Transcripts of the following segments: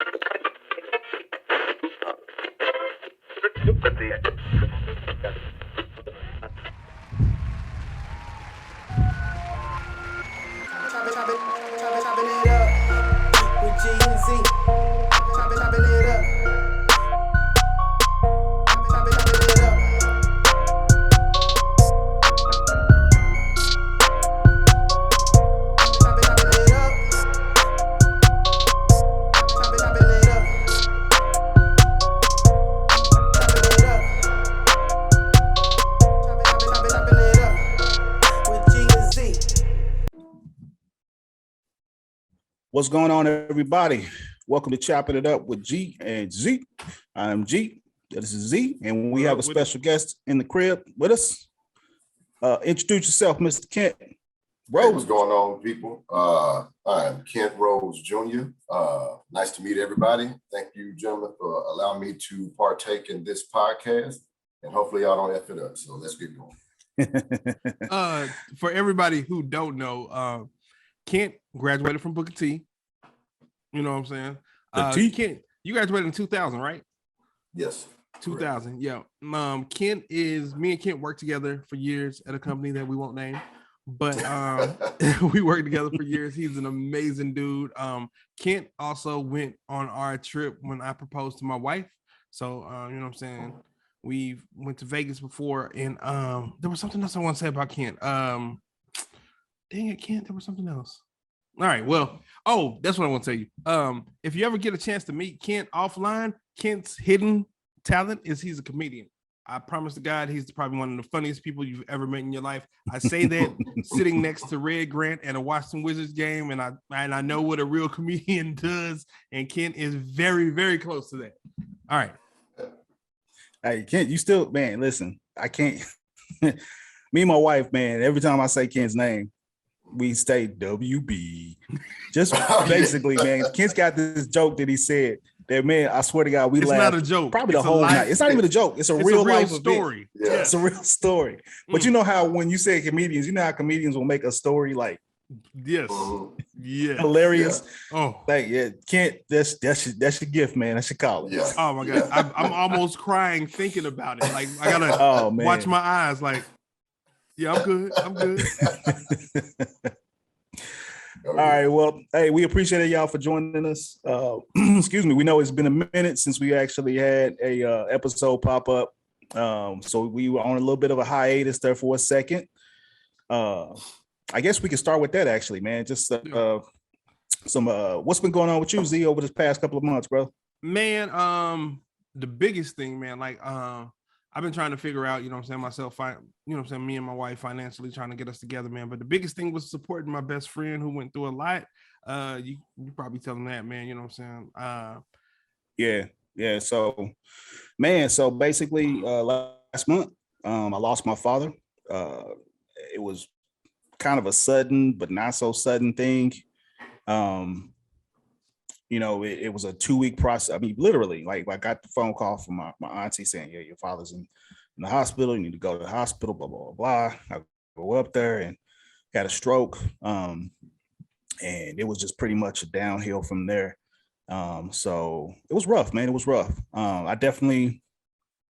Chopping it up with G and Z. Chopping it up. Chopping it up. Chopping it up. Chopping it up. Chopping it up. Chopping it up with G and Z. What's going on, everybody? Welcome to Chopping It Up with G and Z. I'm G. This is Z, and we have a special guest in the crib with us. Introduce yourself, Mr. Kentt. Hey, what's going on, people? I'm Kentt Rhodes Jr. Nice to meet everybody. Thank you, gentlemen, for allowing me to partake in this podcast, and hopefully y'all don't F it up. So let's get going. For everybody who don't know, Kentt graduated from Booker T. You know what I'm saying? Kentt, you graduated in 2000, right? Yes. 2000, yeah. Kentt me and Kentt worked together for years at a company that we won't name, but we worked together for years. He's an amazing dude. Kentt also went on our trip when I proposed to my wife. So, you know what I'm saying? We went to Vegas before, and there was something else I want to say about Kentt. Dang it, Kentt, there was something else. All right, well, that's what I want to tell you. If you ever get a chance to meet Kentt offline, Kentt's hidden talent is he's a comedian. I promise to God, he's probably one of the funniest people you've ever met in your life. I say that sitting next to Red Grant at a Washington Wizards game, and I know what a real comedian does, and Kentt is very, very close to that. All right. Hey, Kentt, you still, man, listen, I can't. Me and my wife, man, every time I say Kentt's name, we say WB. Just basically, man, Kentt's got this joke that he said that, man, I swear to God, we laughed. It's not a joke. Probably the whole night. It's not even a joke. It's a real life story. Yeah. It's a real story. But you know how when you say comedians, you know how comedians will make a story like yes, hilarious. Yeah. Oh, like Kentt, that's your gift, man. That's your college. Yeah. Oh my God, I'm almost crying thinking about it. Like I gotta watch my eyes. Like, yeah, I'm good. All right. Well, hey, we appreciate y'all for joining us. Excuse me. We know it's been a minute since we actually had a episode pop up. So we were on a little bit of a hiatus there for a second. I guess we can start with that actually, man. Just some what's been going on with you, Z, over this past couple of months, bro? Man, the biggest thing, man, like I've been trying to figure out, you know what I'm saying, myself, you know what I'm saying, me and my wife financially trying to get us together, man. But the biggest thing was supporting my best friend who went through a lot. You probably tell him that, man, you know what I'm saying? Yeah. So, man, so basically last month, I lost my father. It was kind of a sudden, but not so sudden thing. You know, it was a 2-week process. I mean, literally, like I got the phone call from my auntie saying, yeah, your father's in the hospital. You need to go to the hospital, blah, blah, blah. I go up there and got a stroke. And it was just pretty much a downhill from there. So it was rough, man. It was rough. I definitely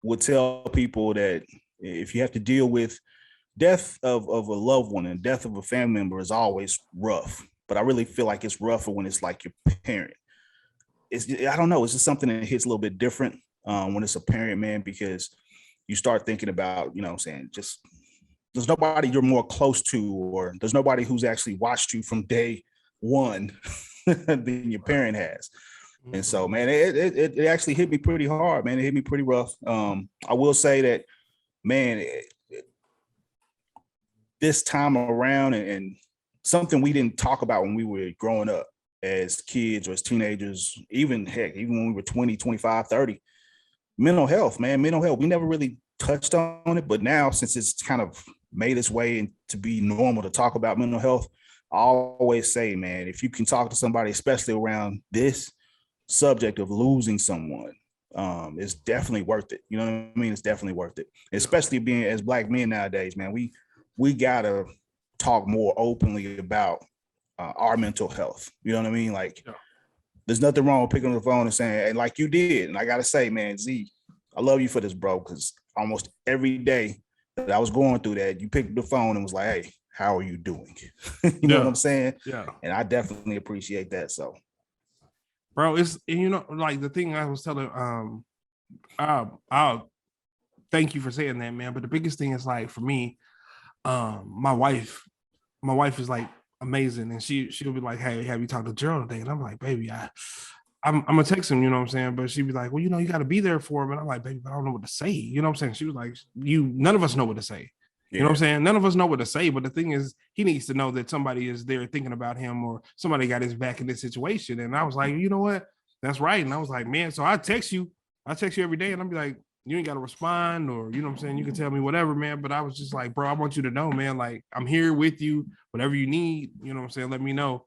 would tell people that if you have to deal with death of a loved one and death of a family member is always rough. But I really feel like it's rougher when it's like your parent. I don't know. It's just something that hits a little bit different when it's a parent, man, because you start thinking about, you know what I'm saying, just there's nobody you're more close to, or there's nobody who's actually watched you from day one than your parent has. And so, man, it actually hit me pretty hard, man. It hit me pretty rough. I will say that, man, this time around and something we didn't talk about when we were growing up as kids or as teenagers, even when we were 20, 25, 30, mental health, man, mental health. We never really touched on it, but now since it's kind of made its way to be normal to talk about mental health, I always say, man, if you can talk to somebody, especially around this subject of losing someone, it's definitely worth it. You know what I mean? It's definitely worth it, especially being as Black men nowadays, man. We gotta talk more openly about our mental health. You know what I mean? Like, there's nothing wrong with picking up the phone and saying, hey, like you did. And I gotta say, man, Z, I love you for this, bro, because almost every day that I was going through that, you picked up the phone and was like, hey, how are you doing? You know what I'm saying? Yeah. And I definitely appreciate that. So, bro, it's, you know, like the thing I was telling, I'll thank you for saying that, man. But the biggest thing is like for me, my wife is like amazing, and she'll be like, hey, have you talked to Gerald today? And I'm like, baby, I'm gonna text him, you know what I'm saying? But she'd be like, well, you know, you got to be there for him. And I'm like, baby, but I don't know what to say. You know what I'm saying? She was like, none of us know what to say. You know what I'm saying? None of us know what to say. But the thing is, he needs to know that somebody is there thinking about him, or somebody got his back in this situation. And I was like, you know what? That's right. And I was like, man, so I text you every day, and I'll be like, you ain't got to respond, or, you know what I'm saying? You can tell me whatever, man. But I was just like, bro, I want you to know, man, like, I'm here with you, whatever you need, you know what I'm saying? Let me know.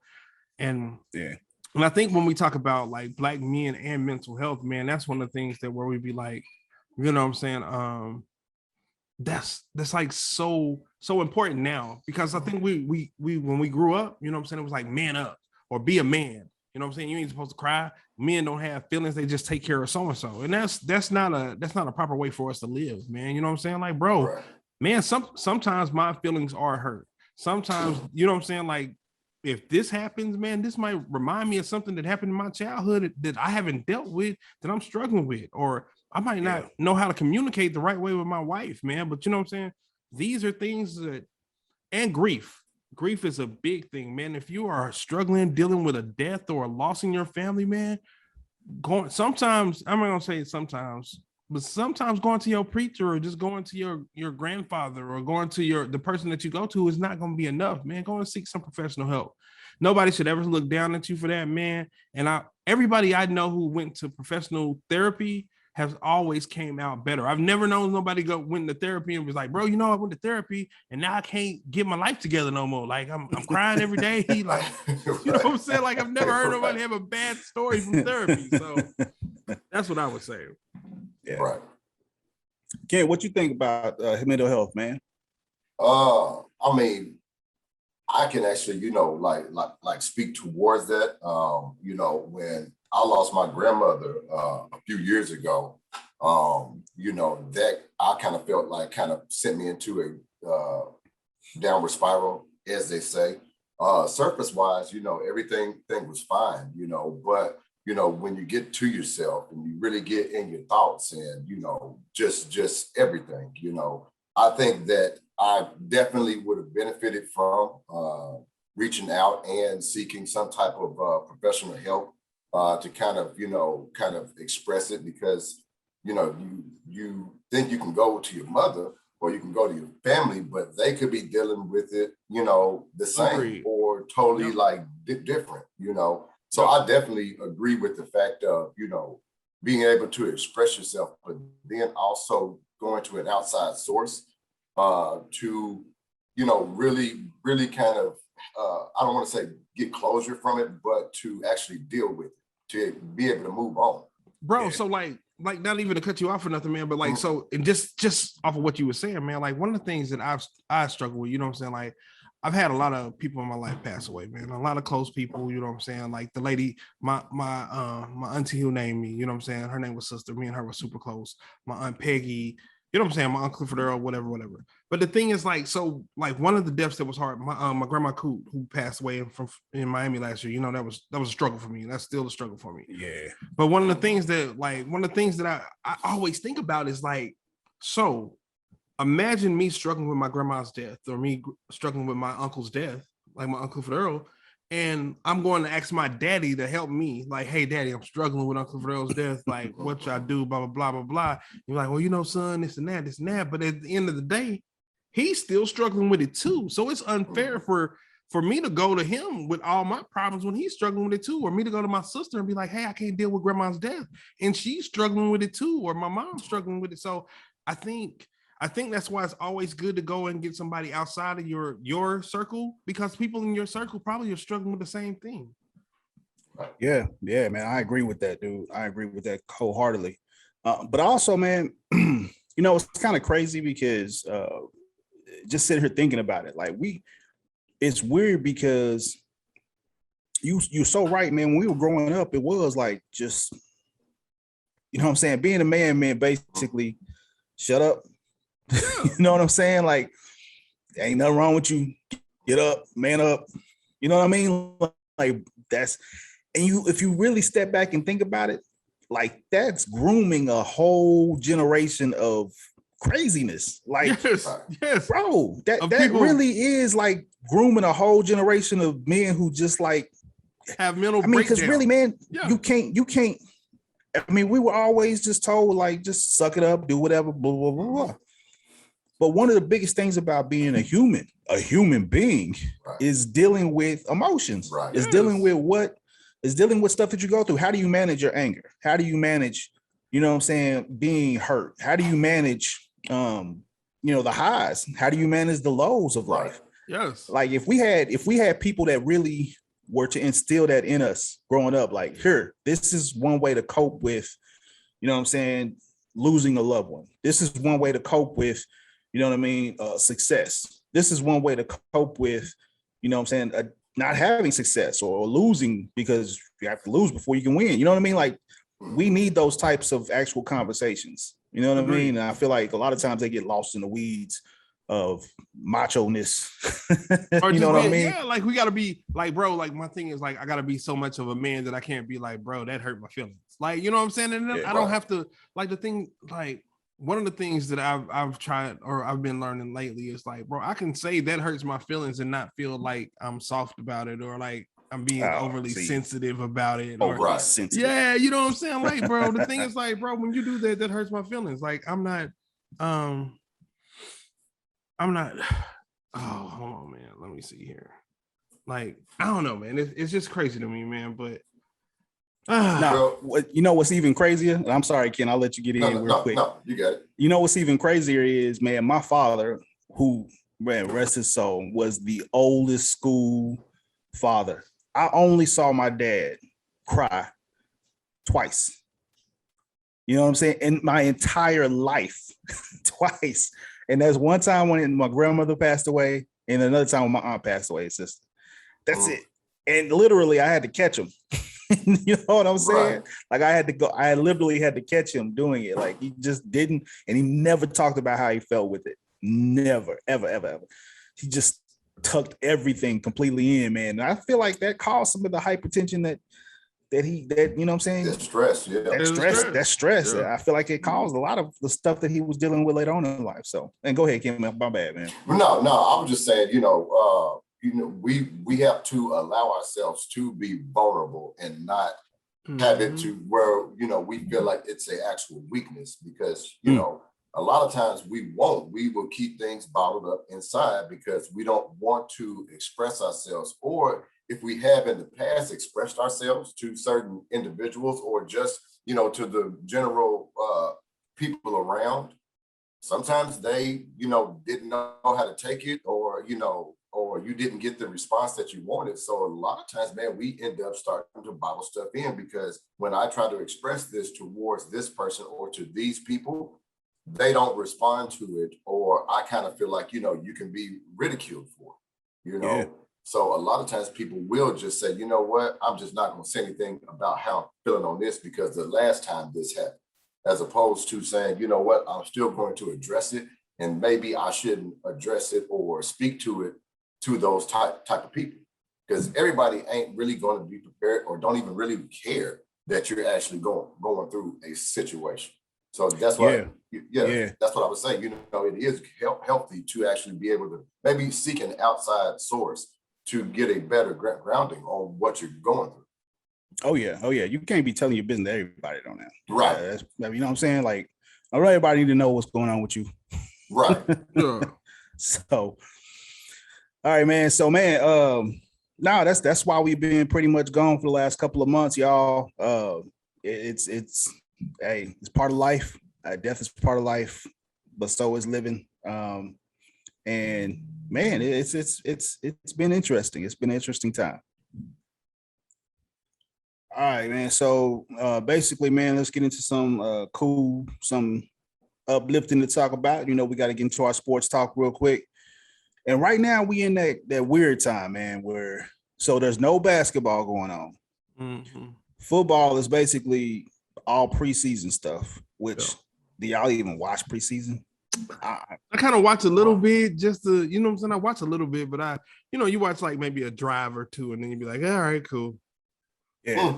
And and I think when we talk about like Black men and mental health, man, that's one of the things that where we be like, you know what I'm saying? That's like so important now, because I think we when we grew up, you know what I'm saying, it was like man up or be a man. You know what I'm saying? You ain't supposed to cry. Men don't have feelings. They just take care of so-and-so. And that's not a proper way for us to live, man. You know what I'm saying? Like, bro, man, sometimes my feelings are hurt. Sometimes, you know what I'm saying? Like, if this happens, man, this might remind me of something that happened in my childhood that I haven't dealt with, that I'm struggling with, or I might not know how to communicate the right way with my wife, man. But you know what I'm saying? These are things that, and grief. Grief is a big thing, man. If you are struggling, dealing with a death or a loss in your family, man, sometimes, I'm not gonna say sometimes, but sometimes going to your preacher or just going to your grandfather or going to the person that you go to is not going to be enough, man. Go and seek some professional help. Nobody should ever look down at you for that, man. And everybody I know who went to professional therapy has always came out better. I've never known nobody went to therapy and was like, bro, you know, I went to therapy and now I can't get my life together no more. Like I'm crying every day. Like, you know what I'm saying? Like I've never heard nobody have a bad story from therapy. So that's what I would say. Yeah. Right. Kentt, what you think about mental health, man? I mean, I can actually, you know, like speak towards that. You know, when I lost my grandmother a few years ago, you know, that I kind of felt like kind of sent me into a downward spiral, as they say. Surface wise, you know, everything was fine, you know, but you know, when you get to yourself and you really get in your thoughts and, you know, just everything, you know, I think that I definitely would have benefited from reaching out and seeking some type of professional help to kind of express it, because, you know, you think you can go to your mother or you can go to your family, but they could be dealing with it, you know, the same or totally like different, you know. So I definitely agree with the fact of, you know, being able to express yourself, but then also going to an outside source to, you know, really kind of, I don't want to say get closure from it, but to actually deal with it, to be able to move on. Bro, yeah. So like not even to cut you off or nothing, man, but like, so, and just off of what you were saying, man, like one of the things that I struggle with, you know what I'm saying? Like, I've had a lot of people in my life pass away, man. A lot of close people, you know what I'm saying? Like the lady, my auntie who named me, you know what I'm saying? Her name was Sister. Me and her were super close. My aunt Peggy, you know what I'm saying? My Uncle Fidel, whatever. But the thing is, like, so like one of the deaths that was hard, my grandma Coot, who passed away in Miami last year, you know, that was a struggle for me. That's still a struggle for me. Yeah. But one of the things that I always think about is like, so imagine me struggling with my grandma's death or me struggling with my uncle's death, like my Uncle Fidel, and I'm going to ask my daddy to help me. Like, hey, daddy, I'm struggling with Uncle Fidel's death. Like, what should I do? Blah, blah, blah, blah, blah. You're like, well, you know, son, this and that. But at the end of the day, he's still struggling with it too. So it's unfair for me to go to him with all my problems when he's struggling with it too, or me to go to my sister and be like, hey, I can't deal with grandma's death, and she's struggling with it too, or my mom's struggling with it. So I think that's why it's always good to go and get somebody outside of your circle, because people in your circle probably are struggling with the same thing. Yeah, man. I agree with that, dude. I agree with that wholeheartedly. But also, man, you know, it's kind of crazy because just sitting here thinking about it, like it's weird because you're so right, man. When we were growing up, it was like just, you know what I'm saying? Being a man, basically shut up. You know what I'm saying? Like, ain't nothing wrong with you. Get up, man up. You know what I mean? Like that's, and if you really step back and think about it, like that's grooming a whole generation of craziness. Like, yes, bro, that people, really is like grooming a whole generation of men who just like have mental. I mean, because really, man, yeah. you can't. I mean, we were always just told like just suck it up, do whatever, blah blah blah blah. But one of the biggest things about being a human being, is dealing with emotions. Right. Is dealing with stuff that you go through. How do you manage your anger? How do you manage, you know what I'm saying, being hurt? How do you manage the highs? How do you manage the lows of life? Yes. Like if we had people that really were to instill that in us growing up, like, here, this is one way to cope with, you know what I'm saying, losing a loved one. This is one way to cope with, you know what I mean, success. This is one way to cope with, you know what I'm saying, not having success or losing, because you have to lose before you can win. You know what I mean? Like, we need those types of actual conversations. You know what I mean? And I feel like a lot of times they get lost in the weeds of macho-ness. You know what I mean? Yeah, like we gotta be like, bro, like my thing is like I gotta be so much of a man that I can't be like, bro, that hurt my feelings. Like, you know what I'm saying? And I don't have to, like, the thing, like one of the things that I've tried or I've been learning lately is like, bro, I can say that hurts my feelings and not feel like I'm soft about it or like I'm being overly sensitive about it. Sensitive. Yeah, you know what I'm saying? Like, bro, the thing is like, bro, when you do that, that hurts my feelings. Like, I'm not, oh, hold on, man. Let me see here. Like, I don't know, man. It's just crazy to me, man. But now, you know what's even crazier? And I'm sorry, Ken, I'll let you get in real quick. No, you got it. You know what's even crazier is, man, my father, who, man, rest his soul, was the oldest school father. I only saw my dad cry twice. You know what I'm saying? In my entire life, twice. And there's one time when my grandmother passed away, and another time when my aunt passed away, sister. That's it. And literally, I had to catch him. You know what I'm saying? Like I literally had to catch him doing it. Like he just didn't, and he never talked about how he felt with it. Never, ever. He just tucked everything completely in, man. And I feel like that caused some of the hypertension that you know what I'm saying? That stress, yeah. That stress. Yeah. I feel like it caused a lot of the stuff that he was dealing with later on in life. So, and go ahead, Kim. My bad, man. No, I was just saying, we have to allow ourselves to be vulnerable and not have it to where, we feel like it's an actual weakness, because, a lot of times we will keep things bottled up inside because we don't want to express ourselves, or if we have in the past expressed ourselves to certain individuals or just, to the general people around, sometimes they, didn't know how to take it, or you didn't get the response that you wanted. So a lot of times, man, we end up starting to bottle stuff in, because when I try to express this towards this person or to these people, they don't respond to it, or I kind of feel like, you can be ridiculed for, Yeah. So a lot of times people will just say, you know what, I'm just not going to say anything about how I'm feeling on this because the last time this happened, as opposed to saying, you know what, I'm still going to address it, and maybe I shouldn't address it or speak to it to those type of people, because everybody ain't really going to be prepared or don't even really care that you're actually going through a situation. So that's why, that's what I was saying. It is healthy to actually be able to maybe seek an outside source to get a better grounding on what you're going through. Oh yeah. You can't be telling your business to everybody on that. Right. You know what I'm saying? Like, everybody need to know what's going on with you. Right. So, all right, man. So, man, that's why we've been pretty much gone for the last couple of months, y'all. It's part of life. Death is part of life, but so is living. And man, it's been interesting. It's been an interesting time. All right, man. So basically, man, let's get into some some uplifting to talk about. We got to get into our sports talk real quick. And right now we in that weird time, man, where So there's no basketball going on. Mm-hmm. Football is basically all preseason stuff, which do y'all even watch preseason? I kind of watch a little bit just to, you know what I'm saying? I watch a little bit, but you watch like maybe a drive or two and then you'd be like, all right, cool. Yeah.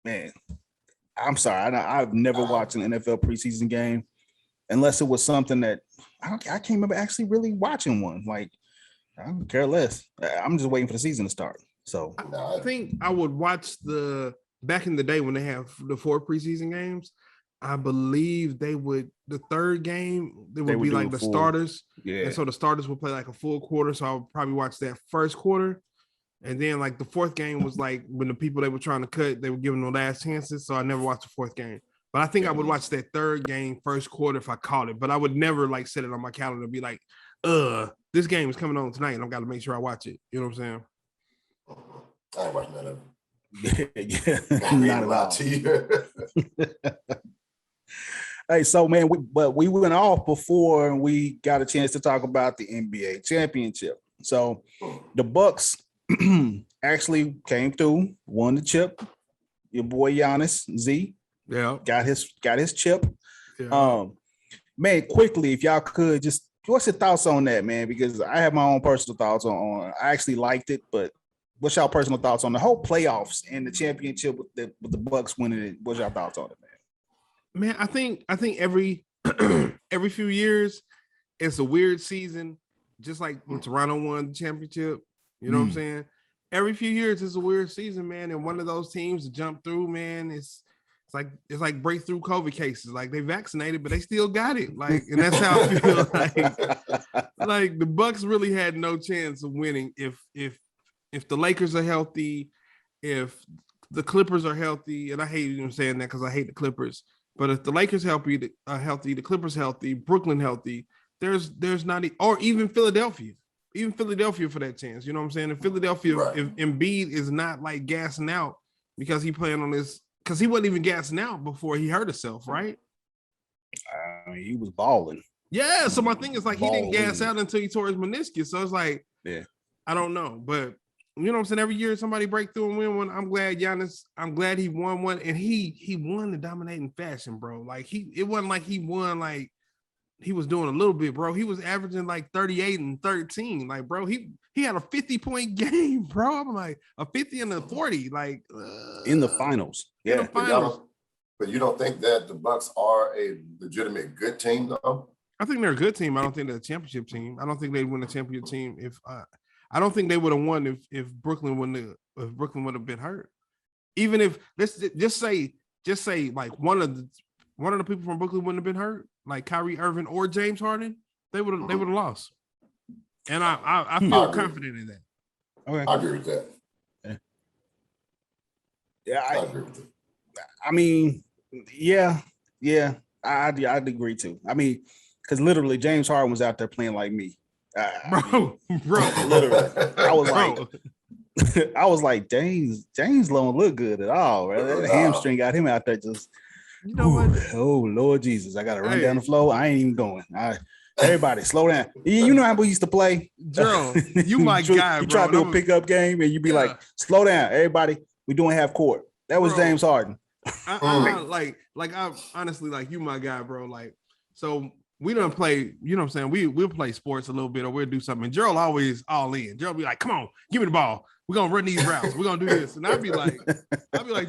Man, I'm sorry. I've never watched an NFL preseason game unless it was something that I can't remember actually really watching one. Like, I don't care less. I'm just waiting for the season to start. So I think I would watch back in the day when they have the 4 preseason games. I believe the third game, they would be like the starters. Yeah. And so the starters would play like a full quarter. So I would probably watch that first quarter. And then like the 4th game was like when the people they were trying to cut, they were giving them last chances. So I never watched the 4th game. But I think I would watch that 3rd game, first quarter if I caught it. But I would never like set it on my calendar and be like, this game is coming on tonight and I've got to make sure I watch it. You know what I'm saying? I ain't watching none of yeah. it. Not at all. To you. Hey, so man, we went off before and we got a chance to talk about the NBA championship. So the Bucks actually came through, won the chip. Your boy Giannis Z, got his chip. Yeah. Man, quickly, if y'all could just, what's your thoughts on that, man? Because I have my own personal thoughts on. I actually liked it, but what's y'all personal thoughts on the whole playoffs and the championship with the Bucks winning it? What's y'all thoughts on it, man? Man, I think every every few years it's a weird season, just like when Toronto won the championship. You know what I'm saying? Every few years it's a weird season, man. And one of those teams to jump through, man, it's like breakthrough COVID cases. Like they vaccinated, but they still got it. Like, and that's how I feel. Like the Bucks really had no chance of winning if the Lakers are healthy, if the Clippers are healthy, and I hate even saying that because I hate the Clippers. But if the Lakers healthy, the Clippers healthy, Brooklyn healthy, there's not, or even Philadelphia for that chance. You know what I'm saying? In Philadelphia, if Embiid is not like gassing out because he playing on this, because he wasn't even gassing out before he hurt himself, right? He was balling. Yeah. So my thing is like he didn't gas out until he tore his meniscus. So it's like, I don't know, but. You know what I'm saying? Every year somebody break through and win one. I'm glad he won one. And he won in dominating fashion, bro. Like it wasn't like he won like he was doing a little bit, bro. He was averaging like 38 and 13. Like, bro, he had a 50-point game, bro. I'm like a 50 and a 40, like in the finals. Yeah. In the finals. But you don't think that the Bucks are a legitimate good team, though? I think they're a good team. I don't think they're a championship team. I don't think they'd win a championship team if I don't think they would have won if Brooklyn would have been hurt. Even if let's just say like one of the people from Brooklyn wouldn't have been hurt, like Kyrie Irving or James Harden, they would have lost. And I feel confident in that. Okay. I agree with that. Yeah, I agree with that. I mean, yeah, I'd agree too. I mean, because literally James Harden was out there playing like me. Bro, literally, I was like, James don't look good at all, right? That hamstring got him out there just. You know what? Oh Lord Jesus, I gotta run down the floor. I ain't even going. Everybody, slow down. You know how we used to play, Gerald. You my guy. You try to do a pickup game, and you be like, slow down, everybody. We doing half court. That was James Harden. I honestly like you, my guy, bro. Like so. We don't play, you know what I'm saying? We'll play sports a little bit or we'll do something. And Gerald always all in. Gerald be like, come on, give me the ball. We're going to run these routes. We're going to do this. And I'd be like,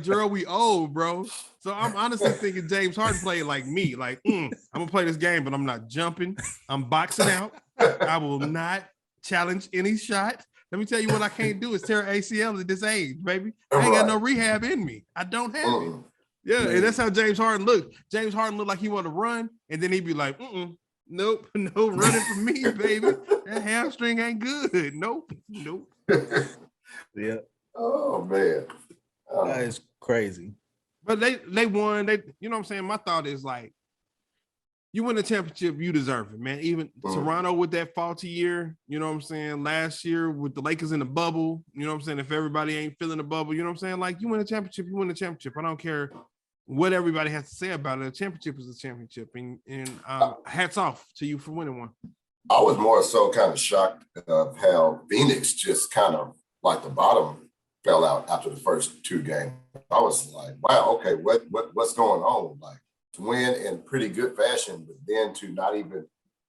Gerald, we old, bro. So I'm honestly thinking James Harden played like me. Like, I'm going to play this game, but I'm not jumping. I'm boxing out. I will not challenge any shot. Let me tell you what I can't do is tear ACL at this age, baby. I ain't got no rehab in me. I don't have it. Yeah, and that's how James Harden looked. James Harden looked like he wanted to run, and then he'd be like, nope, no running for me, baby. That hamstring ain't good. Nope. Yeah. Oh, man. That is crazy. But they won. You know what I'm saying? My thought is like, you win the championship, you deserve it, man. Even Toronto with that faulty year, you know what I'm saying? Last year with the Lakers in the bubble, you know what I'm saying? If everybody ain't feeling the bubble, you know what I'm saying? Like, you win a championship, you win the championship. I don't care what everybody has to say about it. A championship is a championship. And hats off to you for winning one. I was more so kind of shocked of how Phoenix just kind of like the bottom fell out after the first 2 games. I was like, wow, okay, what's going on? Like to win in pretty good fashion, but then to not even,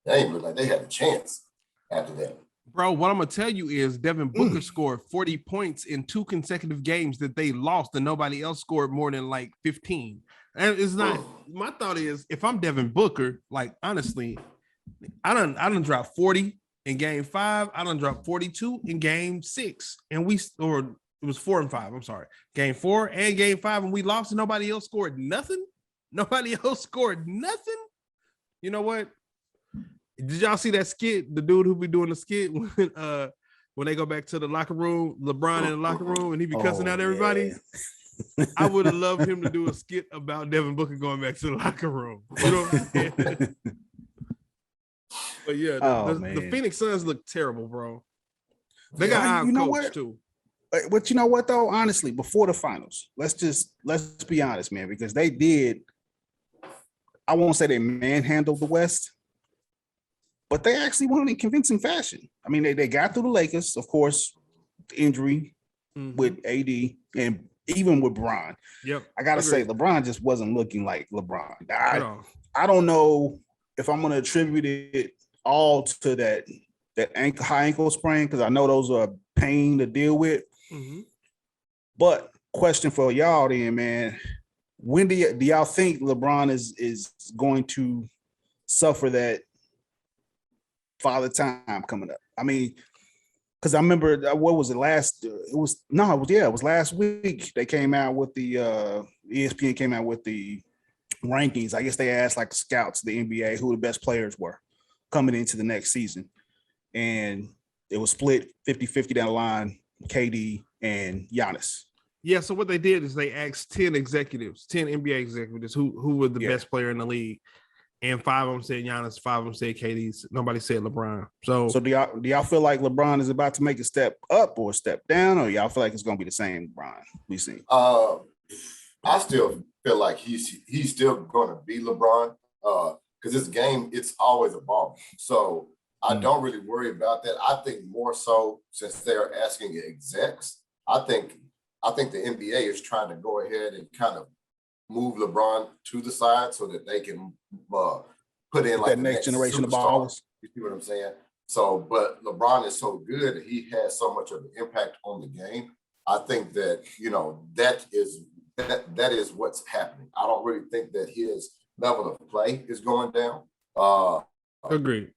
they didn't look like they had a chance after that. Bro, what I'm gonna tell you is Devin Booker scored 40 points in 2 consecutive games that they lost, and nobody else scored more than like 15. And it's not. My thought is, if I'm Devin Booker, like honestly, I done dropped 40 in game 5. I done dropped 42 in game 6, and it was 4 and 5. I'm sorry, game 4 and game 5, and we lost, and nobody else scored nothing. Nobody else scored nothing. You know what? Did y'all see that skit? The dude who be doing the skit when they go back to the locker room, LeBron in the locker room, and he be cussing out everybody. Yeah. I would have loved him to do a skit about Devin Booker going back to the locker room. You know what I'm saying? But yeah, the Phoenix Suns look terrible, bro. They got out coach too. But you know what though? Honestly, before the finals, let's be honest, man, because they did. I won't say they manhandled the West, but they actually won in convincing fashion. I mean, they got through the Lakers, of course, the injury with AD and even with Bron. Yep. I gotta say, LeBron just wasn't looking like LeBron. I don't know if I'm gonna attribute it all to that high ankle sprain, because I know those are a pain to deal with. But question for y'all then, man. When do y'all think LeBron is going to suffer that father time coming up? I mean, because I remember what was it last? It was last week. They came out with the ESPN came out with the rankings. I guess they asked like the scouts, the NBA, who the best players were coming into the next season, and it was split 50-50 down the line, KD and Giannis. Yeah, so what they did is they asked 10 NBA executives who were the best player in the league. And 5 of them said Giannis, 5 of them said KD. Nobody said LeBron. So do y'all feel like LeBron is about to make a step up or a step down, or y'all feel like it's going to be the same LeBron we seen? I still feel like he's still going to be LeBron because this game, it's always evolving. So I don't really worry about that. I think more so since they're asking execs, I think the NBA is trying to go ahead and kind of move LeBron to the side so that they can put in like that next generation of ballers. You see what I'm saying? So, but LeBron is so good, he has so much of an impact on the game. I think that, that is what's happening. I don't really think that his level of play is going down. Agreed.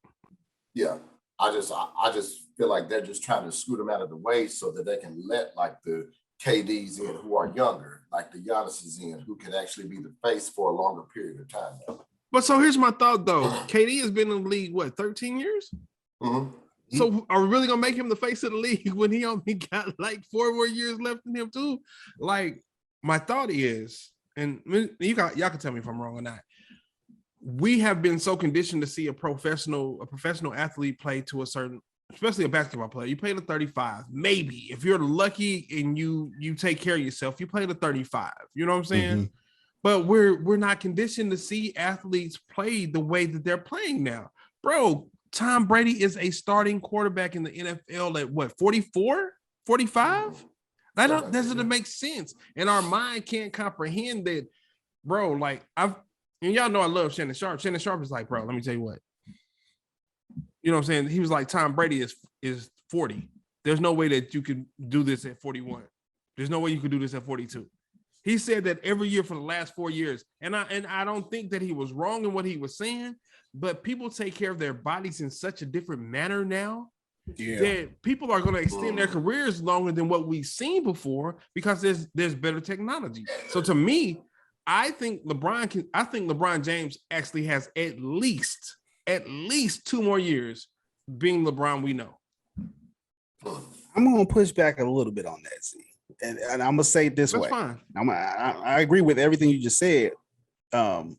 Yeah. I just feel like they're just trying to scoot him out of the way so that they can let like the KDs in who are younger, like the Giannis's in, who can actually be the face for a longer period of time now. But so here's my thought though. KD has been in the league, 13 years? So are we really gonna make him the face of the league when he only got like 4 more years left in him too? Like, my thought is, and y'all can tell me if I'm wrong or not. We have been so conditioned to see a professional athlete play to a certain, especially a basketball player. You play to 35, maybe if you're lucky and you take care of yourself, you play to 35. You know what I'm saying? But we're not conditioned to see athletes play the way that they're playing now, bro. Tom Brady is a starting quarterback in the NFL at what, 44, 45? That doesn't make sense, and our mind can't comprehend that, bro. Like and y'all know I love Shannon Sharp. Shannon Sharp is like, bro, let me tell you what. You know what I'm saying? He was like, Tom Brady is 40. There's no way that you can do this at 41. There's no way you could do this at 42. He said that every year for the last 4 years. And I don't think that he was wrong in what he was saying, but people take care of their bodies in such a different manner now that people are going to extend their careers longer than what we've seen before because there's better technology. So to me, I think LeBron James actually has at least 2 more years being LeBron we know. I'm going to push back a little bit on that, Z. And I'm going to say it this way. Fine. I agree with everything you just said. Now,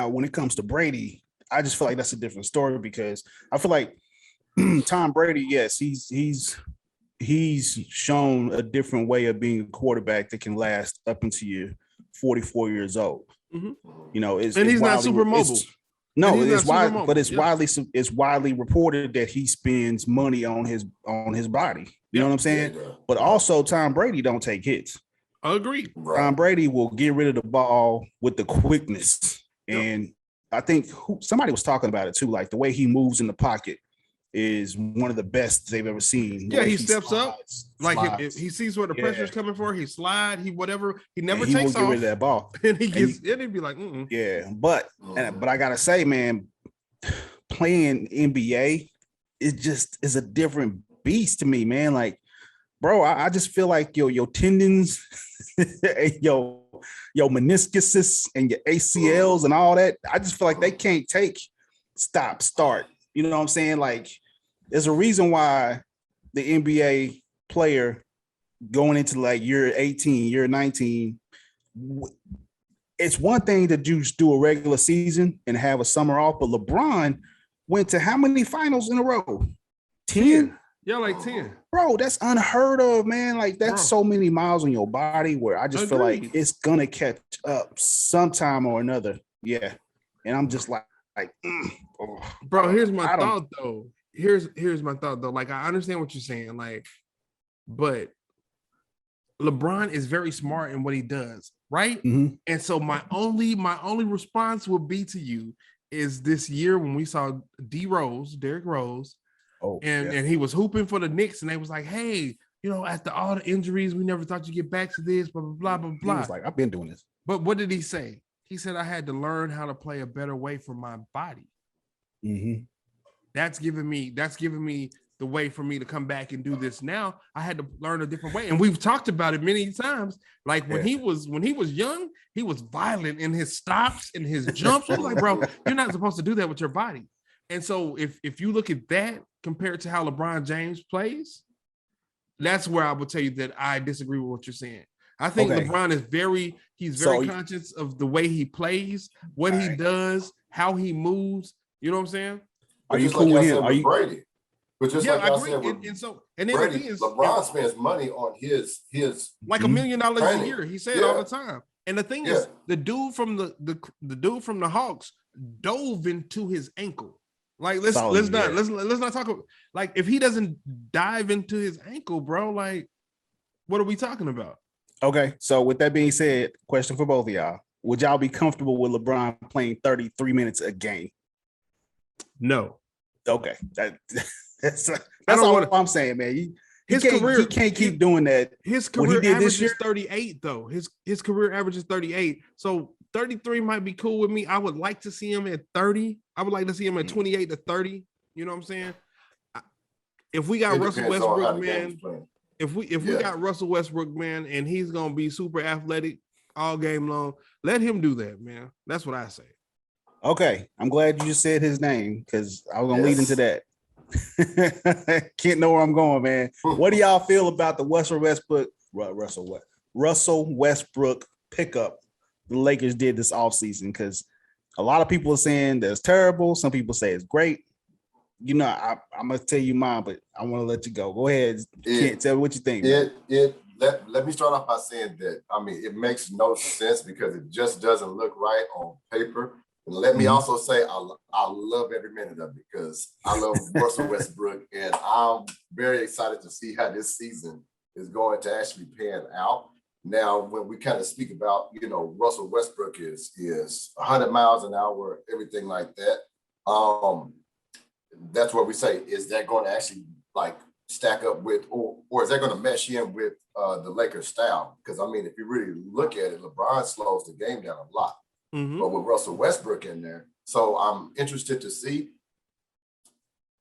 when it comes to Brady, I just feel like that's a different story because I feel like Tom Brady, yes, he's shown a different way of being a quarterback that can last up until you're 44 years old. Mm-hmm. You know, he's not super mobile. No, And he's it's not why, Superman. but it's Yeah. widely reported that he spends money on his body. You know what I'm saying? Yeah. But also, Tom Brady don't take hits. Agreed. Tom Right. Brady will get rid of the ball with the quickness, Yep. and I think somebody was talking about it too. Like the way he moves in the pocket is one of the best they've ever seen. The Yeah, way he steps up. Like if slides. he sees where the pressure is coming for, he slide, he whatever, he never And he will takes get rid off, of that ball. and he gets and he'd be like, Yeah, but I gotta say, man, playing NBA is a different beast to me, man. Like, bro, I just feel like your tendons, your meniscuses and your ACLs and all that. I just feel like they can't take stop, start. You know what I'm saying? Like, there's a reason why the NBA player going into like year 18, year 19, it's one thing to just do a regular season and have a summer off, but LeBron went to how many finals in a row? 10? yeah, like 10. Bro, that's unheard of, man. Like, that's Bro. so many miles on your body where I just feel like Agreed. it's gonna catch up sometime or another. Yeah. And I'm just like oh, Bro, here's my I don't- thought though. Here's my thought though. Like, I understand what you're saying, like, but LeBron is very smart in what he does, right? Mhm. And so my only response would be to you is this year when we saw Derrick Rose, Oh, and yeah. and he was hooping for the Knicks, and they was like, hey, you know, after all the injuries, we never thought you'd get back to this, blah blah blah blah He blah. was like, I've been doing this. But what did he say? He said, I had to learn how to play a better way for my body. Mhm. That's giving me the way for me to come back and do this now. I had to learn a different way. And we've talked about it many times. Like when he was young, he was violent in his stops and his jumps. I was like, bro, you're not supposed to do that with your body. And so if you look at that compared to how LeBron James plays, that's where I would tell you that I disagree with what you're saying. I think Okay. LeBron is very conscious of the way he plays, what he does, how he moves. You know what I'm saying? Are you just cool like with I him? said Are with you Brady? But just Yeah, like I I agree. said with And then the Brady, thing is, LeBron spends money on his like $1 million a training. year. He said all the time. And the thing is, the dude from the Hawks dove into his ankle. Like let's not talk about, like, if he doesn't dive into his ankle, bro, like, what are we talking about? Okay, so with that being said, question for both of y'all: would y'all be comfortable with LeBron playing 33 minutes a game? No. Okay, that's all I'm saying, man. He can't keep doing that. His What he career did average this year? is 38, though. His career average is 38. So 33 might be cool with me. I would like to see him at 30. I would like to see him at 28 to 30. You know what I'm saying? If we got Russell Westbrook, man, if we got Russell Westbrook, man, and he's gonna be super athletic all game long, let him do that, man. That's what I say. Okay, I'm glad you just said his name because I was gonna lead into that. Can't know where I'm going, man. What do y'all feel about the Russell Westbrook pickup the Lakers did this offseason? Because a lot of people are saying that's terrible. Some people say it's great. You know, I'm gonna tell you mine, but I want to let you go. Go ahead, Kent. Tell me what you think. Let me start off by saying that, I mean, it makes no sense because it just doesn't look right on paper. And let me also say I love every minute of it because I love Russell Westbrook, and I'm very excited to see how this season is going to actually pan out. Now, when we kind of speak about, you know, Russell Westbrook is 100 miles an hour, everything like that. That's what we say. Is that going to actually like stack up with, or is that going to mesh in with the Lakers style? Because I mean, if you really look at it, LeBron slows the game down a lot. But with Russell Westbrook in there. So I'm interested to see.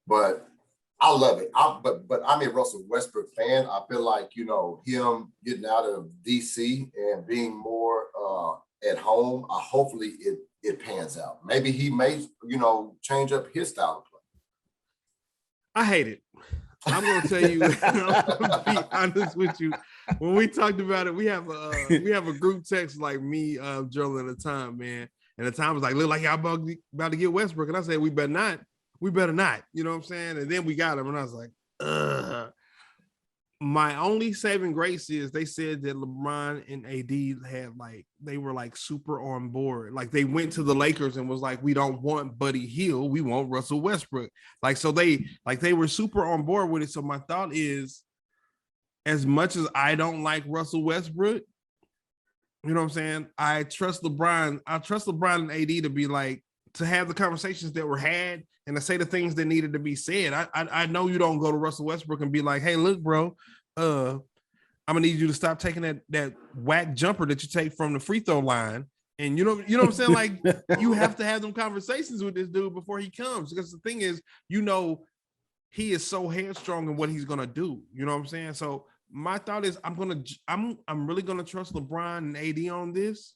But I love it. But I'm a Russell Westbrook fan. I feel like, you know, him getting out of DC and being more at home, hopefully it pans out. Maybe he may, you know, change up his style of play. I hate it. I'm gonna tell you, I'm gonna be honest with you. When we talked about it, we have a group text, like me, Joel at the time, man. And the time was like, look like y'all about to get Westbrook. And I said, we better not. You know what I'm saying? And then we got him, and I was like, My only saving grace is they said that LeBron and AD they were like super on board. Like they went to the Lakers and was like, we don't want Buddy Hield, we want Russell Westbrook. Like so they were super on board with it. So my thought is, as much as I don't like Russell Westbrook, you know what I'm saying? I trust LeBron. I trust LeBron and AD to be like, to have the conversations that were had and to say the things that needed to be said. I know you don't go to Russell Westbrook and be like, hey, look, bro, I'm gonna need you to stop taking that whack jumper that you take from the free throw line. And you know what I'm saying? Like, you have to have them conversations with this dude before he comes. Because the thing is, he is so headstrong in what he's gonna do. You know what I'm saying? So my thought is I'm really gonna trust LeBron and AD on this,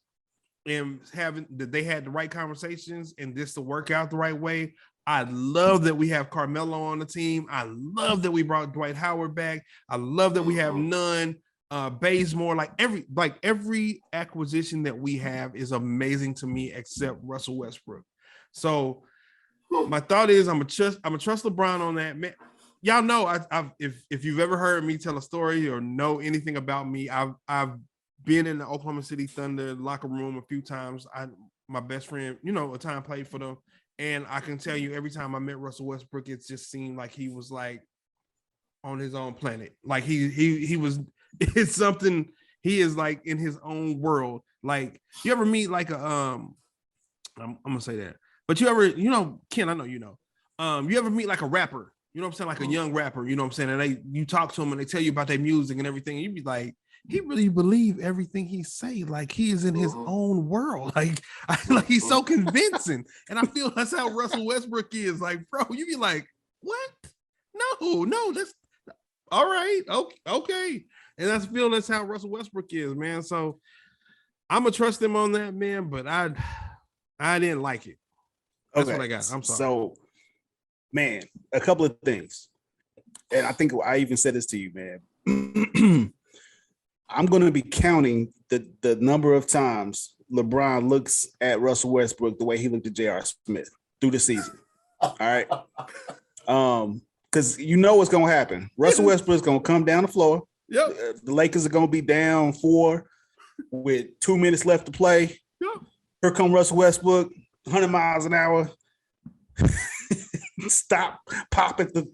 and having that they had the right conversations and this to work out the right way. I love that we have Carmelo on the team. I love that we brought Dwight Howard back. I love that we have Nunn, Bazemore. Like every acquisition that we have is amazing to me, except Russell Westbrook. So my thought is I'm gonna trust LeBron on that. Man, y'all know if you've ever heard me tell a story or know anything about me, I've been in the Oklahoma City Thunder locker room a few times. My best friend, a time played for them. And I can tell you, every time I met Russell Westbrook, it just seemed like he was like on his own planet. Like he was, it's something, he is like in his own world. Like, you ever meet like I'm gonna say that, but you ever, Ken, I know you ever meet like a rapper, you know what I'm saying? Like a young rapper, you know what I'm saying? And you talk to them and they tell you about their music and everything. And you be like, he really believe everything he say. Like, he is in his own world. Like he's so convincing. And I feel that's how Russell Westbrook is. Like, bro, you be like, what? No, that's all right. Okay. And that's how Russell Westbrook is, man. So I'm gonna trust him on that, man. But I didn't like it. That's what I got. I'm sorry. So, man, a couple of things. And I think I even said this to you, man. I'm going to be counting the number of times LeBron looks at Russell Westbrook the way he looked at J.R. Smith through the season. All right. Because you know what's going to happen. Russell Westbrook's going to come down the floor. Yep. The Lakers are going to be down 4 with 2 minutes left to play. Yep. Here come Russell Westbrook, 100 miles an hour. Stop, pop at the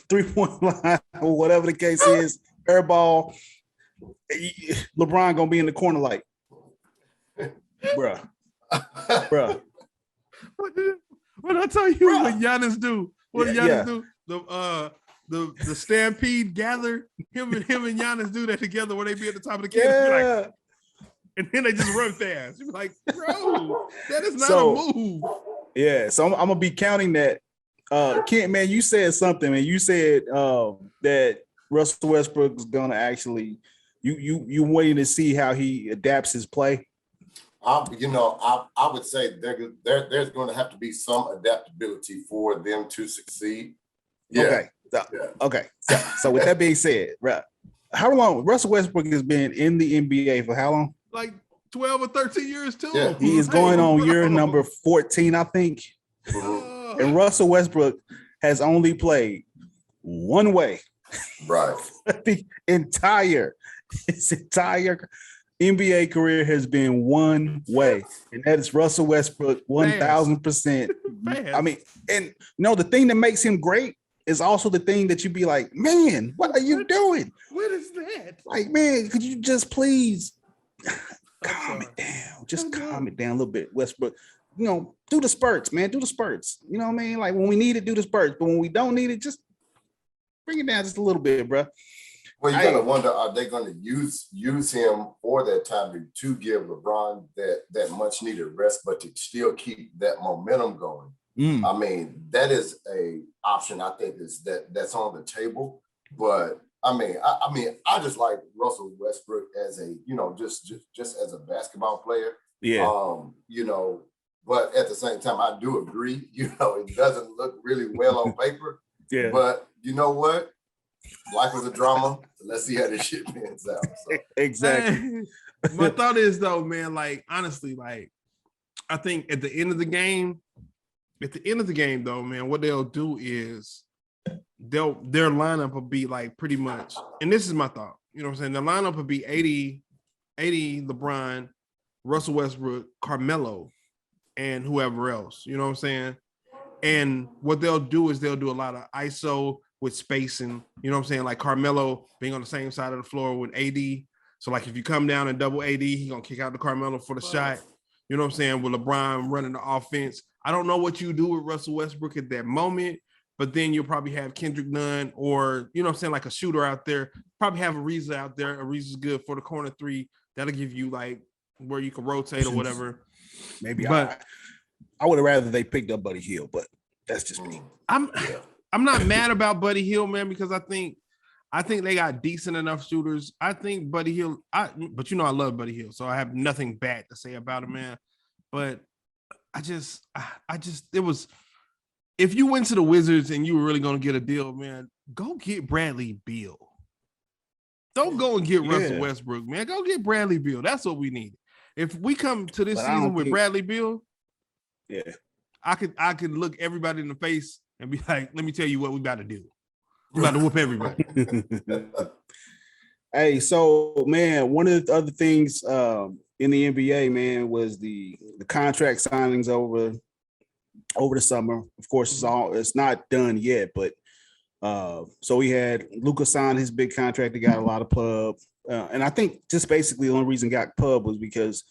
3-point line or whatever the case is. Air ball. LeBron gonna be in the corner like, bruh. What I tell you, what Giannis do? What did Giannis do? The Stampede gather. Him and Giannis do that together when they be at the top of the kid. And then they just run fast. You're like, bro, that is not a move. Yeah, so I'm gonna be counting that. Kentt, man, you said something, and you said that Russell Westbrook is gonna actually. You waiting to see how he adapts his play? I would say there's going to have to be some adaptability for them to succeed. Yeah. Okay. So with that being said, how long Russell Westbrook has been in the NBA for how long? Like 12 or 13 years too. Yeah. He is going on year number 14, I think. Mm-hmm. And Russell Westbrook has only played one way. Right. His entire NBA career has been one way, and that is Russell Westbrook 1,000%. I mean, and the thing that makes him great is also the thing that you be like, man, what are you doing? What is that? Like, man, could you just please calm it down? Just calm it down a little bit, Westbrook. Do the spurts, man. Do the spurts. You know what I mean? Like, when we need it, do the spurts, but when we don't need it, just bring it down just a little bit, bro. Well, you gotta wonder, are they going to use him for that time to give LeBron that much needed rest, but to still keep that momentum going? I mean, that is a option. I think that's on the table. But I mean, I just like Russell Westbrook as a just as a basketball player. Yeah. But at the same time, I do agree. It doesn't look really well on paper. Yeah. But you know what? Life is a drama. So let's see how this shit pans out. So. Exactly. My thought is though, man, like honestly, like I think at the end of the game though, man, what they'll do is their lineup will be like pretty much, and this is my thought. You know what I'm saying? The lineup will be 80 LeBron, Russell Westbrook, Carmelo, and whoever else. You know what I'm saying? And what they'll do is they'll do a lot of ISO with spacing. You know what I'm saying? Like Carmelo being on the same side of the floor with AD. So like if you come down and double AD, he's gonna kick out to Carmelo for the shot. You know what I'm saying? With LeBron running the offense. I don't know what you do with Russell Westbrook at that moment, but then you'll probably have Kendrick Nunn or, you know what I'm saying, like a shooter out there. Probably have Ariza out there. Ariza's good for the corner three. That'll give you like where you can rotate or whatever. Maybe, but I would have rather they picked up Buddy Hield, but that's just me. I'm not mad about Buddy Hield, man, because I think they got decent enough shooters. I think Buddy Hield, but you know I love Buddy Hield, so I have nothing bad to say about him, man. But I just it was, if you went to the Wizards and you were really gonna get a deal, man, go get Bradley Beal. Don't go and get Russell Westbrook, man. Go get Bradley Beal. That's what we need. If we come to this season with Bradley Beal, I could look everybody in the face and be like, let me tell you what we about to do. We about to whoop everybody. Hey, so man, one of the other things in the NBA, man, was the contract signings over the summer. Of course, it's not done yet, but so we had Luka sign his big contract. He got a lot of pub, and I think just basically the only reason he got pub was because,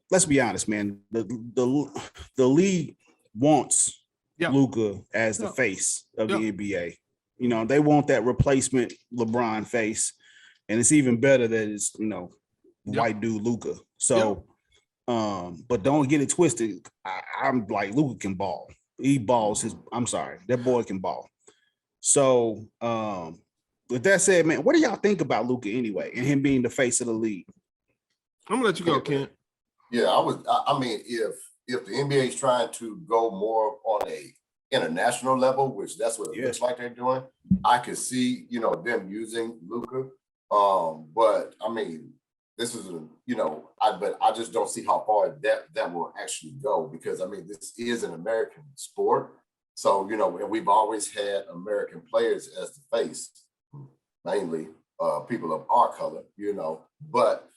let's be honest, man, the league wants Luka as the face of the NBA. You know, they want that replacement LeBron face, and it's even better that it's, you know, white dude Luka. So, but don't get it twisted. I'm like, Luka can ball. He balls I'm sorry, that boy can ball. So, with that said, man, what do y'all think about Luka anyway, and him being the face of the league? I'm gonna let you go, Kentt. Yeah, I mean, if the NBA is trying to go more on a international level, which that's what it looks like they're doing, I could see, you know, them using Luka. But I mean, this is but I just don't see how far that will actually go, because I mean, this is an American sport. So, you know, and we've always had American players as the face, mainly people of our color, you know, but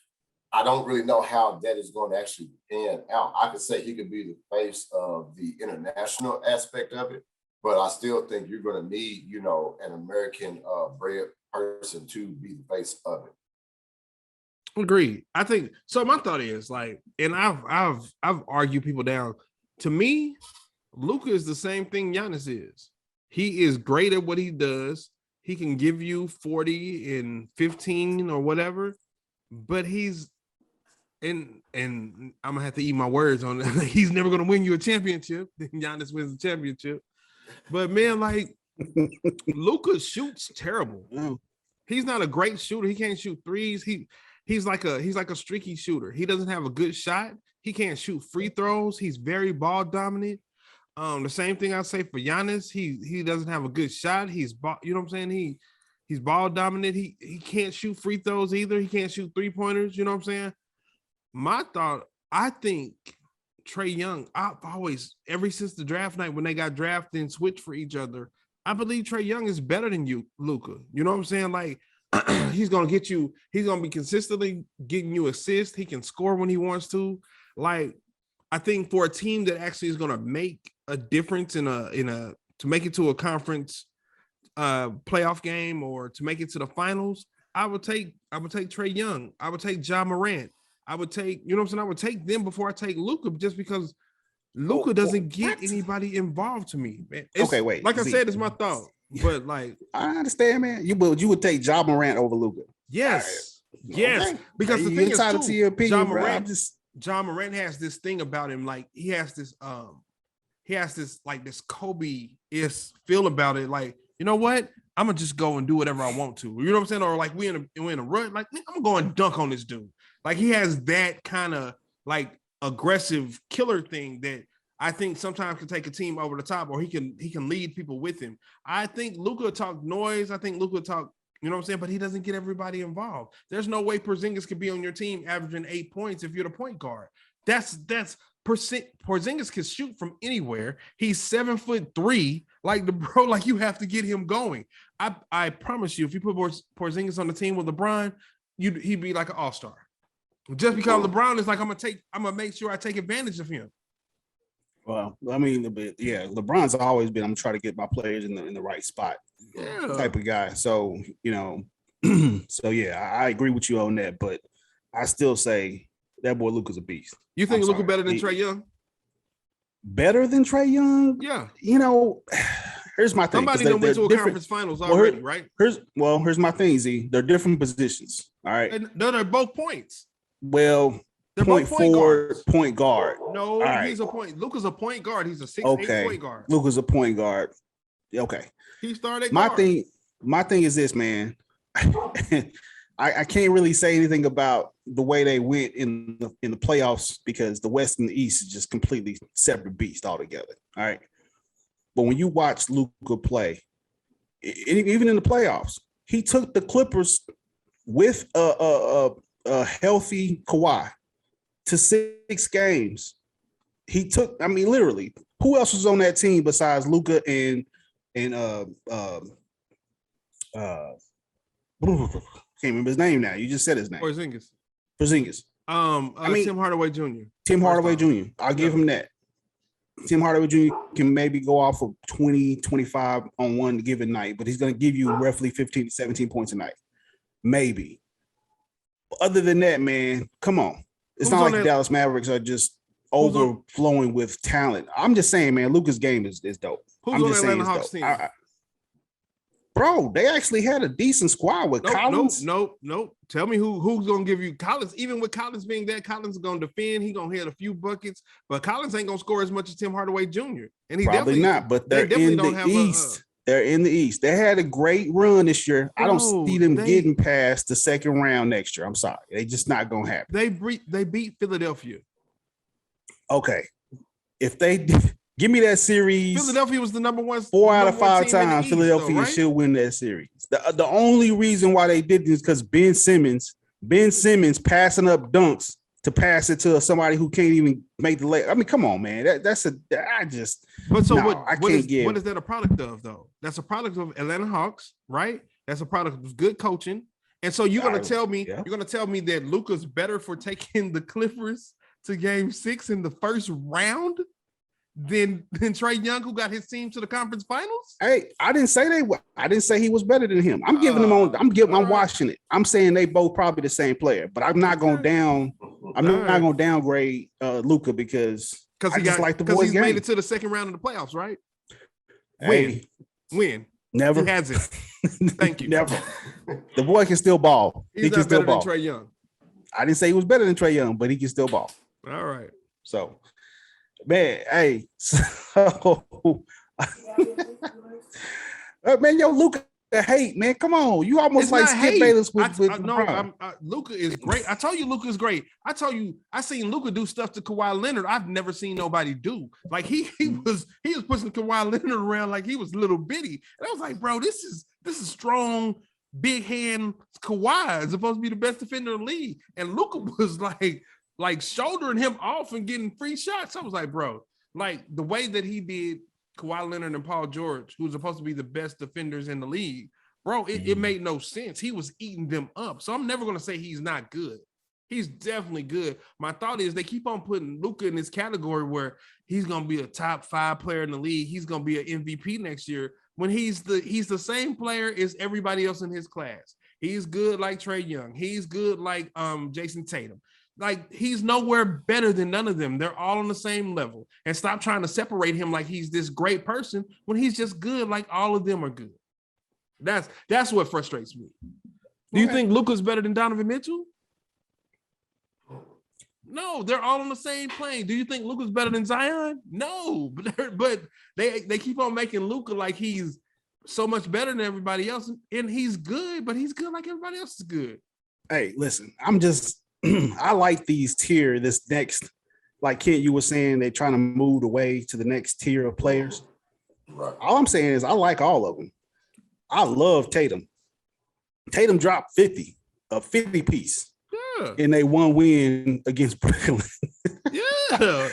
I don't really know how that is going to actually pan out. I could say he could be the face of the international aspect of it, but I still think you're going to need, you know, an American bred person to be the face of it. Agreed. I think so. My thought is like, and I've argued people down. To me, Luka is the same thing Giannis is. He is great at what he does. He can give you 40 and 15 or whatever, but he's and I'm gonna have to eat my words on it. He's never gonna win you a championship. Then Giannis wins the championship. But man, like Luka shoots terrible. He's not a great shooter. He can't shoot threes. He's like a streaky shooter. He doesn't have a good shot. He can't shoot free throws. He's very ball dominant. The same thing I say for Giannis. He doesn't have a good shot. He's you know what I'm saying? He's ball dominant. He can't shoot free throws either. He can't shoot 3-pointers. You know what I'm saying? My thought, I think Trae Young, I've always, ever since the draft night when they got drafted and switched for each other, I believe Trae Young is better than you, Luka. You know what I'm saying? Like, he's going to be consistently getting you assists. He can score when he wants to. Like, I think for a team that actually is going to make a difference to make it to a conference playoff game or to make it to the finals, I would take Trae Young. I would take Ja Morant. I would take, you know what I'm saying? I would take them before I take Luka, just because Luka doesn't get anybody involved to me, man. Okay, wait. Like I said, it's my thought. But like, I understand, man. You would take Ja Morant over Luka. Yes. Right. Yes. Okay. Because the you thing entitled is, to your opinion, Ja Morant has this thing about him. Like, he has this Kobe-ish feel about it. Like, you know what? I'm gonna just go and do whatever I want to. You know what I'm saying? Or like we in a rut. Like, I'm gonna go and dunk on this dude. Like, he has that kind of like aggressive killer thing that I think sometimes can take a team over the top, or he can lead people with him. I think Luka talk noise. I think Luka talk, you know what I'm saying? But he doesn't get everybody involved. There's no way Porzingis could be on your team averaging 8 points if you're the point guard. That's Porzingis can shoot from anywhere. He's 7'3". Like the bro, like you have to get him going. I promise you, if you put Porzingis on the team with LeBron, he'd be like an all-star. Just because LeBron is like, I'm gonna make sure I take advantage of him. Well, I mean, yeah, LeBron's always been, I'm gonna try to get my players in the right spot type of guy. So, so yeah, I agree with you on that, but I still say that boy Luka's a beast. You think Luka better than Trae Young? Better than Trae Young? Yeah. Here's my thing. Somebody done went to a conference finals already, right? Here's my thing, Z. They're different positions. All right. And they're both points. Well, they're point both point forward, guards. point guard. No, right. He's a point. Luka's a point guard. He's a 6'8" point guard. Luka's a point guard. Okay. He started my thing is this, man. I can't really say anything about the way they went in the playoffs because the West and the East is just completely separate beast altogether. All right. But when you watch Luka play, even in the playoffs, he took the Clippers with a healthy Kawhi to 6 games. He took, I mean, literally, who else was on that team besides Luka and can't remember his name now. You just said his name. Porzingis. Tim Hardaway Jr. Tim Hardaway Jr. I'll give him that. Tim Hardaway Jr. can maybe go off for 20, 25 on one given night, but he's going to give you roughly 15 to 17 points a night. Maybe. Other than that, man, come on. It's not like the Dallas Mavericks are just overflowing with talent. I'm just saying, man, Luka's game is dope. Who's on the Atlanta Hawks team? Bro, they actually had a decent squad with Collins. Nope. Tell me who's gonna give you Collins. Even with Collins being that, Collins is gonna defend. He gonna hit a few buckets, but Collins ain't gonna score as much as Tim Hardaway Jr. And he probably not. But they're in the East. They're in the East. They had a great run this year. I don't see them getting past the second round next year. I'm sorry, they just not gonna happen. They beat Philadelphia. Okay, if they give me that series. Philadelphia was the number one. 4 out of 5 times, Philadelphia should win that series. The only reason why they did this is because Ben Simmons passing up dunks to pass it to somebody who can't even make the lay. I mean, come on, man. What is that a product of, though? That's a product of Atlanta Hawks, right? That's a product of good coaching. And so you're gonna tell me that Luka's better for taking the Clippers to Game 6 in the first round than Trae Young, who got his team to the conference finals? Hey, I didn't say he was better than him. I'm giving him on. I'm watching it. I'm saying they both probably the same player, but I'm not going down. I'm not going to downgrade Luka because I just like the boy's game. Made it to the second round of the playoffs, right? When? Never. He hasn't. Thank you. Never. The boy can still ball. He can still ball. Trae Young. I didn't say he was better than Trae Young, but he can still ball. All right. So. Man, hey, so man, Luka hate, man. Come on, you almost like Skip Bayless with Luka is great. I told you Luka is great. I told you I seen Luka do stuff to Kawhi Leonard I've never seen nobody do. Like he was pushing Kawhi Leonard around like he was little bitty, and I was like, bro, this is strong, big hand Kawhi is supposed to be the best defender in the league, and Luka was like shouldering him off and getting free shots. I was like, bro, like the way that he did Kawhi Leonard and Paul George, who's supposed to be the best defenders in the league, bro, it made no sense. He was eating them up. So I'm never going to say he's not good. He's definitely good. My thought is they keep on putting Luka in this category where he's going to be a top 5 player in the league. He's going to be an MVP next year when he's the same player as everybody else in his class. He's good like Trae Young. He's good like Jason Tatum. Like he's nowhere better than none of them. They're all on the same level. And stop trying to separate him like he's this great person when he's just good like all of them are good. That's what frustrates me. Do you think Luka's better than Donovan Mitchell? No, they're all on the same plane. Do you think Luka's better than Zion? No, but they keep on making Luka like he's so much better than everybody else, and he's good, but he's good like everybody else is good. Hey, listen, I like this next, like Kent, you were saying, they're trying to move away to the next tier of players. Right. All I'm saying is I like all of them. I love Tatum. Tatum dropped 50 piece. Yeah. And they won win against Brooklyn. Yeah. Yeah.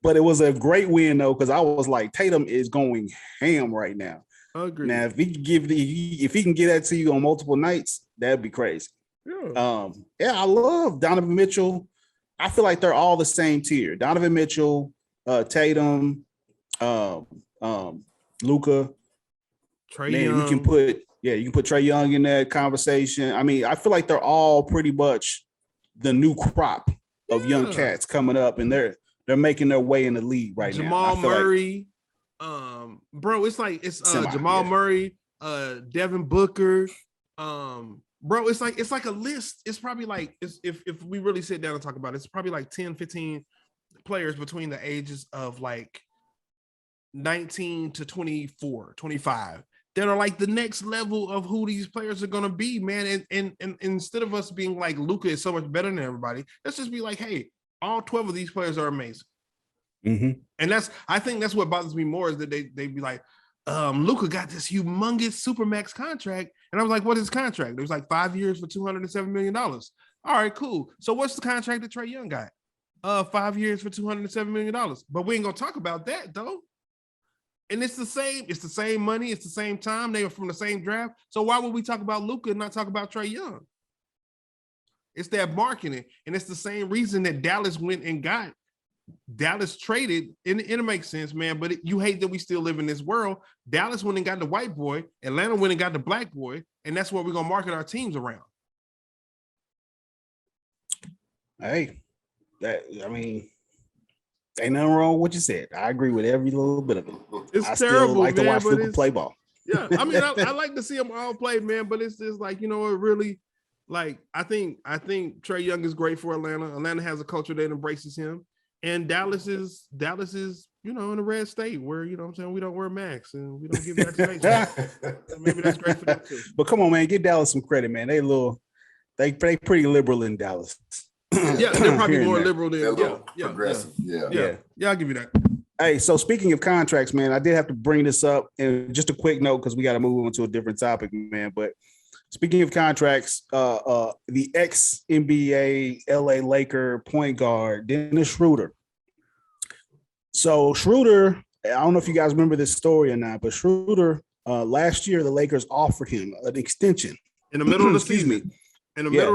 But it was a great win though, because I was like, Tatum is going ham right now. Agreed. Now, if he can get that to you on multiple nights, that'd be crazy. Yeah. I love Donovan Mitchell. I feel like they're all the same tier. Donovan Mitchell, Tatum, Luka. Trae Man, Young. you can put Trae Young in that conversation. I mean, I feel like they're all pretty much the new crop of young cats coming up, and they're making their way in the league right now. Jamal Murray, bro, it's Jamal Murray, Devin Booker, bro, it's like a list. It's probably like if we really sit down and talk about it, it's probably like 10, 15 players between the ages of like 19 to 24, 25 that are like the next level of who these players are going to be, man. And instead of us being like Luka is so much better than everybody, let's just be like, hey, all 12 of these players are amazing. Mm-hmm. And I think that's what bothers me more is that they be like, Luka got this humongous supermax contract. And I was like, what is his contract? It was like 5 years for $207 million. All right, cool. So what's the contract that Trae Young got? 5 years for $207 million. But we ain't gonna talk about that though. And it's the same money, it's the same time. They were from the same draft. So why would we talk about Luka and not talk about Trae Young? It's that marketing, and it's the same reason that Dallas went and got Dallas traded, and it makes sense, man. But you hate that we still live in this world. Dallas went and got the white boy, Atlanta went and got the black boy, and that's what we're gonna market our teams around. Hey, ain't nothing wrong with what you said. I agree with every little bit of it. It's I terrible, still like man, to watch but Luka play ball. Yeah, I mean, I like to see them all play, man. But it's just like, it really, like, I think Trae Young is great for Atlanta. Atlanta has a culture that embraces him, and Dallas is in a red state where what I'm saying, we don't wear masks and we don't give vaccinations. So maybe that's great for them too. But come on, man, give Dallas some credit, man. They pretty liberal in Dallas. Yeah, they're probably more liberal than progressive. Yeah, I'll give you that. Hey, so speaking of contracts, man, I did have to bring this up, and just a quick note because we got to move on to a different topic, man. But speaking of contracts, the ex-NBA LA Laker point guard Dennis Schroeder. So Schroeder, I don't know if you guys remember this story or not, but Schroeder, last year the Lakers offered him an extension in the middle of the season. In the middle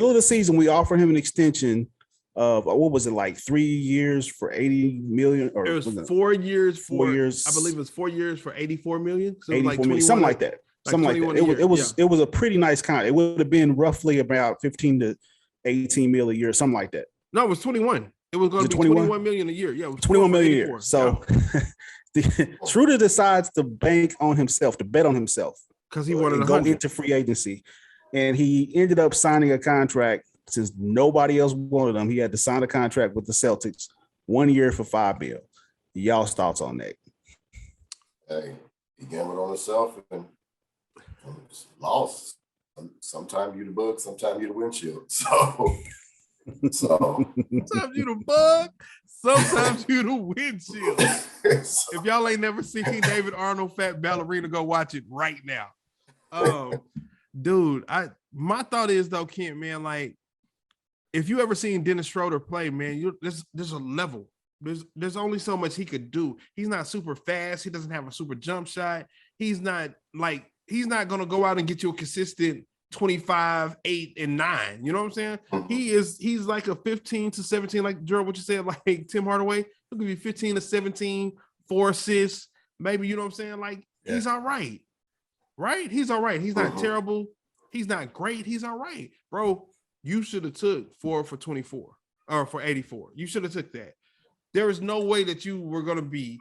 of the season, we offered him an extension of what was it, like 3 years for $80 million, or it was 4 years for 4 years. I believe it was 4 years for $84 million. So 84 million, something like that. It was a pretty nice contract. It would have been roughly about 15 to 18 million a year, something like that. No, it was 21. It was going to be 21 million a year. Yeah, it was 21 million a year. So Schroeder decides to bet on himself because he wanted to go into free agency, and he ended up signing a contract. Since nobody else wanted him, he had to sign a contract with the Celtics, 1 year for $5 million. Y'all's thoughts on that? Hey, he gambled on himself and lost. Sometimes you the bug, sometimes you the windshield. So sometimes you the bug, sometimes you the windshield. If y'all ain't never seen David Arnold Fat Ballerina, go watch it right now. Dude, my thought is though, Kent, man, like, if you ever seen Dennis Schroeder play, man, there's a level. There's only so much he could do. He's not super fast. He doesn't have a super jump shot. He's not gonna go out and get you a consistent 25, 8, and 9. You know what I'm saying? He's like a 15 to 17, like Gerald, what you said, like Tim Hardaway. He'll give you 15 to 17, 4 assists, maybe, you know what I'm saying? Like, he's all right. Right? He's all right. He's not terrible. He's not great. He's all right. Bro, you should have took 4 for 24 or for 84. You should have took that. There is no way that you were going to be.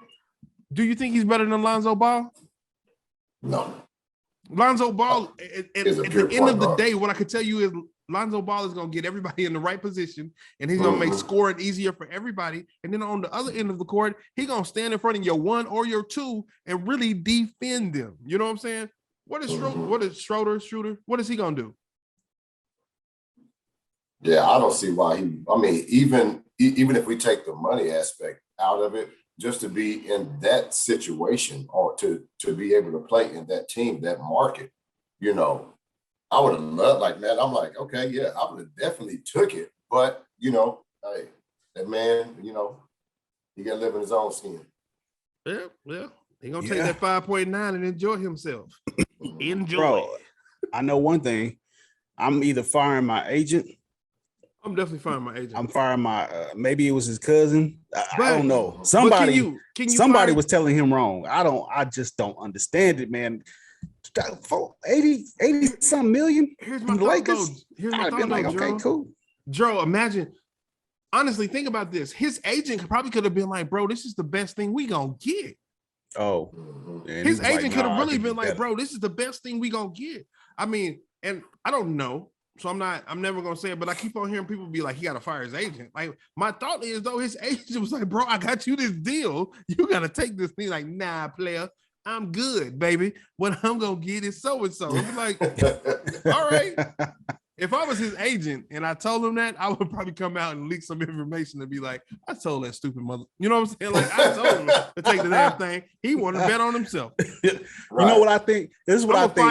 Do you think he's better than Lonzo Ball? No. Lonzo Ball, at the end of the day, what I could tell you is Lonzo Ball is going to get everybody in the right position, and he's going to make scoring easier for everybody. And then on the other end of the court, he's going to stand in front of your 1 or your 2 and really defend them. You know what I'm saying? What is Schroeder? What is he going to do? Yeah, I don't see why even if we take the money aspect out of it, just to be in that situation or to be able to play in that team, that market, I would have loved, like, man, I'm like, okay, yeah, I would have definitely took it. But, hey, that man, you know, he got to live in his own skin. Yeah. He gonna take that 5.9 and enjoy himself. Enjoy. Bro, I know one thing. I'm either firing my agent. I'm definitely firing my agent. I'm firing my maybe it was his cousin. I don't know. But Somebody fire? was telling him wrong. I just don't understand it, man. 80 some million. Here's my thought, though. Okay, cool. Joe, imagine. Honestly, think about this. His agent probably could have been like, bro, this is the best thing we gonna get. Oh, his agent could have really been like, bro, this is the best thing we gonna get. I mean, and I don't know. So I'm never gonna say it, but I keep on hearing people be like, he gotta fire his agent. Like, my thought is though, his agent was like, bro, I got you this deal. You gotta take this thing. Like, nah, player, I'm good, baby. What I'm gonna get is so and so. I'm like, all right. If I was his agent and I told him that, I would probably come out and leak some information and be like, I told that stupid mother. You know what I'm saying? Like, I told him to take the damn thing. He wanted to bet on himself. You know what I think? This is what I think.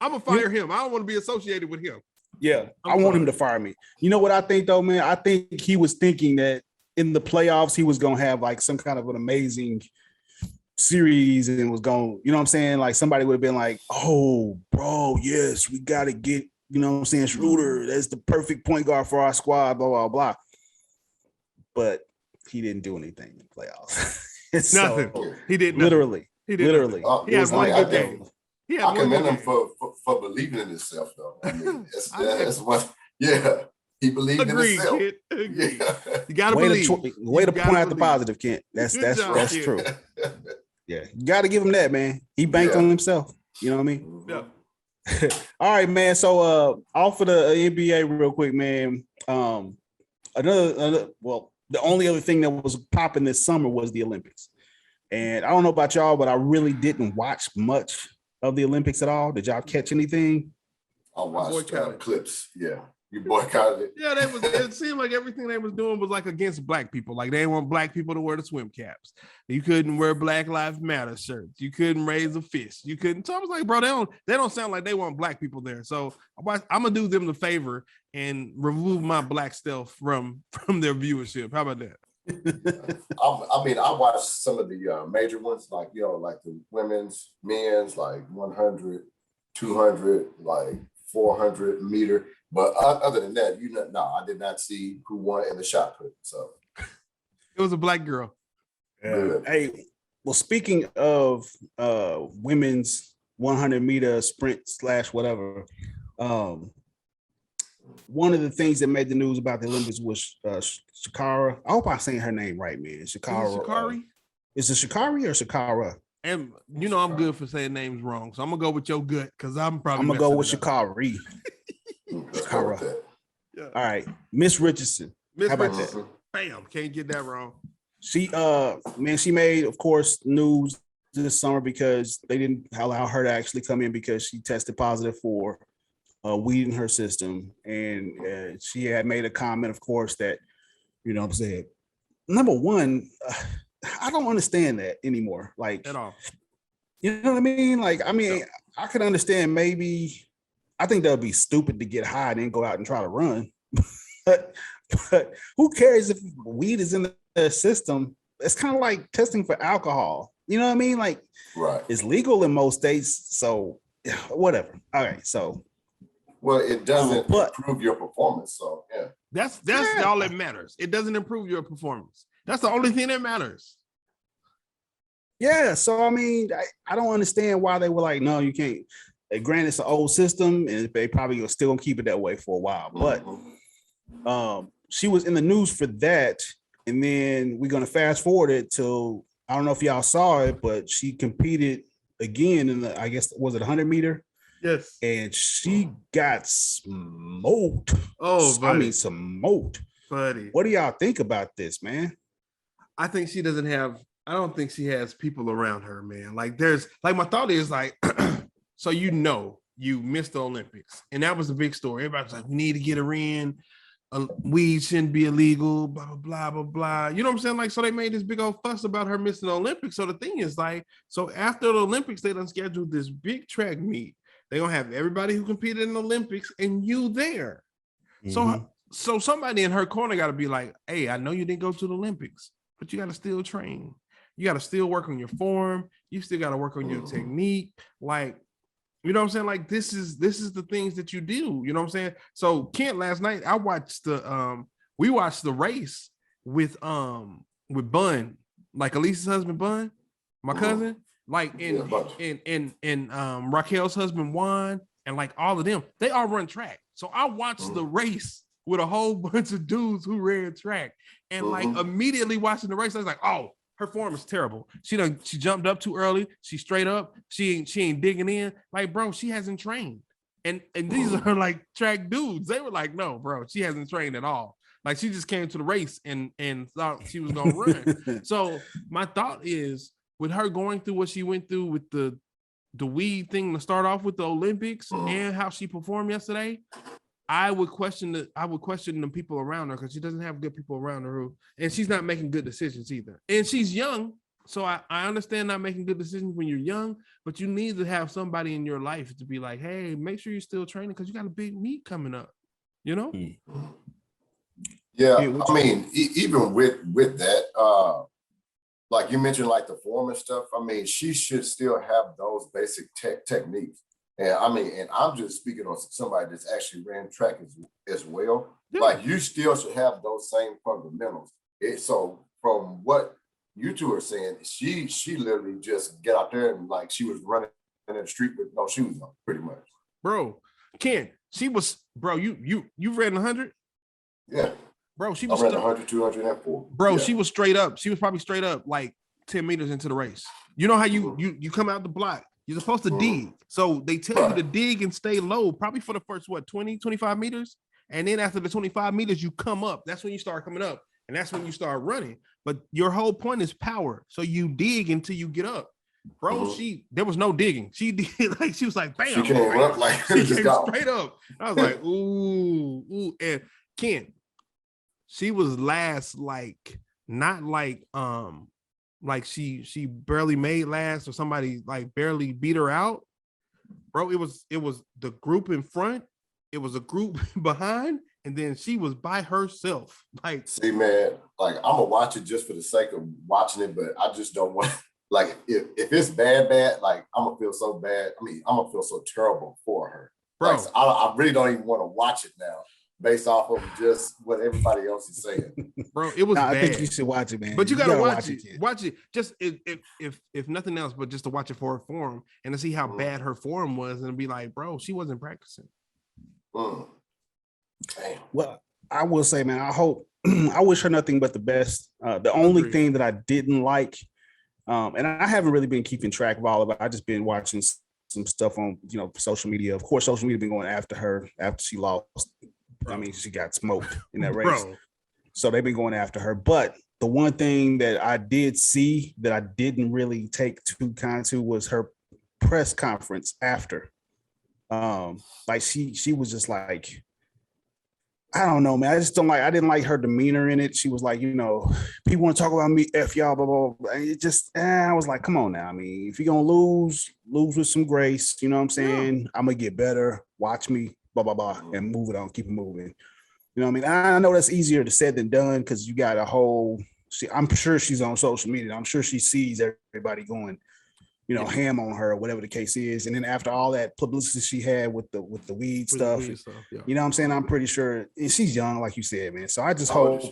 I'm gonna fire him. I don't want to be associated with him. Yeah, I want him to fire me. You know what I think though, man? I think he was thinking that in the playoffs, he was gonna have like some kind of an amazing series and was going, you know what I'm saying? Like somebody would have been like, oh, bro, yes, we got to get, you know what I'm saying, Schroeder, that's the perfect point guard for our squad, blah, blah, blah. But he didn't do anything in the playoffs. Nothing. So, he did literally. He did literally. He had one good game. I commend him for believing in himself, though. I mean, that's what, yeah. He believed in himself. Kid. Yeah. You gotta believe. Way to point out the positive, Kent. That's true. Yeah, you got to give him that, man. He banked on himself. You know what I mean? Yeah. All right, man. So off of the NBA real quick, man. Another the only other thing that was popping this summer was the Olympics. And I don't know about y'all, but I really didn't watch much of the Olympics at all. Did y'all catch anything? I watched clips. Yeah. You boycotted it. Yeah, it seemed like everything they was doing was like against black people. Like they didn't want black people to wear the swim caps. You couldn't wear Black Lives Matter shirts. You couldn't raise a fist. You couldn't. So I was like, bro, they don't sound like they want black people there. So I'm gonna do them the favor and remove my black stuff from their viewership. How about that? I mean, I watched some of the major ones, like, you know, like the women's, men's, like 100, 200, like 400 meter. But other than that, I did not see who won in the shot put. So it was a black girl. Yeah. Hey, well, speaking of women's 100 meter sprint / whatever, one of the things that made the news about the Olympics was Shakara. I hope I'm saying her name right, man. Shakari. Is it Shakari or Shakara? And you know I'm good for saying names wrong, so I'm gonna go with your gut because I'm gonna go with Shakari. Shakara. Yeah. All right, Miss Richardson. How about that? Bam! Can't get that wrong. She she made, of course, news this summer because they didn't allow her to actually come in because she tested positive for weed in her system, and she had made a comment, of course, that, you know what I'm saying, number one, I don't understand that anymore, like at all. You know what I mean? Like, I mean, I could understand maybe. I think that would be stupid to get high and then go out and try to run, but who cares if weed is in the system? It's kind of like testing for alcohol. You know what I mean? Like, right? It's legal in most states, so whatever. All right, so. Well, it doesn't improve your performance. So yeah, that's all that matters. It doesn't improve your performance. That's the only thing that matters. Yeah. So I mean, I don't understand why they were like, no, you can't. Granted, it's an old system, and they probably are still gonna keep it that way for a while. But she was in the news for that, and then we're gonna fast forward it till, I don't know if y'all saw it, but she competed again in the, I guess, was it 100 meter? Yes. And she got smoked. Oh, buddy. I mean, smoked. Buddy. What do y'all think about this, man? I think she doesn't have, I don't think she has people around her, man. Like my thought is like, so you missed the Olympics. And that was a big story. Everybody's like, we need to get her in. Weed shouldn't be illegal, blah, blah, blah, blah, blah. You know what I'm saying? Like, so they made this big old fuss about her missing the Olympics. So the thing is like, so after the Olympics, they done scheduled this big track meet. They're going to have everybody who competed in the Olympics and you there. Mm-hmm. So somebody in her corner got to be like, hey, I know you didn't go to the Olympics, but you got to still train. You got to still work on your form. You still got to work on your technique. Like, you know what I'm saying? Like, this is the things that you do. You know what I'm saying? So Kent, last night I watched we watched the race with Bun, like Elise's husband Bun, my cousin, like and Raquel's husband Juan, and like all of them, they all run track. So I watched the race with a whole bunch of dudes who ran track, and like immediately watching the race, I was like, oh, her form is terrible. She jumped up too early. She straight up. She ain't digging in. Like, bro, she hasn't trained. And these are like track dudes. They were like, no, bro, she hasn't trained at all. Like, she just came to the race and thought she was gonna run. So my thought is, with her going through what she went through with the weed thing to start off with the Olympics and how she performed yesterday, I would question the people around her, because she doesn't have good people around her, and she's not making good decisions either. And she's young, so I understand not making good decisions when you're young, but you need to have somebody in your life to be like, hey, make sure you're still training, because you got a big meet coming up, you know? Yeah, I mean, even with that, like you mentioned, like the form and stuff, I mean, she should still have those basic techniques. And I mean, and I'm just speaking on somebody that's actually ran track as well. Yeah. Like, you still should have those same fundamentals. So from what you two are saying, she literally just get out there and like she was running in the street with no shoes on, pretty much. Bro, Ken, she was, bro, you ran 100? Yeah. Bro, she was 100, 200, and 4. Bro, yeah. She was straight up. She was probably straight up like 10 meters into the race. You know how you come out the block. You're supposed to dig. So they tell you to dig and stay low, probably for the first, 20, 25 meters. And then after the 25 meters, you come up. That's when you start coming up. And that's when you start running. But your whole point is power. So you dig until you get up. Bro, there was no digging. She did, like, she was like, bam. She came up like she came straight up. I was like, ooh. And Ken, she was last, like, not like like she barely made last, or somebody like barely beat her out. Bro, it was the group in front, it was a group behind, and then she was by herself. Like, see, man, like, I'm gonna watch it just for the sake of watching it, but I just don't want, like, if it's bad, like, I'm gonna feel so bad. I mean, I'm gonna feel so terrible for her. Bro, like, I really don't even want to watch it now, based off of just what everybody else is saying. Bro, it was bad. I think you should watch it, man. But you gotta watch it. Watch it. Just if nothing else, but just to watch it for her form and to see how bad her form was, and be like, bro, she wasn't practicing. Damn. Well, I will say, man, I wish her nothing but the best. The only thing that I didn't like, and I haven't really been keeping track of all of it. I just been watching some stuff on, social media. Of course, social media been going after her after she lost. Bro. I mean, she got smoked in that race. Bro. So they've been going after her. But the one thing that I did see that I didn't really take too kind to was her press conference after. Like she was just like, I don't know, man. I didn't like her demeanor in it. She was like, people want to talk about me, F y'all, blah, blah, blah. It just, I was like, come on now. I mean, if you're going to lose with some grace, you know what I'm saying? Yeah. I'm going to get better. Watch me, blah, blah, blah, and move it on, keep it moving. You know what I mean? I know that's easier to said than done, because you got a whole, I'm sure she's on social media. I'm sure she sees everybody going, ham on her, or whatever the case is. And then after all that publicity she had with the weed stuff, yeah. You know what I'm saying? I'm pretty sure, and she's young, like you said, man. So I just hope.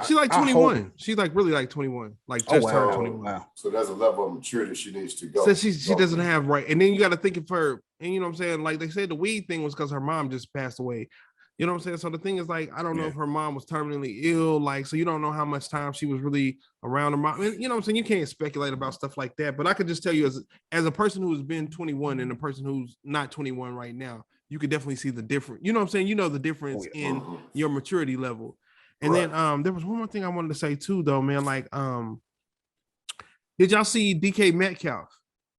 She's like 21. She's like really like 21, like just turned 21. Wow. So there's a level of maturity she needs to go. So she doesn't have right. And then you got to think of her, and you know what I'm saying? Like, they said the weed thing was because her mom just passed away. You know what I'm saying? So the thing is, like, I don't know if her mom was terminally ill, like, so you don't know how much time she was really around her mom. I mean, you know what I'm saying? You can't speculate about stuff like that. But I could just tell you, as a person who's been 21 and a person who's not 21 right now, you could definitely see the difference. You know what I'm saying? You know the difference in your maturity level. And then there was one more thing I wanted to say too, though, man. Like, did y'all see DK Metcalf,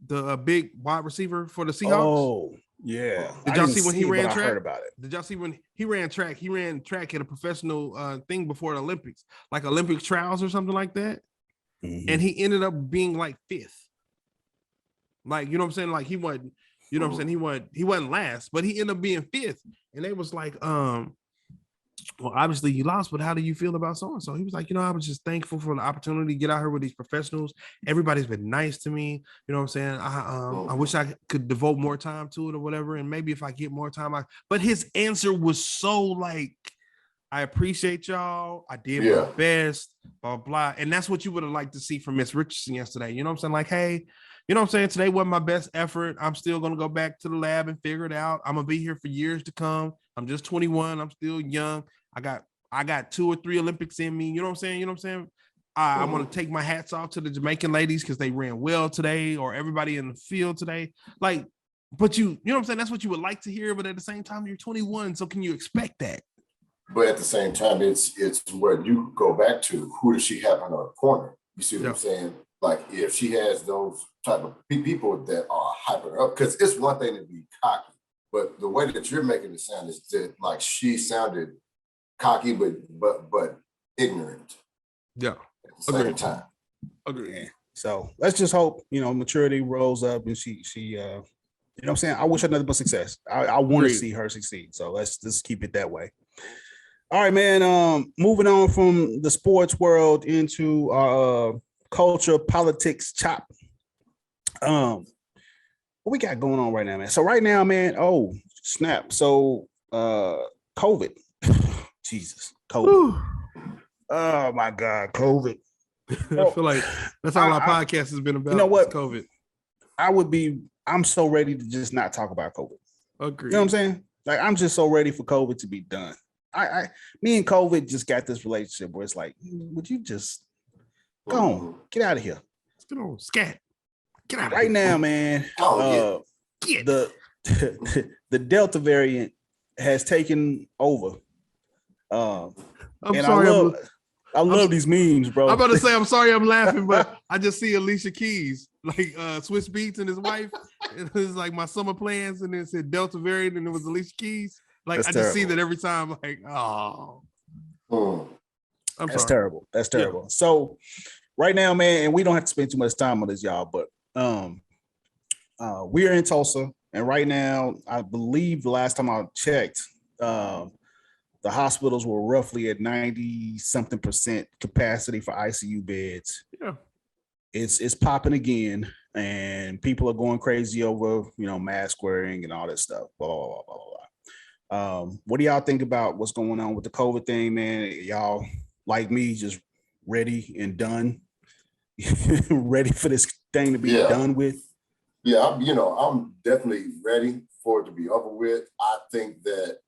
the big wide receiver for the Seahawks? Oh, yeah. Did y'all see when he ran track? I heard about it. Did y'all see when he ran track? He ran track at a professional thing before the Olympics, like Olympic trials or something like that. Mm-hmm. And he ended up being like 5th. Like, you know what I'm saying? Like, he wasn't, you know what I'm saying? He wasn't last, but he ended up being 5th. And they was like, well, obviously you lost, but how do you feel about so and so? He was like, I was just thankful for the opportunity to get out here with these professionals. Everybody's been nice to me. You know what I'm saying? I wish I could devote more time to it or whatever. And maybe if I get more time, but his answer was so like, I appreciate y'all. I did my best, blah, blah. And that's what you would have liked to see from Miss Richardson yesterday. You know what I'm saying? Like, hey, you know what I'm saying? Today wasn't my best effort. I'm still going to go back to the lab and figure it out. I'm going to be here for years to come. I'm just 21. I'm still young. I got 2 or 3 Olympics in me. You know what I'm saying? I want to take my hats off to the Jamaican ladies because they ran well today, or everybody in the field today. Like, but you know what I'm saying? That's what you would like to hear. But at the same time, you're 21. So can you expect that? But at the same time, it's where you go back to, who does she have on her corner? You see what I'm saying? Like, if she has those type of people that are hyping her up, because it's one thing to be cocky, but the way that you're making it sound is that like she sounded cocky, but ignorant. Yeah. At the same time. Agreed. Yeah. So let's just hope, maturity rolls up and she you know what I'm saying? I wish her nothing but success. I want to see her succeed. So let's just keep it that way. All right, man. Moving on from the sports world into culture, politics, chop. What we got going on right now, man? So right now, man. Oh, snap. So COVID. Jesus, COVID. Oh my God, COVID. I feel like that's all our podcast has been about. You know what? COVID. I'm so ready to just not talk about COVID. Agreed. You know what I'm saying? Like, I'm just so ready for COVID to be done. Me and COVID just got this relationship where it's like, would you just go on, get out of here? Let's get on, scat. Get out of right here. Now, man. The Delta variant has taken over. I'm sorry. I love these memes, bro. I'm about to say, I'm sorry I'm laughing, but I just see Alicia Keys, like Swiss Beats and his wife. It was like my summer plans, and it said Delta variant, and it was Alicia Keys. Like, that's just see that every time, like, oh. That's terrible. That's terrible. Yeah. So right now, man, and we don't have to spend too much time on this, y'all, but we're in Tulsa, and right now, I believe the last time I checked, the hospitals were roughly at 90-something% capacity for ICU beds. Yeah. It's popping again, and people are going crazy over, mask wearing and all that stuff. Blah, blah, blah, blah, blah. What do y'all think about what's going on with the COVID thing, man? Y'all, like me, just ready and done, ready for this thing to be done with? Yeah, I'm definitely ready for it to be over with. I think that,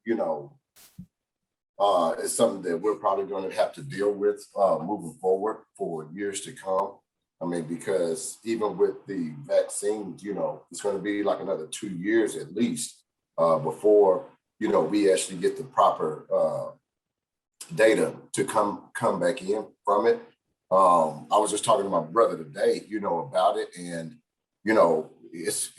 it's something that we're probably going to have to deal with moving forward for years to come. I mean, because even with the vaccines, it's going to be like another 2 years at least before we actually get the proper data to come back in from it. I was just talking to my brother today, about it. And, it's,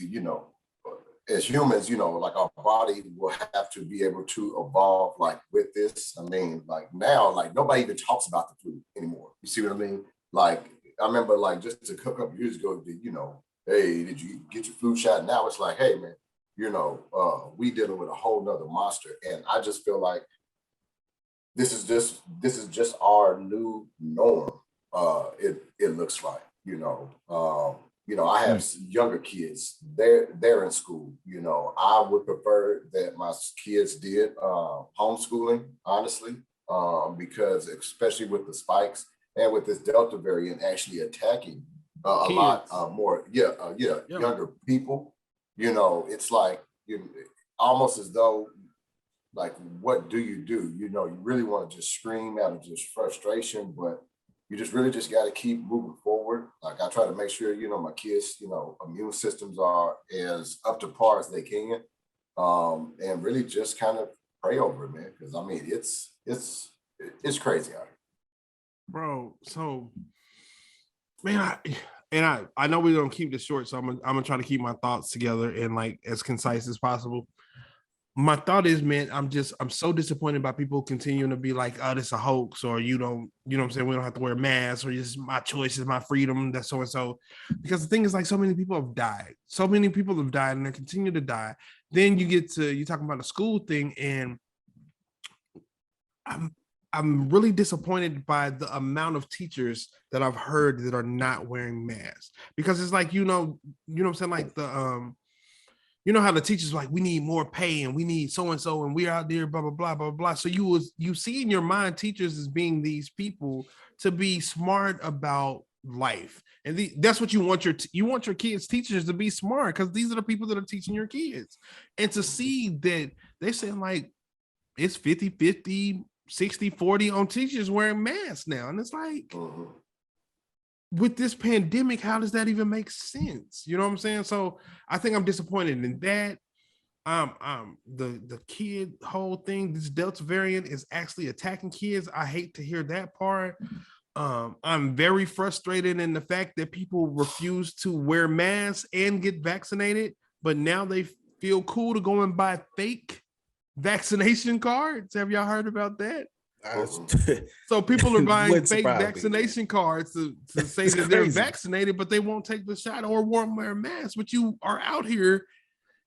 as humans, like our body will have to be able to evolve like with this. I mean, like now, like nobody even talks about the flu anymore. You see what I mean? Like, I remember like just a couple of years ago, hey, did you get your flu shot? Now it's like, hey, man, we dealing with a whole nother monster. And I just feel like this is just our new norm. It looks like, I have younger kids. They're in school. I would prefer that my kids did homeschooling, honestly, because especially with the spikes and with this Delta variant actually attacking a lot more, younger people. It's like almost as though, like, what do? You really want to just scream out of just frustration, but you just really just got to keep moving forward. Like, I try to make sure, my kids, immune systems are as up to par as they can, and really just kind of pray over it, man. Because I mean, it's crazy out here, bro. So, man, I know we're gonna keep this short, so I'm gonna try to keep my thoughts together and like as concise as possible. My thought is, man, I'm so disappointed by people continuing to be like, oh, this is a hoax, or you know what I'm saying, we don't have to wear masks, or it's my choice, it's my freedom, that's so and so. Because the thing is, like, so many people have died, and they continue to die. Then you talking about the school thing, and I'm really disappointed by the amount of teachers that I've heard that are not wearing masks, because it's like, what I'm saying? Like you know how the teachers like, we need more pay and we need so-and-so and we're out there, blah, blah, blah, blah, blah. So you see in your mind teachers as being these people to be smart about life. And that's what you want your kids' teachers to be smart, because these are the people that are teaching your kids. And to see that they're saying like it's 50-50, 60-40 on teachers wearing masks now. And it's like, with this pandemic, how does that even make sense? You know what I'm saying? So I think I'm disappointed in that. The kid whole thing, this Delta variant is actually attacking kids. I hate to hear that part. I'm very frustrated in the fact that people refuse to wear masks and get vaccinated, but now they feel cool to go and buy fake vaccination cards. Have y'all heard about that? So people are buying fake vaccination cards to say that they're vaccinated, but they won't take the shot or won't wear a mask. But you are out here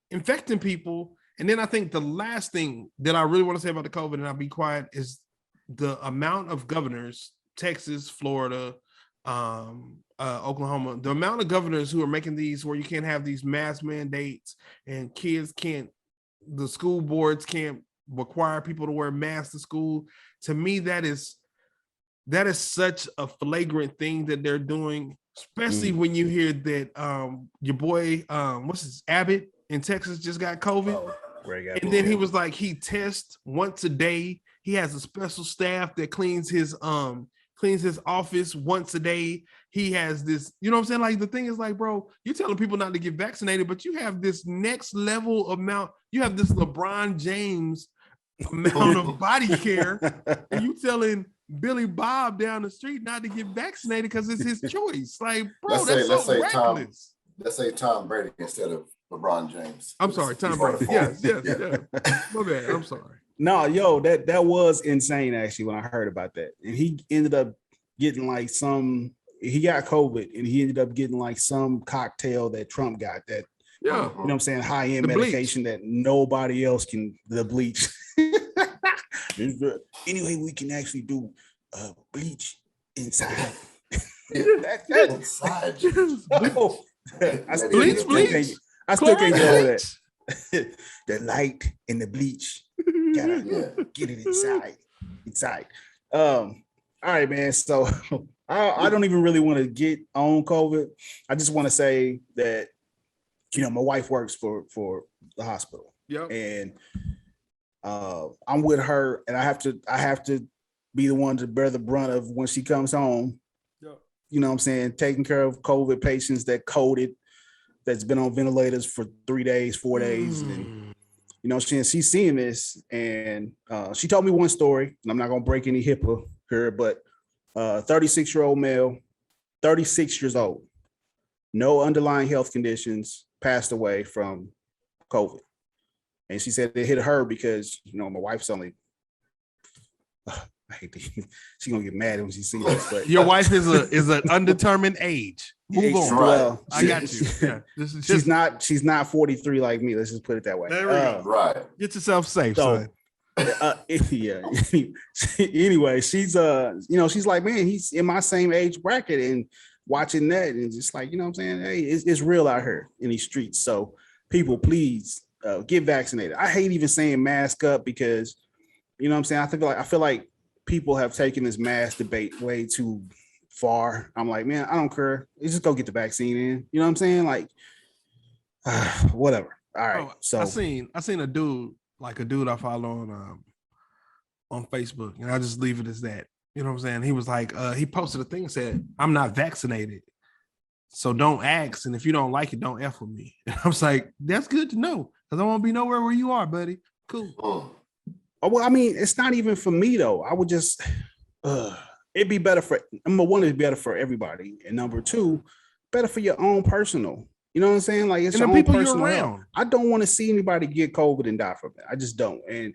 infecting people. And then I think the last thing that I really want to say about the COVID, and I'll be quiet, is the amount of governors, Texas, Florida, Oklahoma, the amount of governors who are making these where you can't have these mask mandates and kids can't, the school boards can't require people to wear masks to school. To me, that is such a flagrant thing that they're doing, especially when you hear that your boy, what's his Abbott in Texas just got COVID. And then he was like, he tests once a day. He has a special staff that cleans his office once a day. He has this, you know what I'm saying? Like, the thing is like, bro, you're telling people not to get vaccinated, but you have this next level amount. You have this LeBron James amount of body care, and you telling Billy Bob down the street not to get vaccinated because it's his choice. Like, bro, let's say reckless. Let's say Tom Brady instead of LeBron James. I'm sorry, Tom Brady. Yes. My bad. I'm sorry. No, yo, that was insane actually when I heard about that. And he ended up getting like he got COVID and he ended up getting like some cocktail that Trump got that, you know what I'm saying, high-end medication that nobody else can, the bleach. Anyway, we can actually do bleach inside. Inside. I still can't get over that. The light and the bleach. Gotta get it inside. All right, man. So I don't even really want to get on COVID. I just want to say that, my wife works for the hospital. Yep. And I'm with her, and I have to be the one to bear the brunt of when she comes home. Yep. You know what I'm saying? Taking care of COVID patients that's been on ventilators for 3 days, 4 days. And, she's seeing this, and she told me one story, and I'm not going to break any HIPAA here, but 36-year-old male, 36 years old, no underlying health conditions, passed away from COVID. And she said it hit her because, my wife's only, I hate to, she's going to get mad when she sees this. But your wife is an undetermined age. Move on. Well, I got you. Yeah. She's not 43 like me. Let's just put it that way. There we go. Right. Get yourself safe, son. Yeah. Anyway, she's she's like, man, he's in my same age bracket, and watching that and just like, you know what I'm saying? Hey, it's real out here in these streets. So people, please get vaccinated. I hate even saying mask up because, you know what I'm saying? I feel like people have taken this mask debate way too far. I'm like, man, I don't care. Just go get the vaccine in. You know what I'm saying? Like, whatever. All right. So I seen a dude I follow on Facebook, and I just leave it as that. You know what I'm saying? He was like, he posted a thing and said, I'm not vaccinated, so don't ask. And if you don't like it, don't F with me. And I was like, that's good to know, because I won't be nowhere where you are, buddy. Cool. Oh, well, I mean, it's not even for me though. I would just, it'd be better for, number one, it'd be better for everybody. And number two, better for your own personal. You know what I'm saying? Like, it's and your the own people personal you're health. around. I don't want to see anybody get COVID and die from it. I just don't. And,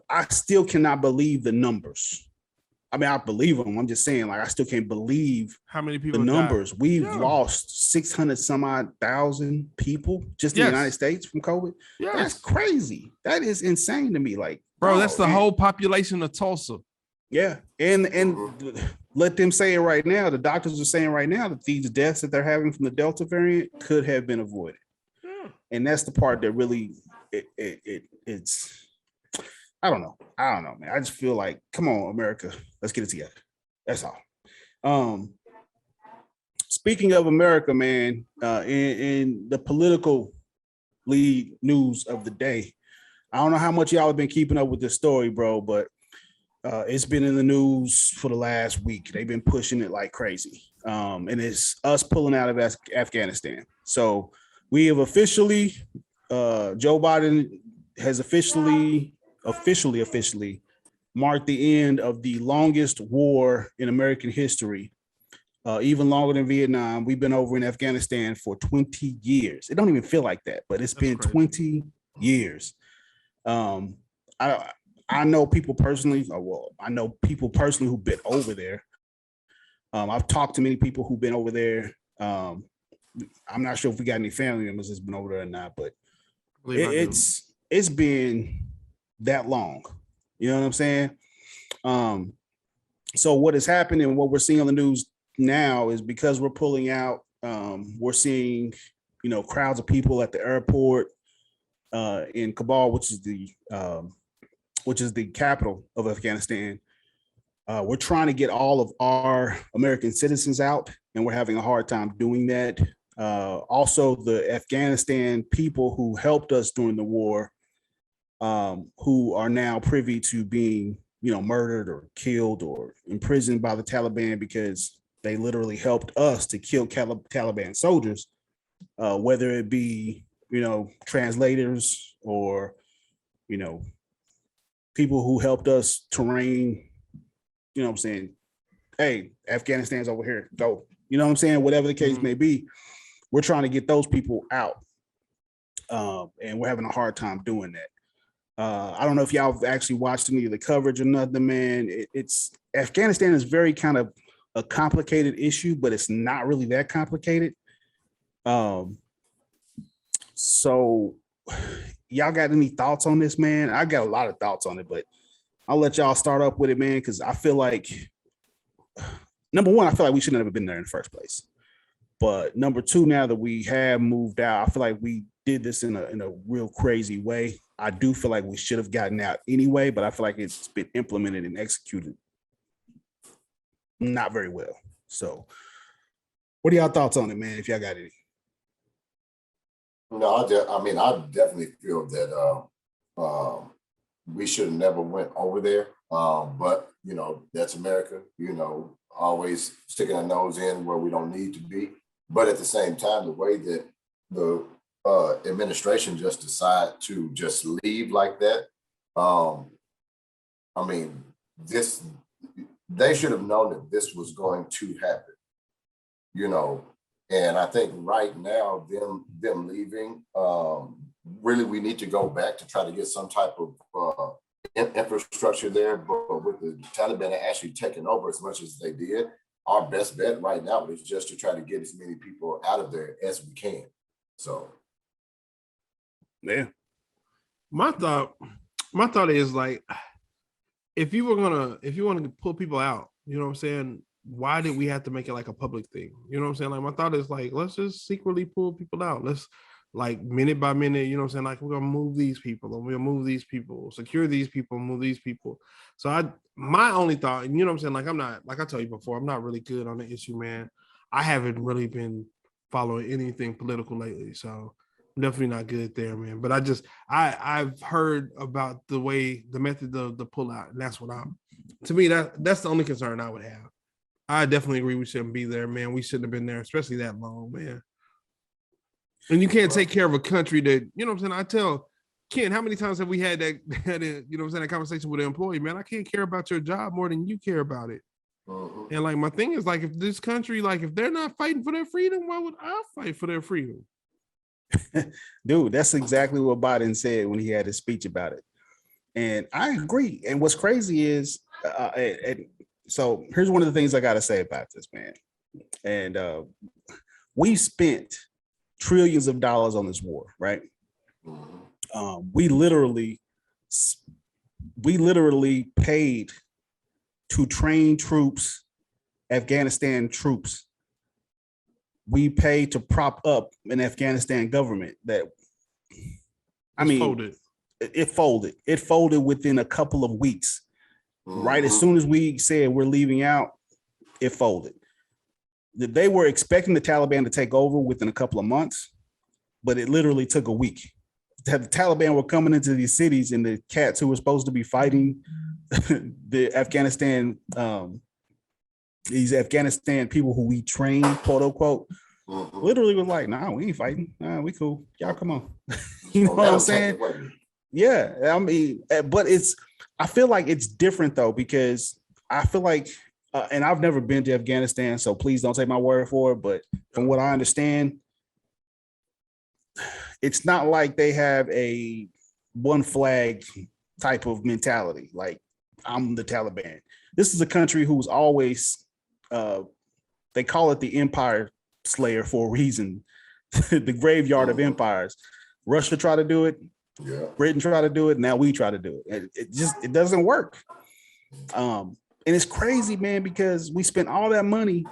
I still cannot believe the numbers. I mean, I believe them. I'm just saying, like, I still can't believe how many people the numbers. died. We've lost 600 some odd thousand people just in the United States from COVID. Yes. That's crazy. That is insane to me. Like, Bro, that's the and- whole population of Tulsa. Yeah, and let them say it right now. The doctors are saying right now that these deaths that they're having from the Delta variant could have been avoided, and that's the part that really it's. I don't know, man. I just feel like, come on, America, let's get it together. That's all. Speaking of America, man, in the political lead news of the day, I don't know how much y'all have been keeping up with this story, bro, but it's been in the news for the last week. They've been pushing it like crazy. And it's us pulling out of Afghanistan. So we have officially, Joe Biden has officially marked the end of the longest war in American history, even longer than Vietnam. We've been over in Afghanistan for 20 years. It don't even feel like that, but it's been crazy. 20 years. I know people personally. I know people personally who've been over there. I've talked to many people who've been over there. I'm not sure if we got any family members that's been over there or not, but it's been that long. You know what I'm saying? So what has happened and what we're seeing on the news now is because we're pulling out. We're seeing, crowds of people at the airport in Kabul, which is the capital of Afghanistan. We're trying to get all of our American citizens out, and we're having a hard time doing that. Also, the Afghanistan people who helped us during the war, who are now privy to being, murdered or killed or imprisoned by the Taliban because they literally helped us to kill Taliban soldiers, whether it be, translators or, people who helped us terrain, what I'm saying? Hey, Afghanistan's over here, go. You know what I'm saying? Whatever the case may be, we're trying to get those people out. And we're having a hard time doing that. I don't know if y'all have actually watched any of the coverage or nothing, man. It's Afghanistan is very kind of a complicated issue, but it's not really that complicated. So y'all got any thoughts on this, man? I got a lot of thoughts on it, but I'll let y'all start up with it, man, because I feel like, number one, I feel like we shouldn't have been there in the first place. But number two, now that we have moved out, I feel like we did this in a real crazy way. I do feel like we should have gotten out anyway, but I feel like it's been implemented and executed not very well. So what are y'all thoughts on it, man, if y'all got any? No, I definitely feel that we should have never went over there. But, that's America, always sticking our nose in where we don't need to be. But at the same time, the way that the administration just decide to just leave like that, they should have known that this was going to happen, and I think right now them leaving, really we need to go back to try to get some type of infrastructure there. But with the Taliban actually taking over as much as they did, our best bet right now is just to try to get as many people out of there as we can. So, yeah. My thought is like, if you wanted to pull people out, you know what I'm saying? Why did we have to make it like a public thing? You know what I'm saying? Like, my thought is like, let's just secretly pull people out. Let's, like, minute by minute, you know what I'm saying? Like, we're gonna move these people, and we'll move these people, secure these people, move these people. So my only thought, and you know what I'm saying? Like, I'm not, like I told you before, I'm not really good on the issue, man. I haven't really been following anything political lately, so I'm definitely not good there, man. But I've heard about the method of the pull out, and that's what to me, that's the only concern I would have. I definitely agree we shouldn't be there, man. We shouldn't have been there, especially that long, man. And you can't take care of a country that, you know what I'm saying? I tell Ken, how many times have we had you know what I'm saying, that conversation with an employee, man? I can't care about your job more than you care about it. And like, my thing is, like, if this country, like, if they're not fighting for their freedom, why would I fight for their freedom? Dude, that's exactly what Biden said when he had his speech about it. And I agree. And what's crazy is, so here's one of the things I got to say about this, man. And we spent trillions of dollars on this war, right? We literally we literally paid to train troops, Afghanistan troops. We paid to prop up an Afghanistan government that, Folded. It folded. It folded within a couple of weeks. Right as soon as we said we're leaving out, it folded. They were expecting the Taliban to take over within a couple of months, but it literally took a week. The Taliban were coming into these cities, and the cats who were supposed to be fighting the Afghanistan, these Afghanistan people who we train, quote unquote, literally was like, "Nah, we ain't fighting. Nah, we cool. Y'all come on." You know what I'm saying? Yeah, I mean, but I feel like it's different though, because I feel like, and I've never been to Afghanistan, so please don't take my word for it. But from what I understand, it's not like they have a one flag type of mentality. Like, I'm the Taliban. This is a country who's always, they call it the empire slayer for a reason, the graveyard of empires. Russia tried to do it. Yeah. Britain tried to do it. Now we try to do it. It doesn't work. And it's crazy, man, because we spent all that money,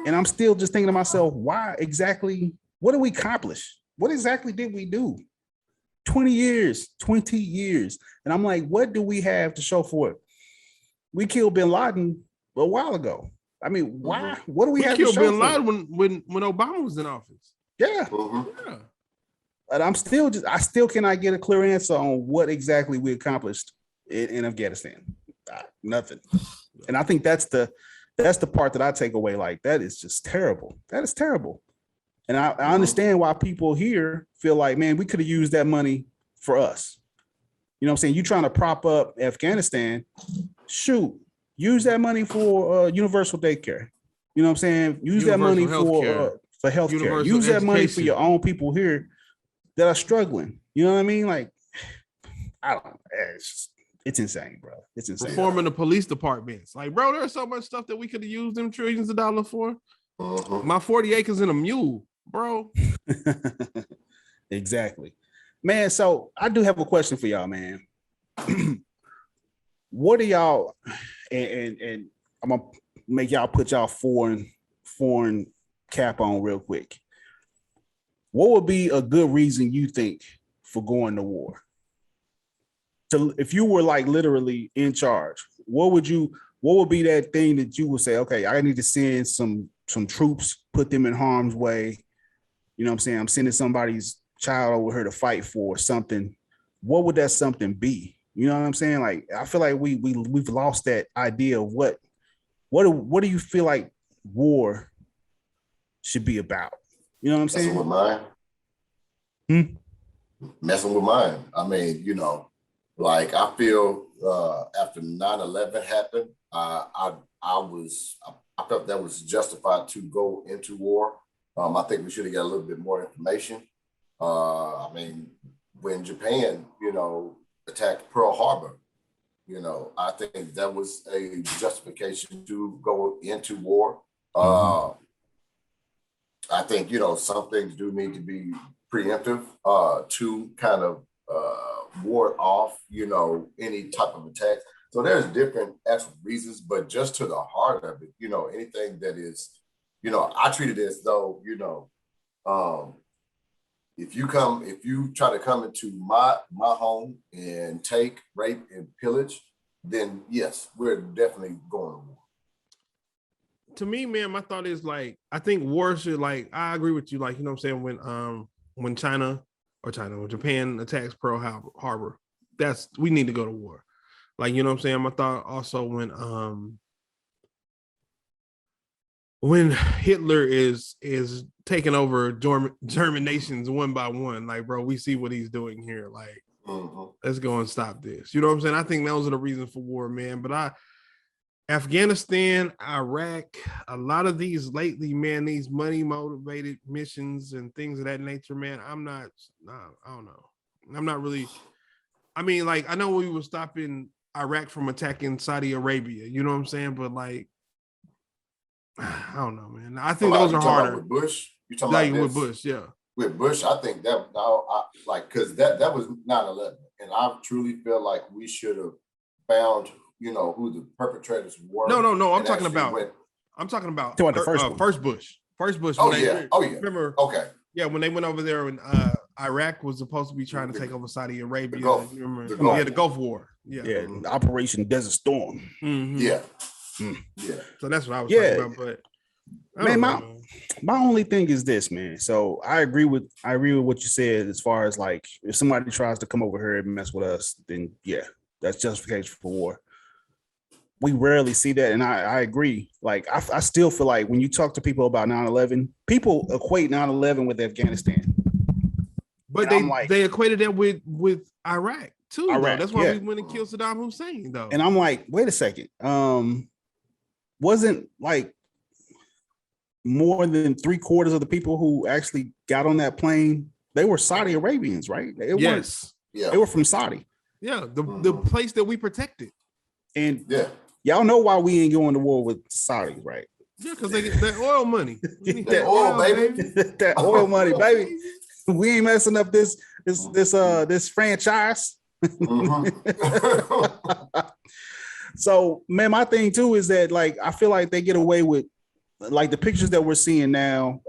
and I'm still just thinking to myself, why exactly? What did we accomplish? What exactly did we do? 20 years, and I'm like, what do we have to show for it? We killed bin Laden a while ago. I mean, why? What do we have to show for it? We killed bin Laden when Obama was in office. Yeah. Yeah. But I still cannot get a clear answer on what exactly we accomplished in Afghanistan. Nothing. And I think that's the part that I take away. Like, that is just terrible. That is terrible. And I understand why people here feel like, man, we could have used that money for us. You know what I'm saying? You trying to prop up Afghanistan, shoot, use that money for universal daycare. You know what I'm saying? Use that money for healthcare. Use that money for your own people here that are struggling. You know what I mean? Like, I don't know. It's insane, bro. It's insane. Reforming the police departments. Like, bro, there's so much stuff that we could have used them trillions of dollars for. My 40 acres and a mule, bro. Exactly. Man, so I do have a question for y'all, man. What are y'all, and I'm gonna make y'all put y'all foreign cap on real quick. What would be a good reason you think for going to war? If you were like literally in charge, what would be that thing that you would say, okay, I need to send some troops, put them in harm's way. You know what I'm saying? I'm sending somebody's child over here to fight for something. What would that something be? You know what I'm saying? Like, I feel like we've lost that idea of what do you feel like war should be about? You know what I'm saying? Messing with mine. Messing with mine. I mean, you know, like, I feel after 9/11 happened, I felt that was justified to go into war. I think we should have got a little bit more information. I mean, when Japan, you know, attacked Pearl Harbor, you know, I think that was a justification to go into war. I think, you know, some things do need to be preemptive to kind of ward off, you know, any type of attack. So there's different actual reasons, but just to the heart of it, you know, anything that is, you know, I treat it as though, you know, if you try to come into my home and take, rape, and pillage, then yes, we're definitely going to war. To me, man, my thought is, like, I think war should, like, I agree with you, like, you know what I'm saying, when Japan attacks Pearl Harbor, we need to go to war. Like, you know what I'm saying? My thought also when Hitler is taking over German nations one by one, like, bro, we see what he's doing here. Like, let's go and stop this. You know what I'm saying? I think those are the reasons for war, man. But Afghanistan, Iraq, a lot of these lately, man, these money motivated missions and things of that nature, man, I don't know. I'm not really, I mean, like, I know we were stopping Iraq from attacking Saudi Arabia, you know what I'm saying? But, like, I don't know, man. I think those are harder. With Bush? You talking about with Bush, yeah. With Bush, I think because that was 9/11. And I truly feel like we should have found, who the perpetrators were. No. I'm and talking actually about. went- I'm talking about Talking about the first one. First Bush. First Bush. Oh, when yeah. they- Oh, yeah. Remember? Okay. Yeah, when they went over there and Iraq was supposed to be trying to take over Saudi Arabia. Gulf. You remember? The Gulf. Yeah, the Gulf War. Yeah. Yeah, Operation Desert Storm. Mhm. Yeah. Mm. Yeah. So that's what I was Yeah. talking about. But I Man, don't know, my only thing is this, man. So I agree with what you said as far as like if somebody tries to come over here and mess with us, then yeah, that's justification for war. We rarely see that, and I agree. Like I still feel like when you talk to people about 9/11, people equate 9/11 with Afghanistan. But And I'm like- they equated that with Iraq too. Though. Iraq, That's why yeah. we went and killed Saddam Hussein, though. And I'm like, wait a second. Wasn't like more than 3/4 of the people who actually got on that plane, they were Saudi Arabians, right? They Yes. Yeah. They were from Saudi. Yeah. The place that we protected. And Yeah. y'all know why we ain't going to war with Saudi, right? Yeah, because they get that oil money. We need That oil, baby. That oil money, baby. We ain't messing up this franchise. Mhm. So, man, my thing too is that like I feel like they get away with like the pictures that we're seeing now.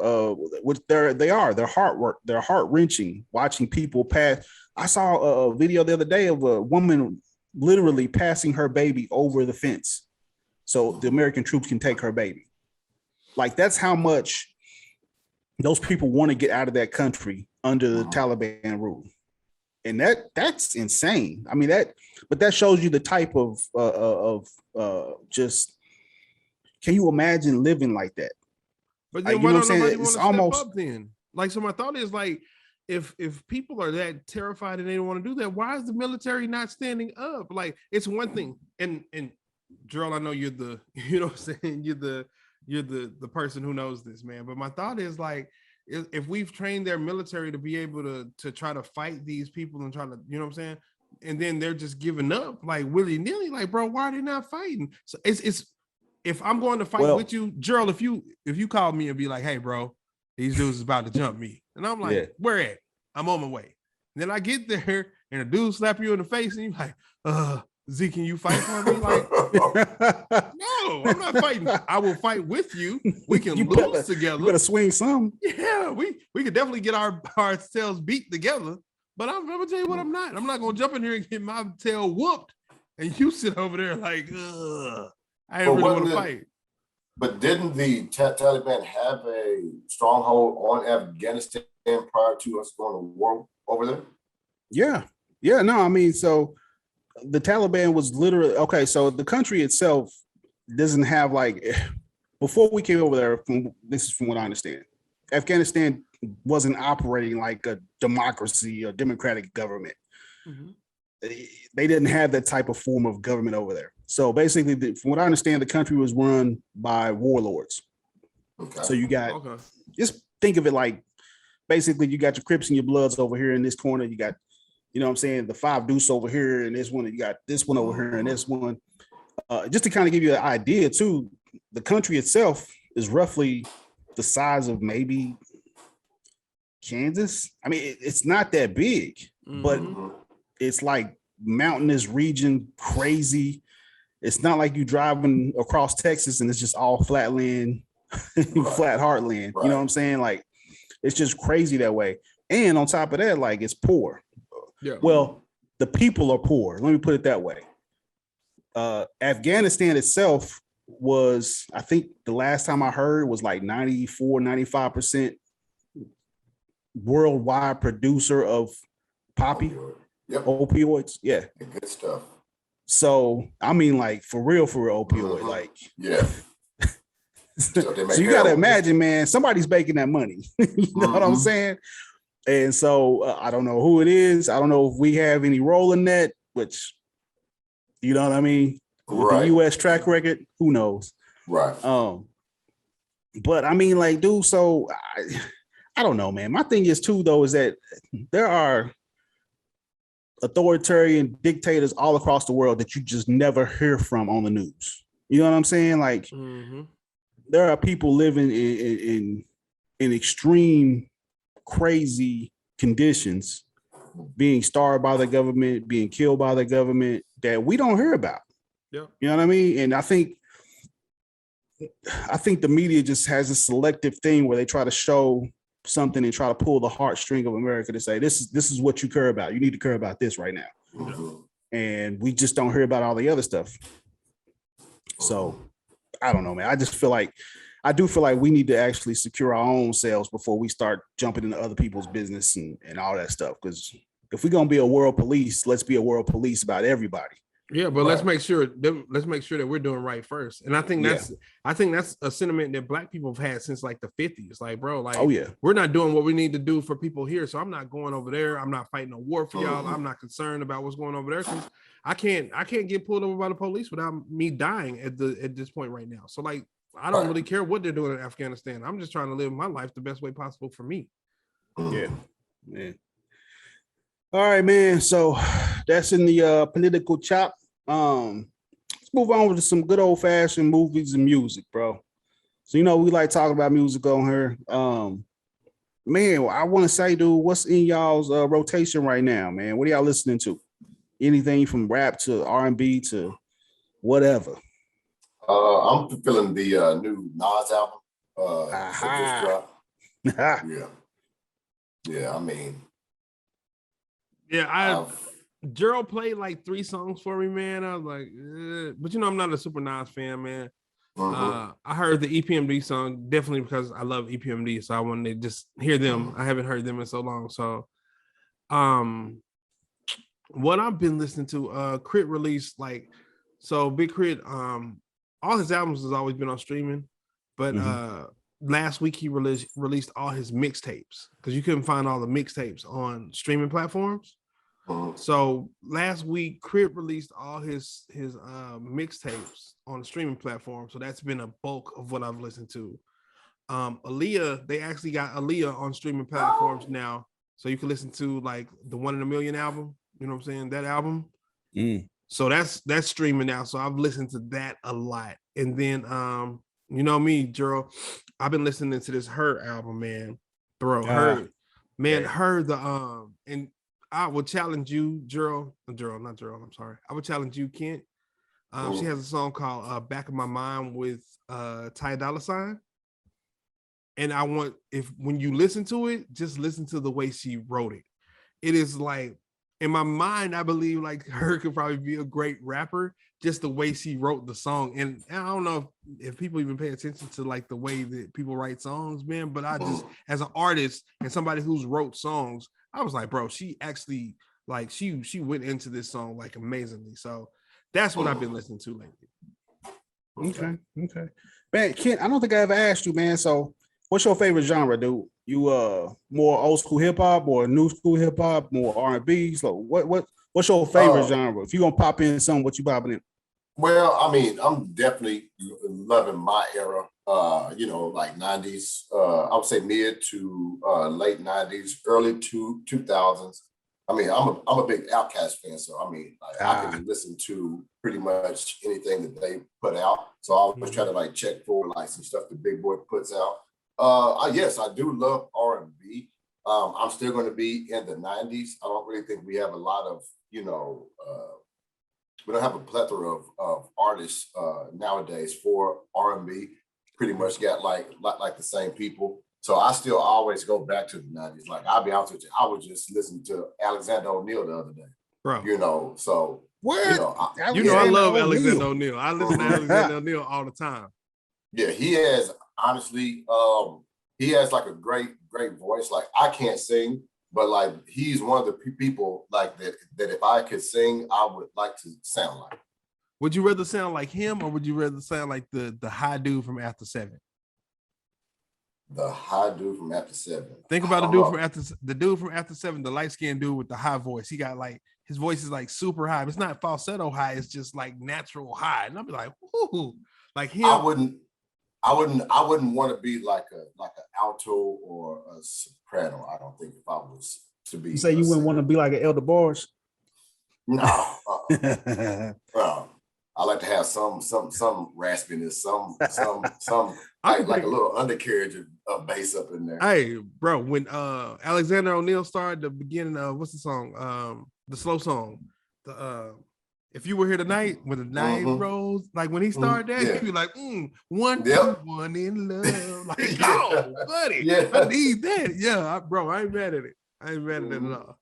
Which they're heart wrenching. Watching people pass. I saw a video the other day of a woman literally passing her baby over the fence, so the American troops can take her baby. Like that's how much those people want to get out of that country under the Taliban rule. And that's insane. I mean, but that shows you the type of just, can you imagine living like that? But Like, then you why know don't what I'm saying? nobody want It's to almost- step up then? Like, so my thought is like, if people are that terrified and they don't want to do that, why is the military not standing up? Like, it's one thing, and Gerald, I know you're the, you know what I'm saying, you're the person who knows this, man. But my thought is like, if we've trained their military to be able to try to fight these people and try to, you know what I'm saying, and then they're just giving up like willy-nilly, like, bro, why are they not fighting? So it's if I'm going to fight with you, Gerald, if you call me and be like, hey, bro, these dudes is about to jump me, and I'm like, where at? I'm on my way. And then I get there and a dude slap you in the face and you're like, Z, can you fight for me? Like, no, I'm not fighting. I will fight with you. We can lose together. You better swing some. Yeah, we could definitely get our tails beat together. But I'm gonna tell you what, I'm not gonna jump in here and get my tail whooped, and you sit over there like, I ain't really want to fight. But didn't the Taliban have a stronghold on Afghanistan prior to us going to war over there? Yeah. No, I mean, so the Taliban was literally okay. So the country itself doesn't have like, before we came over there. This is from what I understand, Afghanistan wasn't operating like a democracy or democratic government. Mm-hmm. They didn't have that type of form of government over there. So basically, from what I understand, the country was run by warlords. Okay. So you got, just think of it like, basically you got your Crips and your Bloods over here in this corner. You got, you know what I'm saying, the Five Deuce over here and this one. You got this one over here and this one. Just to kind of give you an idea too, the country itself is roughly the size of maybe Kansas. I mean, it's not that big, but it's like mountainous region, crazy. It's not like you driving across Texas and it's just all flat land, flat heartland. Right. You know what I'm saying? Like, it's just crazy that way. And on top of that, like, it's poor. Yeah. Well, the people are poor. Let me put it that way. Afghanistan itself was, I think the last time I heard, was like 94, 95% worldwide producer of poppy. Opioids. Yeah. Good stuff. So, I mean, like, for real opioid, like, yeah. So you got to imagine, man, somebody's making that money. You know what I'm saying? And so I don't know who it is. I don't know if we have any role in that, which, you know what I mean? With the U.S. track record, who knows? Right. But I mean, like, dude, so I don't know, man. My thing is too, though, is that there are authoritarian dictators all across the world that you just never hear from on the news. You know what I'm saying? Like, there are people living in extreme, crazy conditions, being starved by the government, being killed by the government, that we don't hear about. Yep. You know what I mean? And I think the media just has a selective thing where they try to show something and try to pull the heartstring of America to say, this is what you care about. You need to care about this right now. Mhm. And we just don't hear about all the other stuff. So I don't know, man. I do feel like we need to actually secure our own selves before we start jumping into other people's business and all that stuff. Because if we're gonna be a world police, let's be a world police about everybody. Yeah, but Right. let's make sure that we're doing right first. And I think that's a sentiment that Black people have had since like the 50s. Like, bro, like, Oh yeah, we're not doing what we need to do for people here. So I'm not going over there. I'm not fighting a war for y'all. I'm not concerned about what's going on over there, because I can't get pulled over by the police without me dying at this point right now. So like, I don't really care what they're doing in Afghanistan. I'm just trying to live my life the best way possible for me. yeah, man. All right, man. So that's in the political chop. Let's move on to some good old fashioned movies and music, bro. So we like talking about music on here. Man, I want to say, dude, what's in y'all's rotation right now, man? What are y'all listening to? Anything from rap to R&B to whatever. I'm feeling the new Nas album. That just dropped. Yeah. I mean, Gerald played like 3 songs for me, man. I was like, but I'm not a super Nas fan, man. I heard the EPMD song definitely because I love EPMD, so I wanted to just hear them. I haven't heard them in so long. So, what I've been listening to, Crit released Big Crit, all his albums has always been on streaming, but last week he released all his mixtapes because you couldn't find all the mixtapes on streaming platforms. So last week, Crit released all his mixtapes on the streaming platform. So that's been a bulk of what I've listened to. Aaliyah, they actually got Aaliyah on streaming platforms now. So you can listen to like the 1 in a Million album. You know what I'm saying? That album. So that's streaming now. So I've listened to that a lot. And then you know me, Gerald, I've been listening to this Her album, man. Bro, Her and I would challenge you, Gerald, not Gerald, I'm sorry. I would challenge you, Kent. She has a song called Back of My Mind with Ty Dolla $ign. And I want, when you listen to it, just listen to the way she wrote it. It is like, in my mind, I believe like Her could probably be a great rapper, just the way she wrote the song. And I don't know if people even pay attention to like the way that people write songs, man, but I just, as an artist and somebody who's wrote songs, I was like, bro, she actually like, she went into this song like amazingly. So that's what I've been listening to lately. Okay. Man, Kent, I don't think I ever asked you, man. So what's your favorite genre, dude? You more old school hip hop or new school hip hop, more R&B? So what's your favorite genre? If you're gonna pop in something, what you popping in? Well, I mean, I'm definitely loving my era. Like 90s. I would say mid to late 90s, early 2000s. I mean, I'm a big Outkast fan, so I mean, like, I can listen to pretty much anything that they put out. So I always try to like check for like some stuff that Big Boy puts out. Yes, I do love R&B. I'm still going to be in the 90s. I don't really think we have a lot of, we don't have a plethora of artists nowadays for R&B. Pretty much got like the same people. So I still always go back to the 90s. Like, I'll be honest with you, I was just listening to Alexander O'Neal the other day. Bro. So what? I love Alexander O'Neal. I listen to Alexander O'Neal all the time. Yeah, he has honestly, he has like a great voice. Like, I can't sing, but like he's one of the people like that if I could sing, I would like to sound like. Would you rather sound like him, or would you rather sound like the high dude from After 7? The high dude from After 7. Think about the dude from After 7, the light-skinned dude with the high voice. He got like, his voice is like super high. It's not falsetto high, it's just like natural high. And I'll be like, whoo, like him. I wouldn't want to be like an alto or a soprano. I don't think if I was to be. You say you wouldn't want to be like an Elder Bars? No. Well, I like to have some raspiness, some like a little undercarriage of bass up in there. Hey, bro, when Alexander O'Neal started the beginning of what's the song? The slow song. If you were here tonight when the night rolls, like when he started that, you'd be like, one, Yep. one in love. Like, oh, buddy, Yeah. I need that. Yeah, bro, I ain't mad at it. I ain't mad at it at all.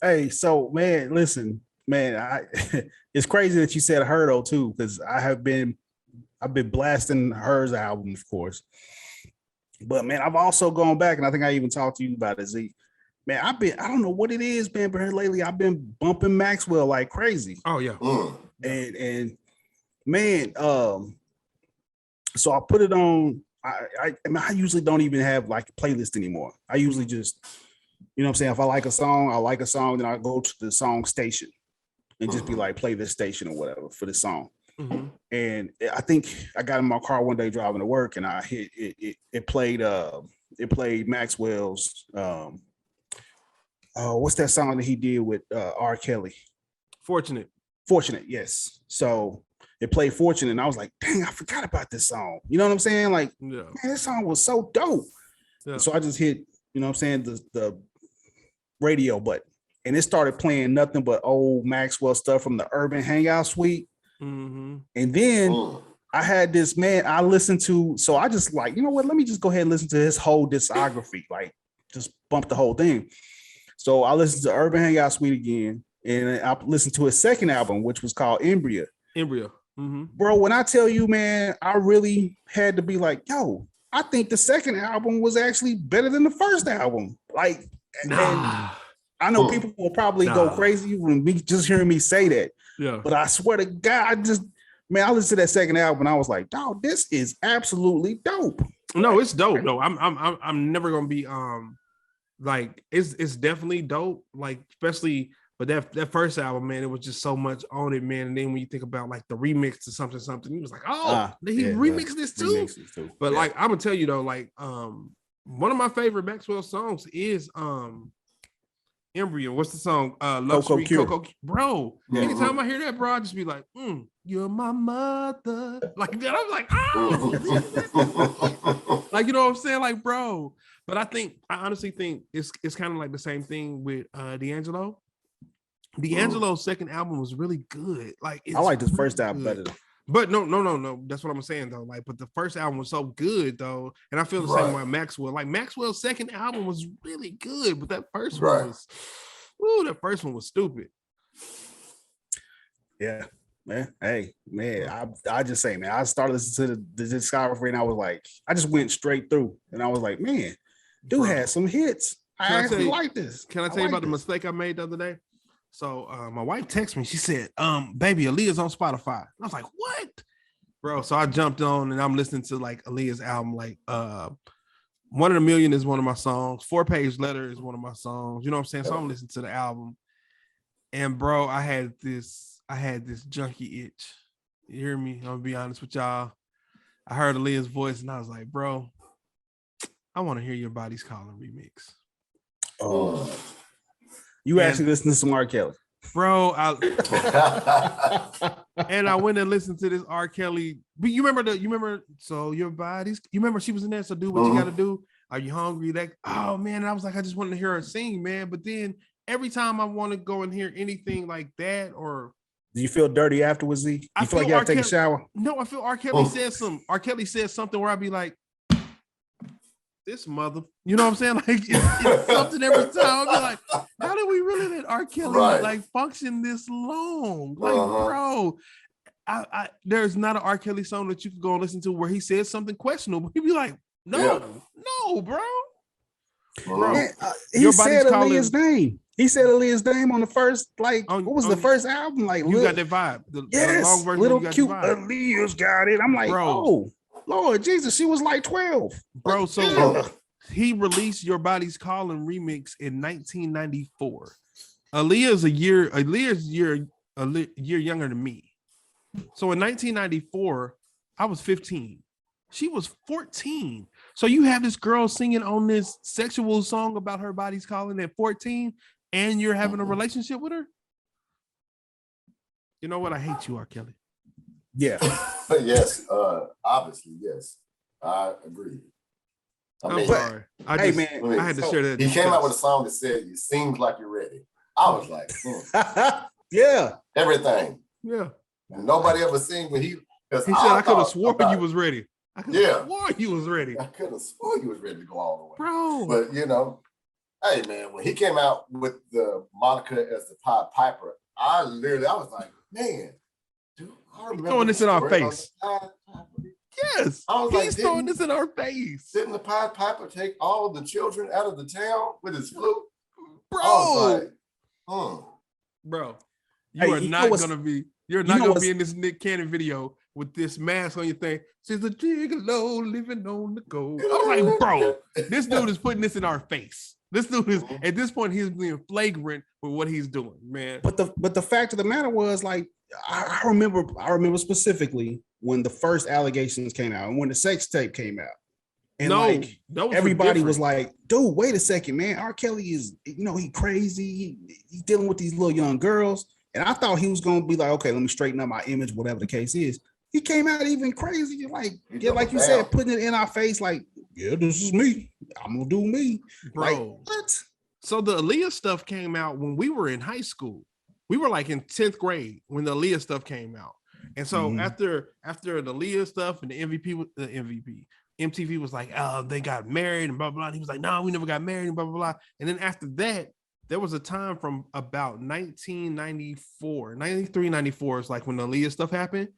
Hey, so man, listen, man, it's crazy that you said Herdo too, because I've been blasting Her's album, of course. But man, I've also gone back, and I think I even talked to you about it, Z. Man, I don't know what it is, man, but lately I've been bumping Maxwell like crazy. Oh yeah. And man, so I put it on. I usually don't even have like a playlist anymore. I usually just, you know what I'm saying? If I like a song, then I go to the song station and just be like, play this station or whatever for the song. Mm-hmm. And I think I got in my car one day driving to work, and I hit it. It played Maxwell's. What's that song that he did with R. Kelly? Fortunate, yes. So it played Fortunate, and I was like, dang, I forgot about this song. You know what I'm saying? Like, man, this song was so dope. Yeah. So I just hit, you know what I'm saying, the radio button, and it started playing nothing but old Maxwell stuff from the Urban Hangout Suite. Mm-hmm. And then I had this, man, I listened to, so I just like, you know what, let me just go ahead and listen to his whole discography, like just bump the whole thing. So I listened to Urban Hangout Suite again, and I listened to his second album, which was called Embryo. Mm-hmm. Bro, when I tell you, man, I really had to be like, yo, I think the second album was actually better than the first album. Like, and I know people will probably go crazy when just hearing me say that. Yeah. But I swear to God, I listened to that second album and I was like, dog, this is absolutely dope. No, it's dope. No, I'm never gonna be like it's definitely dope. Like, especially but that first album, man, it was just so much on it, man. And then when you think about like the remix to something, he was like, did he remix this too? But like, I'm gonna tell you though, like one of my favorite Maxwell songs is Embryo. What's the song? Luxury Coco. Bro, anytime I hear that, bro, I just be like, you're my mother. Like that. I'm like, like, you know what I'm saying? Like, bro. But I honestly think it's kind of like the same thing with D'Angelo. D'Angelo's second album was really good. Like, I like this first album better. But no. That's what I'm saying though. Like, but the first album was so good though, and I feel the same way. Maxwell. Like Maxwell's second album was really good, but that first one was, that first one was stupid. Yeah, man. Hey, man. I just say, man. I started listening to the discography, and I was like, I just went straight through, and I was like, man, dude had some hits. I actually like this. Can I tell you about the mistake I made the other day? So my wife texted me. She said, baby, Aaliyah's on Spotify. And I was like, what? Bro, so I jumped on and I'm listening to like Aaliyah's album. Like One in a Million is one of my songs. 4-Page Letter is one of my songs. You know what I'm saying? So I'm listening to the album. And bro, I had this junkie itch. You hear me? I'm gonna be honest with y'all. I heard Aaliyah's voice and I was like, bro, I want to hear Your Body's Calling remix. Oh. You actually listen to some R. Kelly, bro. And I went and listened to this R. Kelly. But you remember? So Your Body's. You remember she was in there? So do what you got to do. Are you hungry? Like, oh man, and I was like, I just wanted to hear her sing, man. But then every time I want to go and hear anything like that, or do you feel dirty afterwards? Z? You feel like you got to take a shower? No, I feel R. Kelly said something. R. Kelly said something where I'd be like, this mother, you know what I'm saying? Like it's something every time. I'll be like, how did we really let R. Kelly like function this long? Like, bro, I there's not an R. Kelly song that you can go and listen to where he says something questionable. He'd be like, no, bro. Man, he said Aaliyah's name. He said Aaliyah's name on the first, like, what was the first album? Like, you got that vibe. The long version, little cute Aaliyah's got it. I'm like, bro. Lord Jesus, she was like 12. Bro, so he released Your Body's Calling remix in 1994. Aaliyah's a year younger than me. So in 1994, I was 15. She was 14. So you have this girl singing on this sexual song about her body's calling at 14, and you're having a relationship with her? You know what? I hate you, R. Kelly. Yeah. Yes, obviously, yes. I agree. I'm sorry. I had to share that. He came out with a song that said, "It seems like you're ready." I was like, Yeah. everything. Yeah. And nobody ever seen when he He said, I could have sworn you was ready. I could have Yeah. sworn you was ready. I could have sworn he was ready to go all the way. Bro. But you know, hey man, when he came out with the moniker as the Pied Piper, I was like, man, dude, I remember Throwing this in our story on face. the Pied Piper. Yes. I was He's like, throwing this in our face. Didn't the Pied Piper take all of the children out of the town with his flute? Bro. I was like, Bro, Hey, you're you not know gonna be in this Nick Cannon video with this mask on your thing. She's a gigolo living on the go. I'm like, bro, this dude is putting this in our face. This dude is at this point, he's being flagrant with what he's doing, man. But the fact of the matter was, like, I remember specifically when the first allegations came out and when the sex tape came out. And everybody was like, dude, wait a second, man. R. Kelly is, he crazy. He's dealing with these little young girls. And I thought he was going to be like, okay, let me straighten up my image, whatever the case is. He came out even crazy, like you said, putting it in our face, like, yeah, this is me. I'm going to do me. Bro. Like, what? So the Aaliyah stuff came out when we were in high school. We were like in 10th grade when the Aaliyah stuff came out. And so after the Aaliyah stuff and the MTV was like, oh, they got married and blah, blah, blah. And he was like, no, we never got married and blah, blah, blah. And then after that, there was a time from about 1994, 93, 94 is like when the Aaliyah stuff happened.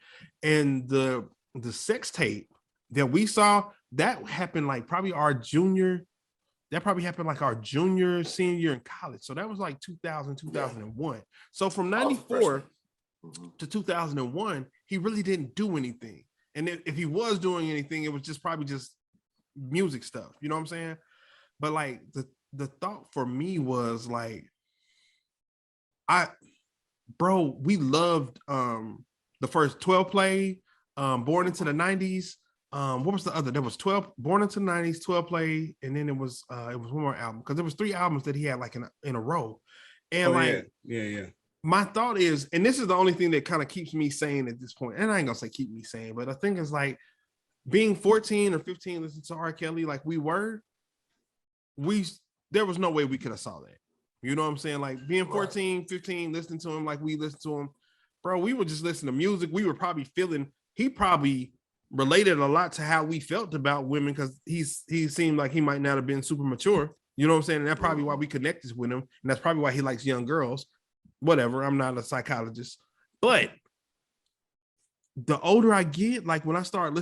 And the sex tape that we saw, that happened like probably our junior, senior year in college. So that was like 2000, 2001. So from 94 to 2001, he really didn't do anything. And if he was doing anything, it was probably just music stuff. You know what I'm saying? But like the thought for me was like, we loved the first 12 play, Born into the 90s. What was the other? There was 12 Born into the 90s, 12 play, and then it was one more album because there was 3 albums that he had like in a row. And yeah. My thought is, and this is the only thing that kind of keeps me sane at this point, and I ain't gonna say keep me sane, but I think it's like being 14 or 15 listening to R. Kelly like there was no way we could have saw that. You know what I'm saying? Like being 14, 15, listening to him like we listened to him, bro, we would just listen to music. We were probably he probably related a lot to how we felt about women because he seemed like he might not have been super mature. You know what I'm saying? And that's probably why we connected with him. And that's probably why he likes young girls. Whatever, I'm not a psychologist, but the older I get, like when I start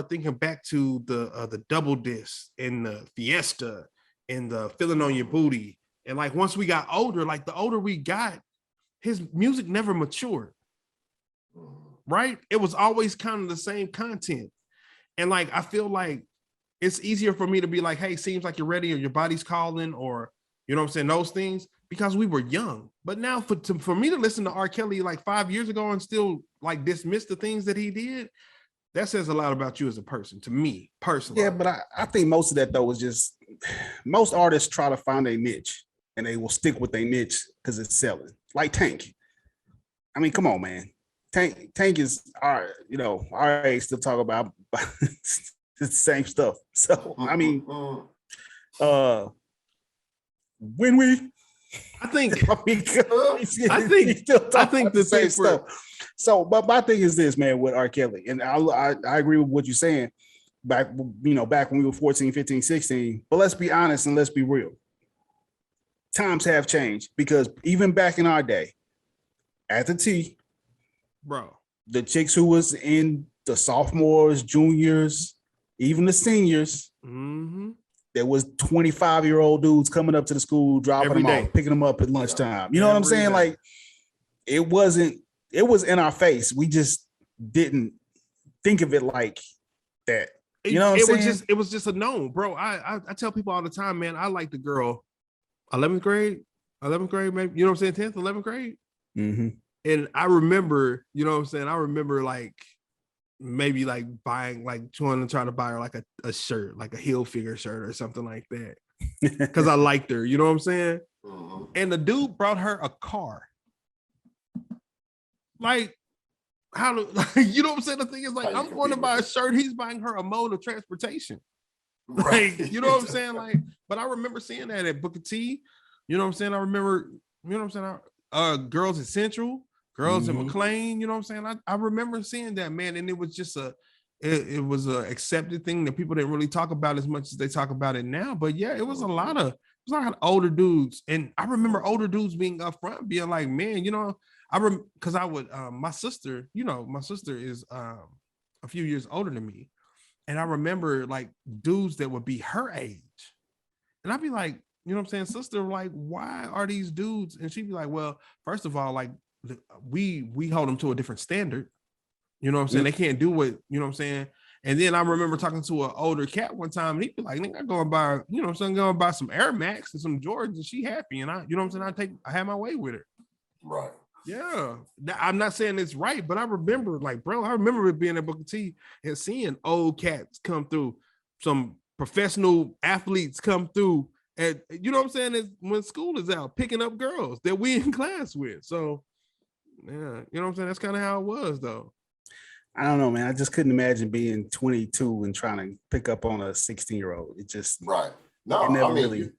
thinking back to the double disc and the Fiesta and the Feeling on Your Booty, and like once we got older, like the older we got, his music never matured, right? It was always kind of the same content, and like I feel like it's easier for me to be like, hey, seems like you're ready, or your body's calling, or you know what I'm saying, those things, because we were young. But now for me to listen to R. Kelly like 5 years ago and still like dismiss the things that he did, that says a lot about you as a person, to me personally. Yeah, but I think most of that though is just most artists try to find a niche and they will stick with their niche because it's selling. Like Tank. I mean, come on, man. Tank is our age still talk about the same stuff. So I mean, when we I think the same stuff. So, but my thing is this, man, with R. Kelly, and I agree with what you're saying back when we were 14, 15, 16. But let's be honest and let's be real. Times have changed because even back in our day, at the T, bro, the chicks who was in the sophomores, juniors, even the seniors, there was 25-year-old dudes coming up to the school, dropping them off, picking them up at lunchtime. You know what I'm saying? Like it was in our face. We just didn't think of it like that. You know what I'm saying? It was just a known, bro. I tell people all the time, man, I like the girl 11th grade, maybe, you know what I'm saying? 10th, 11th grade. And I remember, you know what I'm saying? I remember like maybe like buying, like trying to buy her like a shirt, like a heel figure shirt or something like that. Because I liked her, you know what I'm saying? And the dude brought her a car. Like, you know what I'm saying? The thing is, like, I'm going to buy a shirt, he's buying her a mode of transportation. Like, you know what I'm saying? Like, but I remember seeing that at Booker T. You know what I'm saying? I remember, you know what I'm saying? girls at Central, girls at Mhm. McLean. You know what I'm saying? I remember seeing that, man, and it was just it was a accepted thing that people didn't really talk about as much as they talk about it now. But yeah, it was a lot of older dudes, and I remember older dudes being up front, being like, man, you know, because I would my sister, you know, my sister is a few years older than me, and I remember like dudes that would be her age, and I'd be like, you know what I'm saying, sister, like, why are these dudes? And she'd be like, well, first of all, like we hold them to a different standard. You know what I'm saying? They can't do what, you know what I'm saying? And then I remember talking to an older cat one time, and he'd be like, nigga, I go and buy, you know what I'm saying, go and buy some Air Max and some Jordans, and she happy. And I, you know what I'm saying, I have my way with her. Right. Yeah. I'm not saying it's right, but I remember, like, bro, I remember being at Booker T and seeing old cats come through, some professional athletes come through, and you know what I'm saying, is when school is out, picking up girls that we in class with. So yeah, you know what I'm saying? That's kind of how it was, though. I don't know, man. I just couldn't imagine being 22 and trying to pick up on a 16-year-old. It just Right. No, it never I mean, really.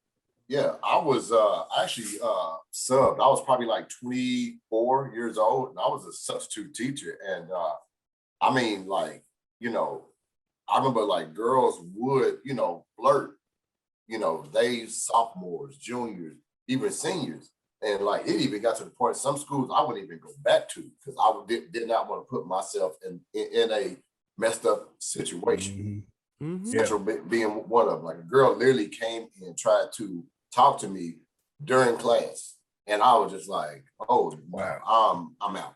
yeah, I was actually subbed. I was probably like 24 years old, and I was a substitute teacher. And I mean, like, you know, I remember like girls would, you know, flirt, you know, they sophomores, juniors, even seniors. And like it even got to the point some schools I wouldn't even go back to because did not want to put myself in a messed up situation. Mhm. Central being one of them. Like a girl literally came and tried to talk to me during class, and I was just like, "Oh wow, I'm out."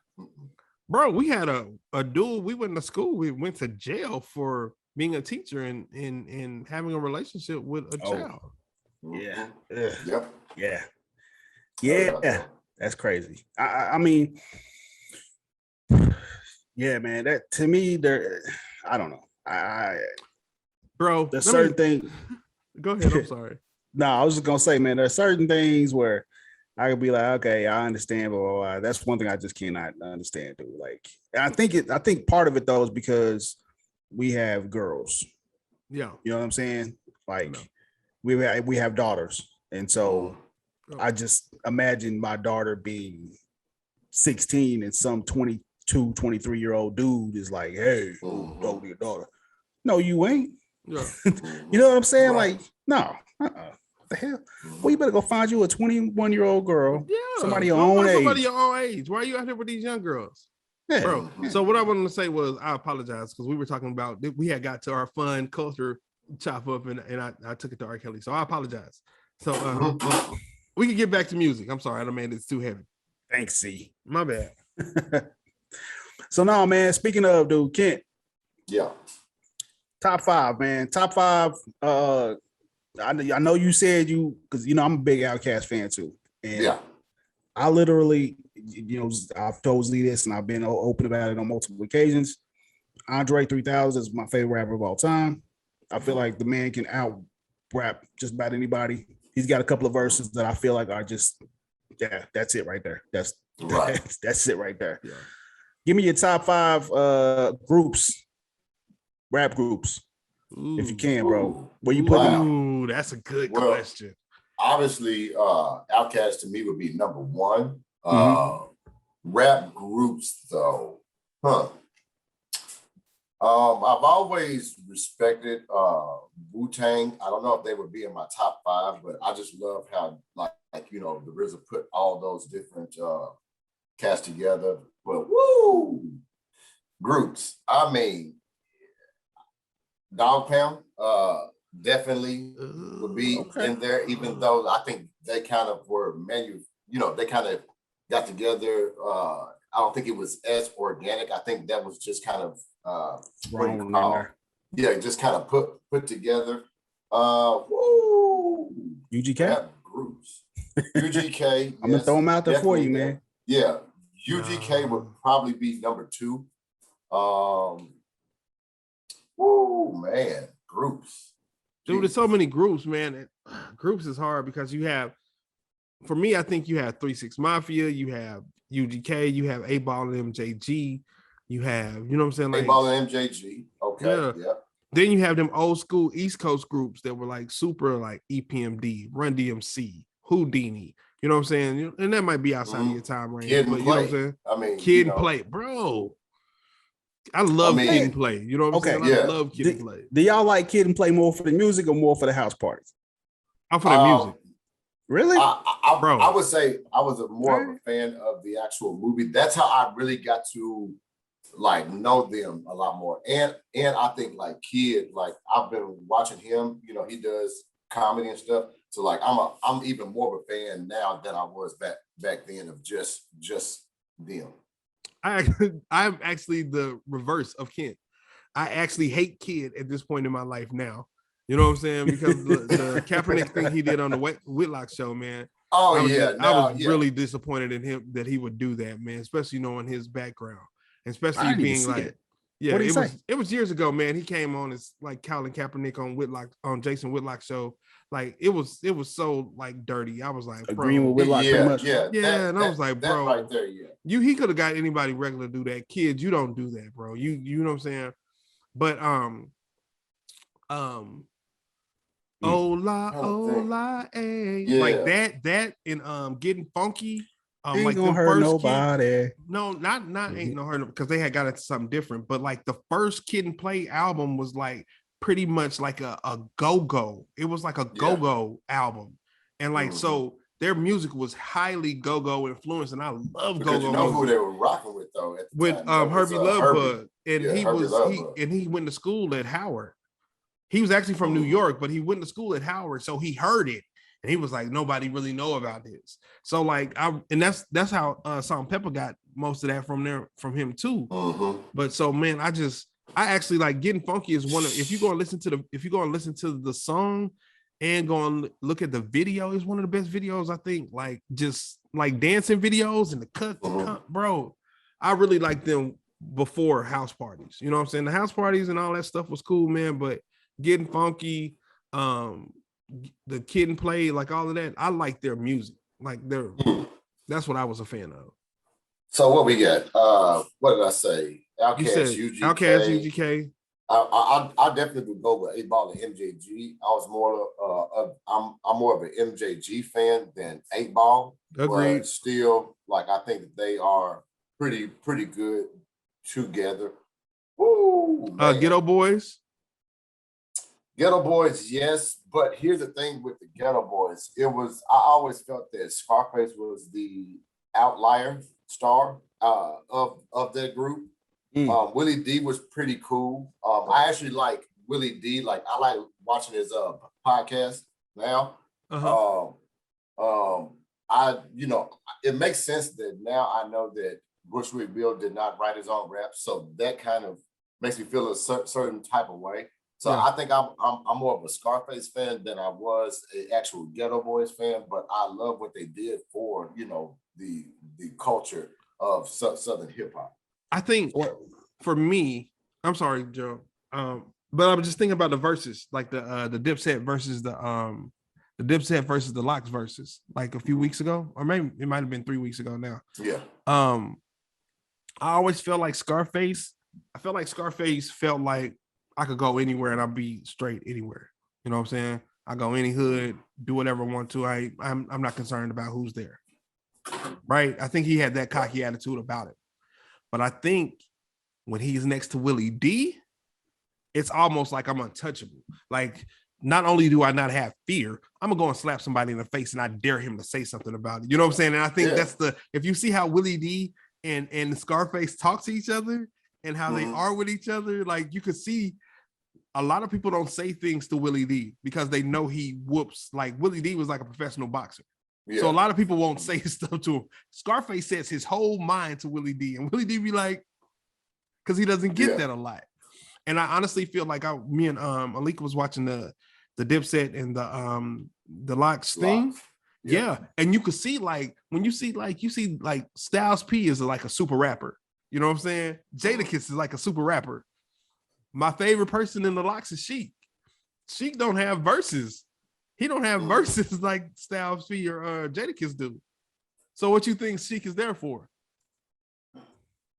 Bro, we had a dude. We went to school. We went to jail for being a teacher and having a relationship with a child. Yeah. Yep. Yeah. Yeah. That's crazy. I mean, yeah, man. That to me, there. I don't know. Bro, there's certain things. Go ahead. I'm sorry. No, I was just gonna say, man, there's certain things where I could be like, okay, I understand, but that's one thing I just cannot understand, dude. Like, and I think part of it though is because we have girls. Yeah, you know what I'm saying. Like, we have daughters, and so I just imagine my daughter being 16 and some 22, 23-year-old dude is like, hey, talk to your daughter. No, you ain't. Yeah. You know what I'm saying? Right. Like, no, what the hell? Well, you better go find you a 21-year-old girl. Yeah, somebody your own age. Somebody your own age. Why are you out here with these young girls? Yeah. Bro. So what I wanted to say was I apologize because we were talking about we had got to our fun culture chop up and I took it to R. Kelly. So I apologize. So we can get back to music. I'm sorry, I made it too heavy. Thanks, C. My bad. So now, man, speaking of, dude, Kentt. Yeah. Top 5, man. Top 5. I know you said because I'm a big Outkast fan too. And yeah. I literally, I've told Z this and I've been open about it on multiple occasions. Andre 3000 is my favorite rapper of all time. I feel like the man can out rap just about anybody. He's got a couple of verses that I feel like are just, that's it right there. That's right. That's it right there. Yeah. Give me your top 5 groups, rap groups, if you can, bro. Where you put them? Ooh, that's a good question. Obviously, Outkast to me would be number 1. Rap groups, though, I've always respected Wu-Tang. I don't know if they would be in my top 5, but I just love how, like the RZA put all those different cast together. But groups. I mean, Dog Pound definitely would be in there, even though I think they kind of were they kind of got together. I don't think it was as organic. I think that was just kind of just kind of put together. UGK groups. UGK. I'm gonna throw them out there for you, man. Yeah, UGK would probably be number 2. Man, groups. Dude, there's so many groups, man. Groups is hard because you have, for me, I think you have 3 6 Mafia, you have UGK, you have A-Ball and MJG, you have, you know what I'm saying? Like A-Ball and MJG. Okay. Yeah. Then you have them old school East Coast groups that were like super like EPMD, Run DMC, Houdini, You know what I'm saying? And that might be outside of your time range, Kid but and you know what I'm Play. saying? I mean, Kid and Play, bro. I love Kid and Play. You know what I'm saying? I love Kid and Play. Do y'all like Kid and Play more for the music or more for the house parties? I'm for the music. Really? I would say I was more of a fan of the actual movie. That's how I really got to like know them a lot more. And I think like Kid, like I've been watching him, you know, he does comedy and stuff. So like I'm even more of a fan now than I was back then of just them. I'm actually the reverse of Kentt. I actually hate Kid at this point in my life now. You know what I'm saying? Because the Kaepernick thing he did on the Whitlock show, man. Oh, I was really disappointed in him that he would do that, man, especially knowing his background. Especially being like, yeah, it was years ago, man. He came on as like Colin Kaepernick on Jason Whitlock's show. Like it was so like dirty. I was like, bro, agreeing with Whitlock pretty much. And I was like, bro, right there, he could have got anybody regular to do that. Kids, you don't do that, bro. You know what I'm saying? But Ola, like that and Getting Funky. Ain't like gonna the hurt first nobody. No, not ain't no hurt because they had got into something different. But like the first Kid and Play album was like pretty much like a go-go. It was like a go-go album, and like so their music was highly go-go influenced, and I love go-go. You know who they were rocking with though? With Herbie Lovebug, and he went to school at Howard. He was actually from New York, but he went to school at Howard, so he heard it, and he was like, "Nobody really know about this." So like, that's how Salt Pepper got most of that from him too. But so man, I actually like Getting Funky is one of if you go and listen to the song and go and look at the video, it's one of the best videos I think. Like just like dancing videos and the cut, bro. I really like them before house parties. You know what I'm saying? The house parties and all that stuff was cool, man, but Getting Funky, the Kid and Play, like all of that, I like their music. Like that's what I was a fan of. So what we got? What did I say? Outkast, UGK. Outkast, UGK. I definitely would go with 8 Ball and MJG. I was more I'm more of an MJG fan than 8 Ball. Agreed. But still, like I think that they are pretty good together. Woo, Ghetto Boys. Ghetto Boys, yes, but here's the thing with the Ghetto Boys. I always felt that Scarface was the outlier star of that group. Willie D was pretty cool. I actually like Willie D. Like I like watching his podcast now. It makes sense that now I know that Bushwick Bill did not write his own rap, so that kind of makes me feel a certain type of way. So I think I'm more of a Scarface fan than I was an actual Ghetto Boys fan, but I love what they did for, you know, the culture of Southern hip hop. I think for me, I'm sorry, Joe, but I was just thinking about the verses, like the Dipset versus the Dipset versus the Lox verses, like a few weeks ago, or maybe it might have been 3 weeks ago now. Yeah. I always felt like Scarface. I felt like Scarface felt like I could go anywhere and I'll be straight anywhere. You know what I'm saying? I go any hood, do whatever I want to. I'm not concerned about who's there. Right? I think he had that cocky attitude about it. But I think when he's next to Willie D, it's almost like I'm untouchable. Like, not only do I not have fear, I'm gonna go and slap somebody in the face and I dare him to say something about it. You know what I'm saying? And I think that's if you see how Willie D and Scarface talk to each other and how they are with each other, like you could see a lot of people don't say things to Willie D because they know he whoops. Like Willie D was like a professional boxer. Yeah. So a lot of people won't say stuff to him. Scarface says his whole mind to Willie D, and Willie D be like, because he doesn't get that a lot. And I honestly feel like me and Alika was watching the Dipset and the Lox thing. Yeah. And you could see like when you see Styles P is like a super rapper. You know what I'm saying? Jadakiss is like a super rapper. My favorite person in the Lox is Sheik. Sheik don't have verses. He don't have verses like Styles P or Jadakiss do. So what you think Sheik is there for?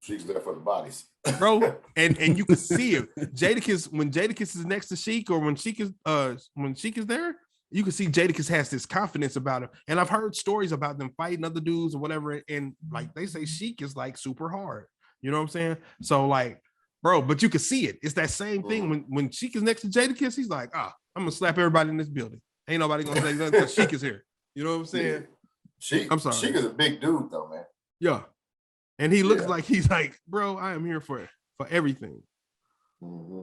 Sheik's there for the bodies. Bro, and you can see it. When Jadakiss is next to Sheik or when Sheik is there, you can see Jadakiss has this confidence about him. And I've heard stories about them fighting other dudes or whatever. And like they say, Sheik is like super hard. You know what I'm saying? So like, bro, but you can see it. It's that same thing when Sheik is next to Jadakiss. He's like, I'm gonna slap everybody in this building. Ain't nobody gonna say nothing because Sheik is here. You know what I'm saying? I'm sorry. Sheik is a big dude though, man. Yeah. And he looks like he's like, bro, I am here for everything. Mm-hmm.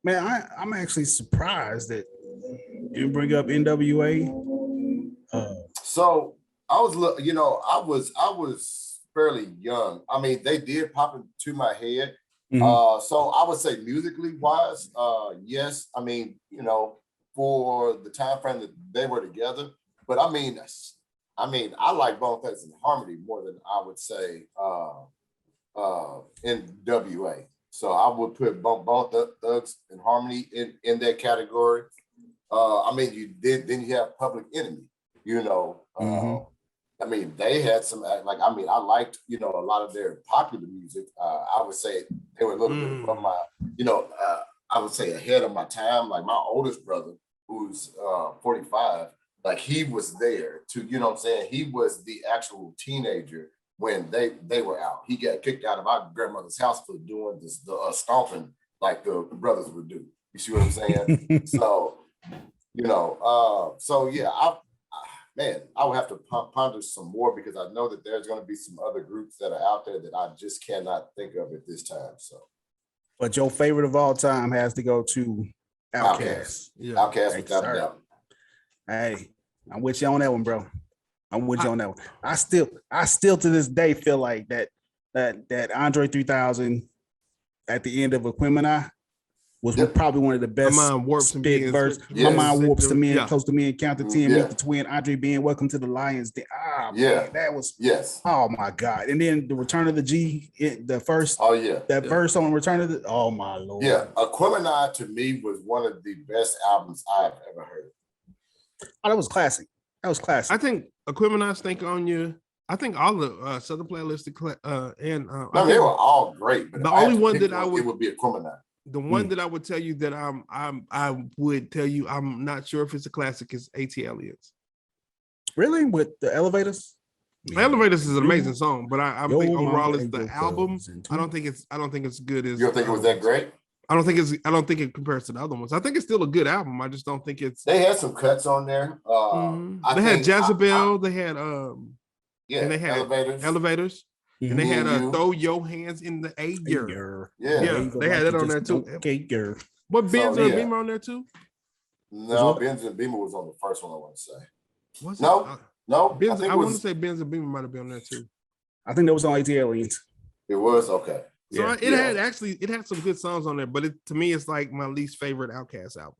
Man, I'm actually surprised that you bring up NWA. So I was fairly young. I mean, they did pop into my head. Mm-hmm. So I would say musically wise, yes. I mean, for the time frame that they were together. But I mean, I like Bone Thugs and Harmony more than I would say NWA. So I would put Bone Thugs and Harmony in that category. I mean, then you have Public Enemy. I mean, they had some I liked a lot of their popular music. I would say they were a little bit above my I would say ahead of my time. Like my oldest brother, who's 45, like he was there to, what I'm saying? He was the actual teenager when they were out. He got kicked out of our grandmother's house for doing the stomping like the brothers would do. You see what I'm saying? So, I would have to ponder some more because I know that there's going to be some other groups that are out there that I just cannot think of at this time. So, but your favorite of all time has to go to Outkast. Yeah. Outkast without a doubt. Hey, I'm with you on that one, bro. I'm with you on that one. I still to this day feel like that Andre 3000 at the end of Aquemini was probably one of the best spit verse. My mind warps to me and close to me and count to 10. Meet the twin Andre being welcome to the Lions. Man, that was oh my God. And then the Return of the G, the first verse on Return of the oh my Lord. Yeah, Aquemini to me was one of the best albums I've ever heard. Oh, that was classic. I think Aquemini, Stank on You. I think all the Southern Playalistic they were all great. But the only one that I would it would be Aquemini. The one that I would tell you that I would tell you I'm not sure if it's a classic is AT Aliens. Really? With the Elevators? The Elevators is an amazing song, but I think overall is the album. I don't think it's good as you don't think it was that great? I don't think it compares to the other ones. I think it's still a good album. I just don't think it's they had some cuts on there. They had Jezebel, they had and they had Elevators. And they had Throw Your Hands in the Air. Yeah, they had that on there too. Okay, what Benz and Beamer on there too? No, Benz and Beamer was on the first one. I want to say. Was no. Benz, I want to say Benz and Beamer might have been on there too. I think that was on AT Aliens. It was okay. So it had some good songs on there, but to me, it's like my least favorite Outkast album.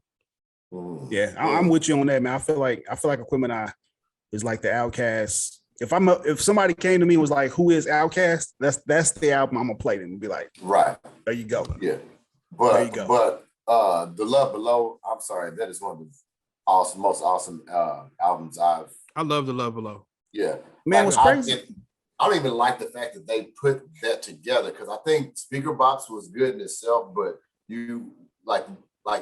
Yeah, I'm with you on that, man. I feel like Aquemini is like the Outkast. If somebody came to me and was like, "Who is Outkast?" That's the album I'm gonna play them and be like, "Right, there you go." Yeah, but The Love Below. I'm sorry, that is one of the most awesome albums I love The Love Below. Yeah, man, what's crazy? I don't even like the fact that they put that together because I think Speaker Box was good in itself, but you like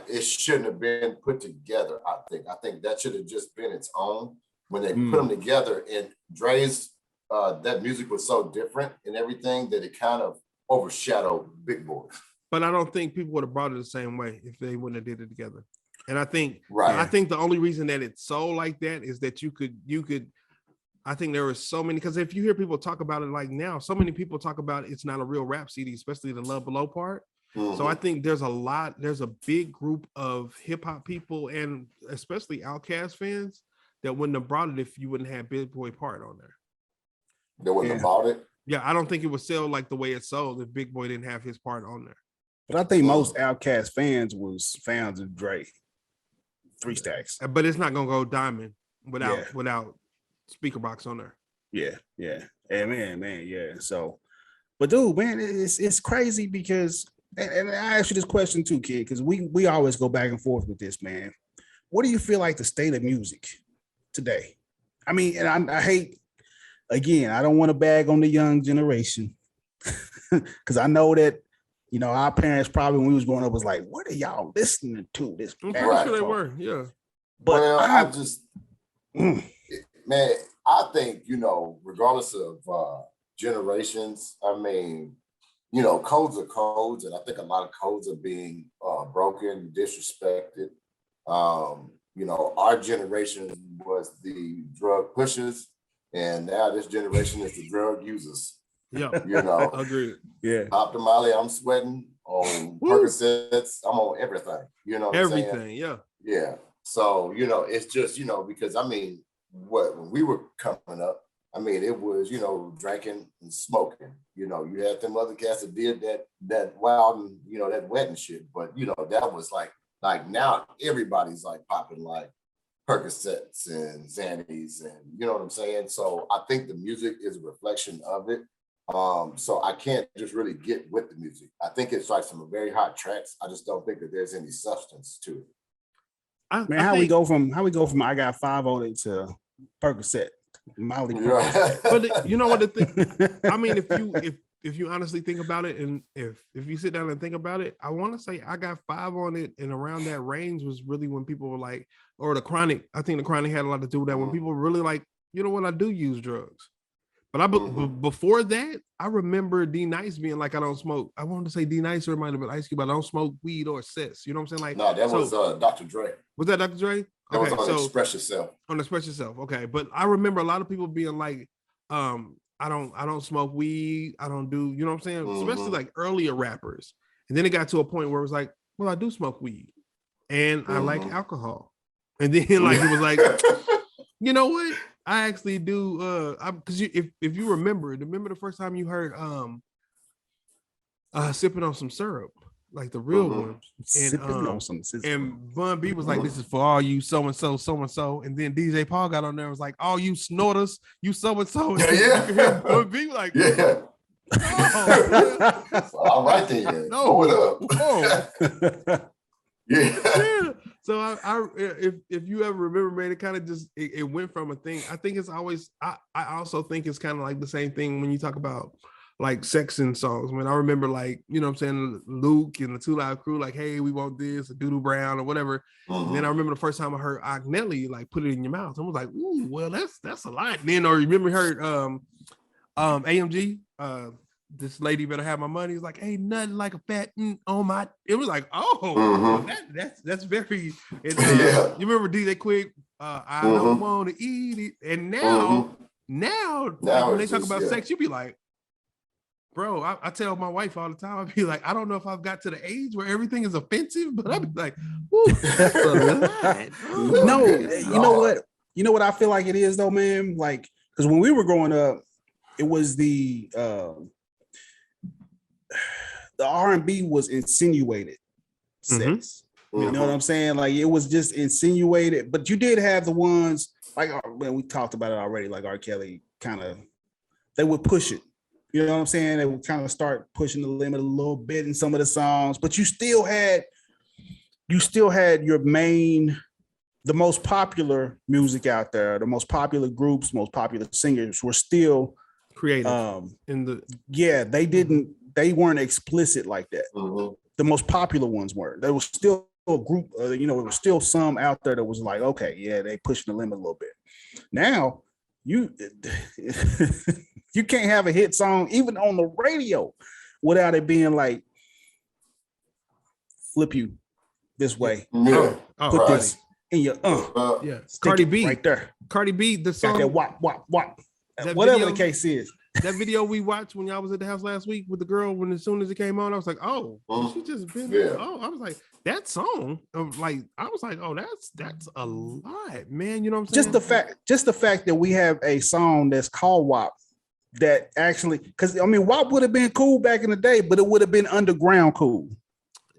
it shouldn't have been put together. I think that should have just been its own. When they put them together, and Dre's that music was so different and everything that it kind of overshadowed Big Boy. But I don't think people would have brought it the same way if they wouldn't have did it together. And I think the only reason that it's so like that is that you could. I think there are so many because if you hear people talk about it like now, so many people talk about it's not a real rap CD, especially the Love Below part. So I think there's a big group of hip hop people and especially Outkast fans that wouldn't have brought it if you wouldn't have Big Boy part on there. They wouldn't have bought it? Yeah, I don't think it would sell like the way it sold if Big Boy didn't have his part on there. But I think most Outkast fans was fans of Dre. 3 Stacks. But it's not gonna go diamond without Speaker Box on there. Yeah. Hey, man, yeah. So, but dude, man, it's crazy because and I ask you this question too, kid, because we always go back and forth with this, man. What do you feel like the state of music today? I mean, and I hate, again, I don't want to bag on the young generation because I know that, our parents probably when we was growing up was like, what are y'all listening to? I'm pretty sure they were, yeah. But well, I I just, mm, man, I think, regardless of generations, I mean, codes are codes, and I think a lot of codes are being broken, disrespected. Our generation was the drug pushers, and now this generation is the drug users. Yeah, agreed. yeah. Pop the Molly, I'm sweating on Percocets, I'm on everything. You know what I'm saying? Everything, yeah. Yeah. So, it's just, because I mean, when we were coming up, I mean, it was, drinking and smoking. You had them other cats that did that wild and, that wet and shit. But, that was like now everybody's like popping like Percocets and Xannies and you know what I'm saying? So I think the music is a reflection of it. So I can't just really get with the music. I think it's like some very hot tracks. I just don't think that there's any substance to it. Man, how we go from I got 5 on it to Percocet, Molly Percocet. But you know what the thing? I mean, if you honestly think about it, and if you sit down and think about it, I want to say I got 5 on it, and around that range was really when people were like, or the Chronic. I think the Chronic had a lot to do with that. When people were really like, you know what, I do use drugs. But before that, I remember D Nice being like, I don't smoke. I wanted to say D Nice, or it might have been Ice Cube, but I don't smoke weed or cess. You know what I'm saying? Like, no, that was Dr. Dre. Was that Dr. Dre? That was on Express Yourself. On Express Yourself. Okay. But I remember a lot of people being like, I don't smoke weed. I don't do, you know what I'm saying? Especially like earlier rappers. And then it got to a point where it was like, well, I do smoke weed and I like alcohol. And then like, it was like, you know what? I actually do. Because if you remember the first time you heard sipping on some syrup, like the real one, and Bun B was like, "This is for all you so and so," and then DJ Paul got on there and was like, "All you snorters, you so and so." Yeah. Bun B like, yeah. Oh, all right then. No, it up. Yeah. So I if you ever remember, man, it kind of just it went from a thing. I think it's always I also think it's kind of like the same thing when you talk about like sex in songs. When I remember, like, you know what I'm saying, Luke and the 2 Live Crew, like, hey, we want this, or Doodoo Brown or whatever. And then I remember the first time I heard Agnelli like put it in your mouth. I was like, ooh, well, that's a lot. And then or remember heard AMG, this lady better have my money. It's like, ain't nothing like a fat on my. It was like, oh, that's very. You remember DJ Quick? I don't want to eat it. And now like, when they talk about sex, you be like, bro. I tell my wife all the time. I be like, I don't know if I've got to the age where everything is offensive, but I be like, that's a lot. No, you know what I feel like it is though, man. Like, because when we were growing up, it was the R&B was insinuated sex. You know what I'm saying? Like, it was just insinuated, but you did have the ones like, when we talked about it already, like R. Kelly they would push it. You know what I'm saying? They would kind of start pushing the limit a little bit in some of the songs, but you still had the most popular music out there, the most popular groups, most popular singers were still creative they weren't explicit like that. The most popular ones weren't. There was still a group, there was still some out there that was like, okay, yeah, they pushing the limit a little bit. Now you can't have a hit song even on the radio without it being like, flip you this way. Put this in your Cardi B right there. Cardi B, the song got that wop. Whatever the case is. That video we watched when y'all was at the house last week with the girl, when as soon as it came on, I was like, oh, she just been I was like, that song of like, I was like, oh, that's a lot, man. You know what I'm saying? Just the fact that we have a song that's called WAP that actually, because I mean, WAP would have been cool back in the day, but it would have been underground cool.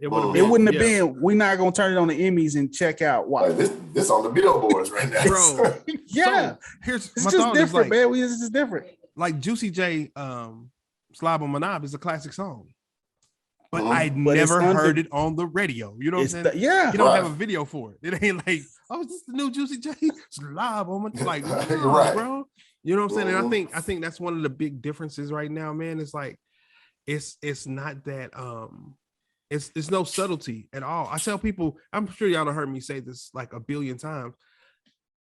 It wouldn't have been. We're not gonna turn it on the Emmys and check out WAP. This on the billboards right now, bro. Yeah, so here's it's my just thought different, is like, man. It's just different. Like Juicy J, Slob on Manab is a classic song, but I'd never heard it on the radio. You know what I'm saying? You don't have a video for it. It ain't like, oh, is this the new Juicy J? Slob on Manab, like, no, bro. You know what I'm saying? And I think that's one of the big differences right now, man. It's like, it's not that It's no subtlety at all. I tell people, I'm sure y'all have heard me say this like a billion times.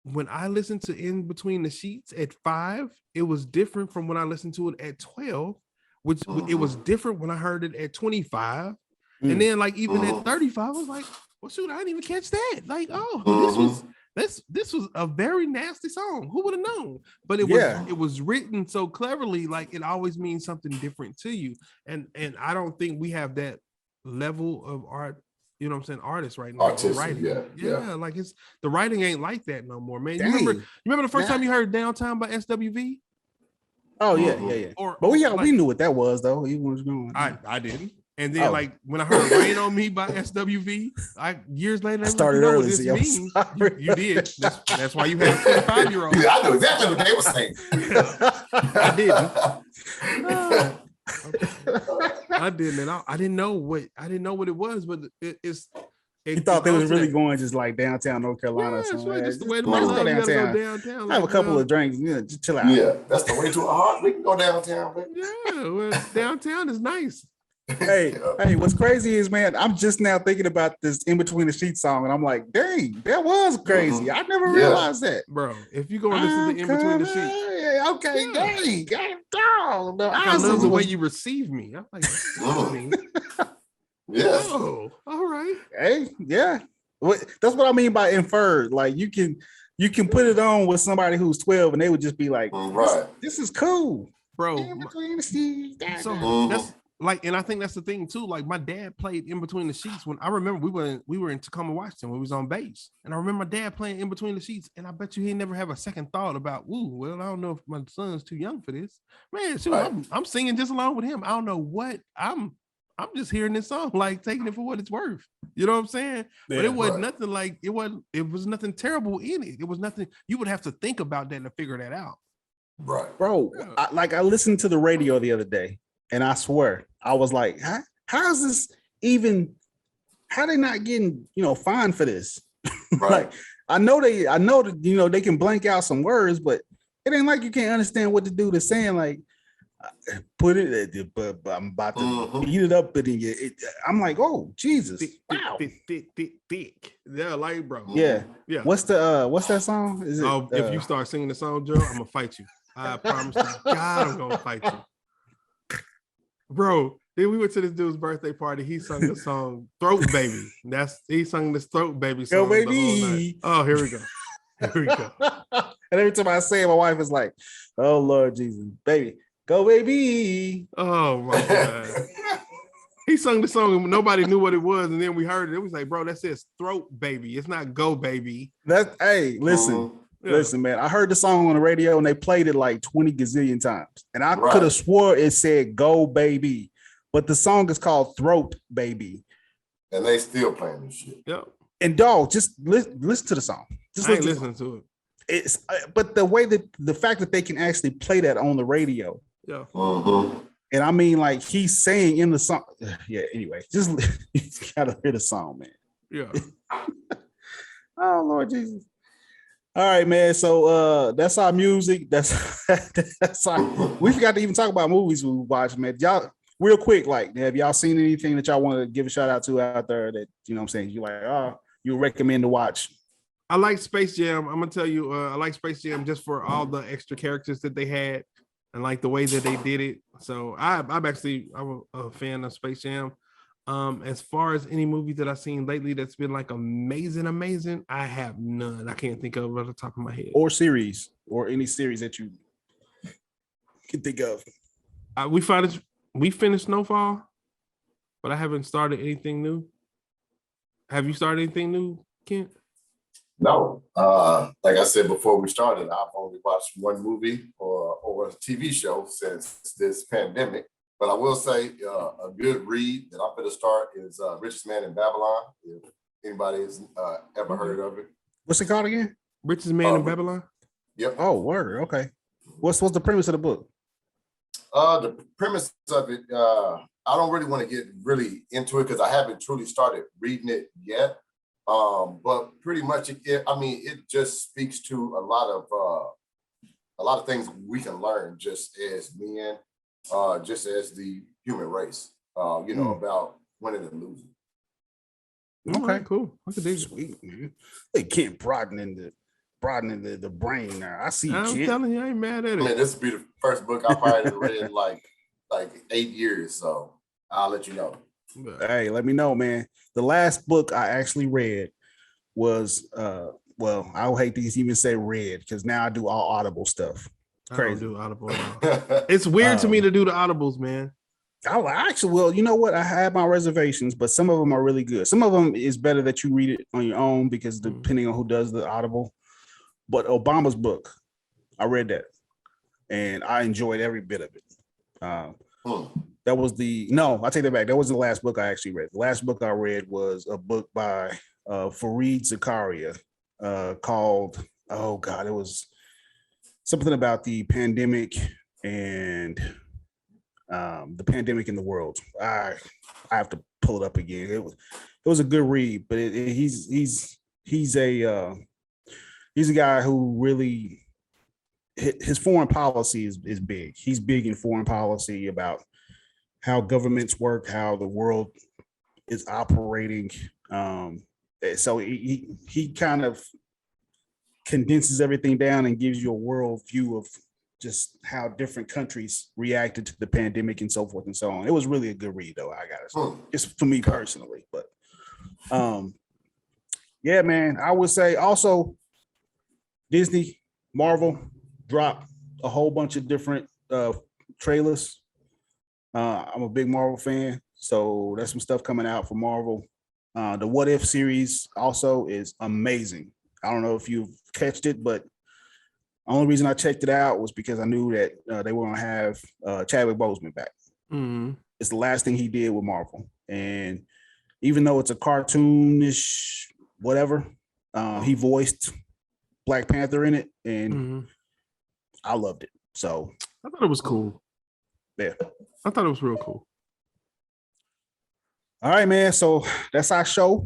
When I listened to In Between the Sheets at 5, it was different from when I listened to it at 12, which it was different when I heard it at 25. And then like even at 35, I was like, well, shoot, I didn't even catch that. Like, oh, this was a very nasty song. Who would have known? But it was written so cleverly, like it always means something different to you. And I don't think we have that level of art, you know what I'm saying, artists right now. Artistic, writing. yeah. Like it's the writing ain't like that no more, man. Dang. You remember the first time you heard Downtown by SWV? Oh yeah. Or But we like, knew what that was though. He was going. I didn't. And then like when I heard Rain on Me by SWV, years later, I started early. What this means. You did. That's why you have 25-year-olds. Yeah, I know exactly what they were saying. I didn't. I didn't. And I didn't know what it was, but it's. You thought they was really going just like downtown North Carolina. Yeah, somewhere. just the way to my love, you gotta go downtown. Have a couple of drinks, just chill out. Yeah, that's the way to a heart. We can go downtown. Man. Yeah, well, downtown is nice. Hey, what's crazy is, man, I'm just now thinking about this In Between the Sheets song, and I'm like, dang, that was crazy. I never realized that. Bro, if you go and listen to In Between the Sheets. Okay, dang, dog. I love the way you receive me. I'm like, yes. Oh, all right. Hey, yeah. That's what I mean by inferred. Like you can put it on with somebody who's 12 and they would just be like, this is cool. Bro. In Between the Sheets. So that's like, and I think that's the thing too. Like my dad played In Between the Sheets when I remember we were in Tacoma, Washington when we was on base. And I remember my dad playing In Between the Sheets. And I bet you he never have a second thought about, well, I don't know if my son's too young for this. Man, shoot, I'm singing just along with him. I don't know what I'm just hearing this song, like taking it for what it's worth. You know what I'm saying? Yeah, but it wasn't nothing like it was nothing terrible in it. It was nothing. You would have to think about that to figure that out. Right. Bro, I listened to the radio the other day and I swear I was like, how is this even, how they not getting, fined for this? Right. Like, I know that, they can blank out some words, but it ain't like you can't understand what the dude is saying. Like, put it, but I'm about to beat it up, but I'm like, oh Jesus, wow, thick. Yeah, like bro. Yeah. What's that song? Is it? If you start singing the song, Joe, I'm gonna fight you. I promise you, God, I'm gonna fight you, bro. Then we went to this dude's birthday party. He sung the song "Throat Baby." He sung this "Throat Baby" song. Go baby. Oh, here we go. Here we go. And every time I say it, my wife is like, "Oh Lord Jesus, baby." Go baby. Oh my God. He sung the song and nobody knew what it was. And then we heard it. It was like, bro, that says throat baby. It's not go baby. Listen, man. I heard the song on the radio and they played it like 20 gazillion times. And I could have swore it said go baby. But the song is called Throat Baby. And they still playing this shit. Yep. And dog, just listen to the song. Just listen to it. It's but the fact that they can actually play that on the radio. Yeah. And I mean, like he's saying in the song. Yeah. Anyway, just you gotta hear the song, man. Yeah. Oh Lord Jesus. All right, man. So that's our music. That's our. We forgot to even talk about movies we watch, man. Y'all, real quick, like, have y'all seen anything that y'all want to give a shout out to out there that you know what I'm saying? You like, you recommend to watch? I like Space Jam. I'm gonna tell you, I like Space Jam just for all the extra characters that they had. And like the way that they did it. So I'm a fan of Space Jam. As far as any movie that I've seen lately that's been like amazing, I have none. I can't think of it off the top of my head. Or series, or any series that you can think of. We finished Snowfall, but I haven't started anything new. Have you started anything new, Kent? No, like I said before we started, I've only watched one movie or a TV show since this pandemic. But I will say a good read that I'm going to start is Richest Man in Babylon. If anybody has ever heard of it. What's it called again? Richest Man in Babylon? Yep. Oh, word. Okay. What's the premise of the book? The premise of it, I don't really want to get really into it because I haven't truly started reading it yet. But pretty much, it just speaks to a lot of things we can learn just as men, just as the human race. About winning and losing. Okay, cool. I could dig it. Sweet, man. They can't broadening the brain now. I see I'm Kent. telling you, I ain't mad at I mean, it. this will be the first book I probably read in like 8 years, so I'll let you know. Hey, let me know, man. The last book I actually read was well, I would hate to even say read because now I do all Audible stuff. Crazy. I don't do Audible now. It's weird to me to do the Audibles, man. I actually, well, you know what? I have my reservations, but some of them are really good. Some of them is better that you read it on your own because depending on who does the Audible. But Obama's book, I read that and I enjoyed every bit of it. That was I take that back. That wasn't the last book I actually read. The last book I read was a book by Fareed Zakaria called, oh God, it was something about the pandemic and the pandemic in the world. I have to pull it up again. It was a good read, but he's a guy who really his foreign policy is big. He's big in foreign policy about how governments work, how the world is operating. So he kind of condenses everything down and gives you a world view of just how different countries reacted to the pandemic and so forth and so on. It was really a good read, though. I gotta say, just for me personally. But yeah, man, I would say also Disney, Marvel dropped a whole bunch of different trailers. I'm a big Marvel fan, so there's some stuff coming out for Marvel. The What If series also is amazing. I don't know if you've catched it, but the only reason I checked it out was because I knew that they were going to have Chadwick Boseman back. Mm-hmm. It's the last thing he did with Marvel. And even though it's a cartoonish whatever, he voiced Black Panther in it, and I loved it. So I thought it was cool. Yeah. I thought it was real cool. All right, man. So that's our show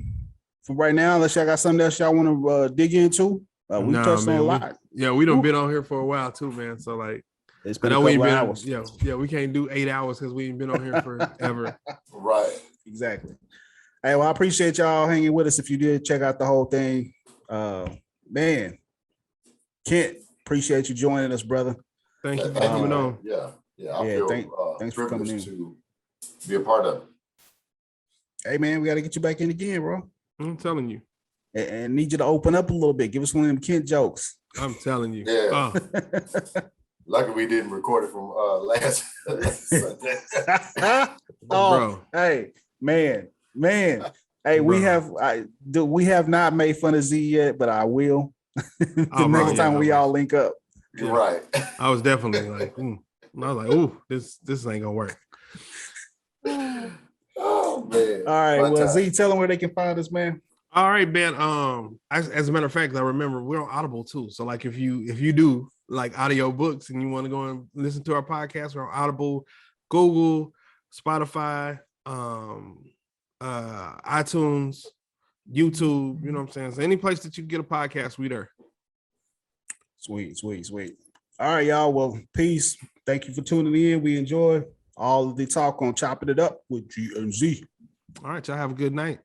for right now. Unless y'all got something else y'all want to dig into. We touched on a lot. We done been on here for a while too, man. So like, it's been a couple hours. Yeah, we can't do 8 hours because we ain't been on here forever. Right. Exactly. Hey, well, I appreciate y'all hanging with us. If you did check out the whole thing, man, Kent, appreciate you joining us, brother. Thank you for coming on. Yeah. I feel thanks for coming in to be a part of it. Hey, man, we got to get you back in again, bro. I'm telling you. And need you to open up a little bit. Give us one of them Kent jokes. I'm telling you. Yeah. Luckily, we didn't record it from last Sunday. Bro. Hey, man. Hey, bro. We have not made fun of Z yet, but I will. Next time we all link up. You're right. I was definitely like, I was like, ooh, this ain't gonna work. Oh man. All right. Well, Z, tell them where they can find us, man. All right, man. As a matter of fact, I remember we're on Audible too. So like if you do like audio books and you want to go and listen to our podcast, we're on Audible, Google, Spotify, iTunes, YouTube, you know what I'm saying? So any place that you get a podcast, we there. Sweet. All right, y'all. Well, peace. Thank you for tuning in. We enjoy all of the talk on Chopping It Up with G and Z. All right, y'all have a good night.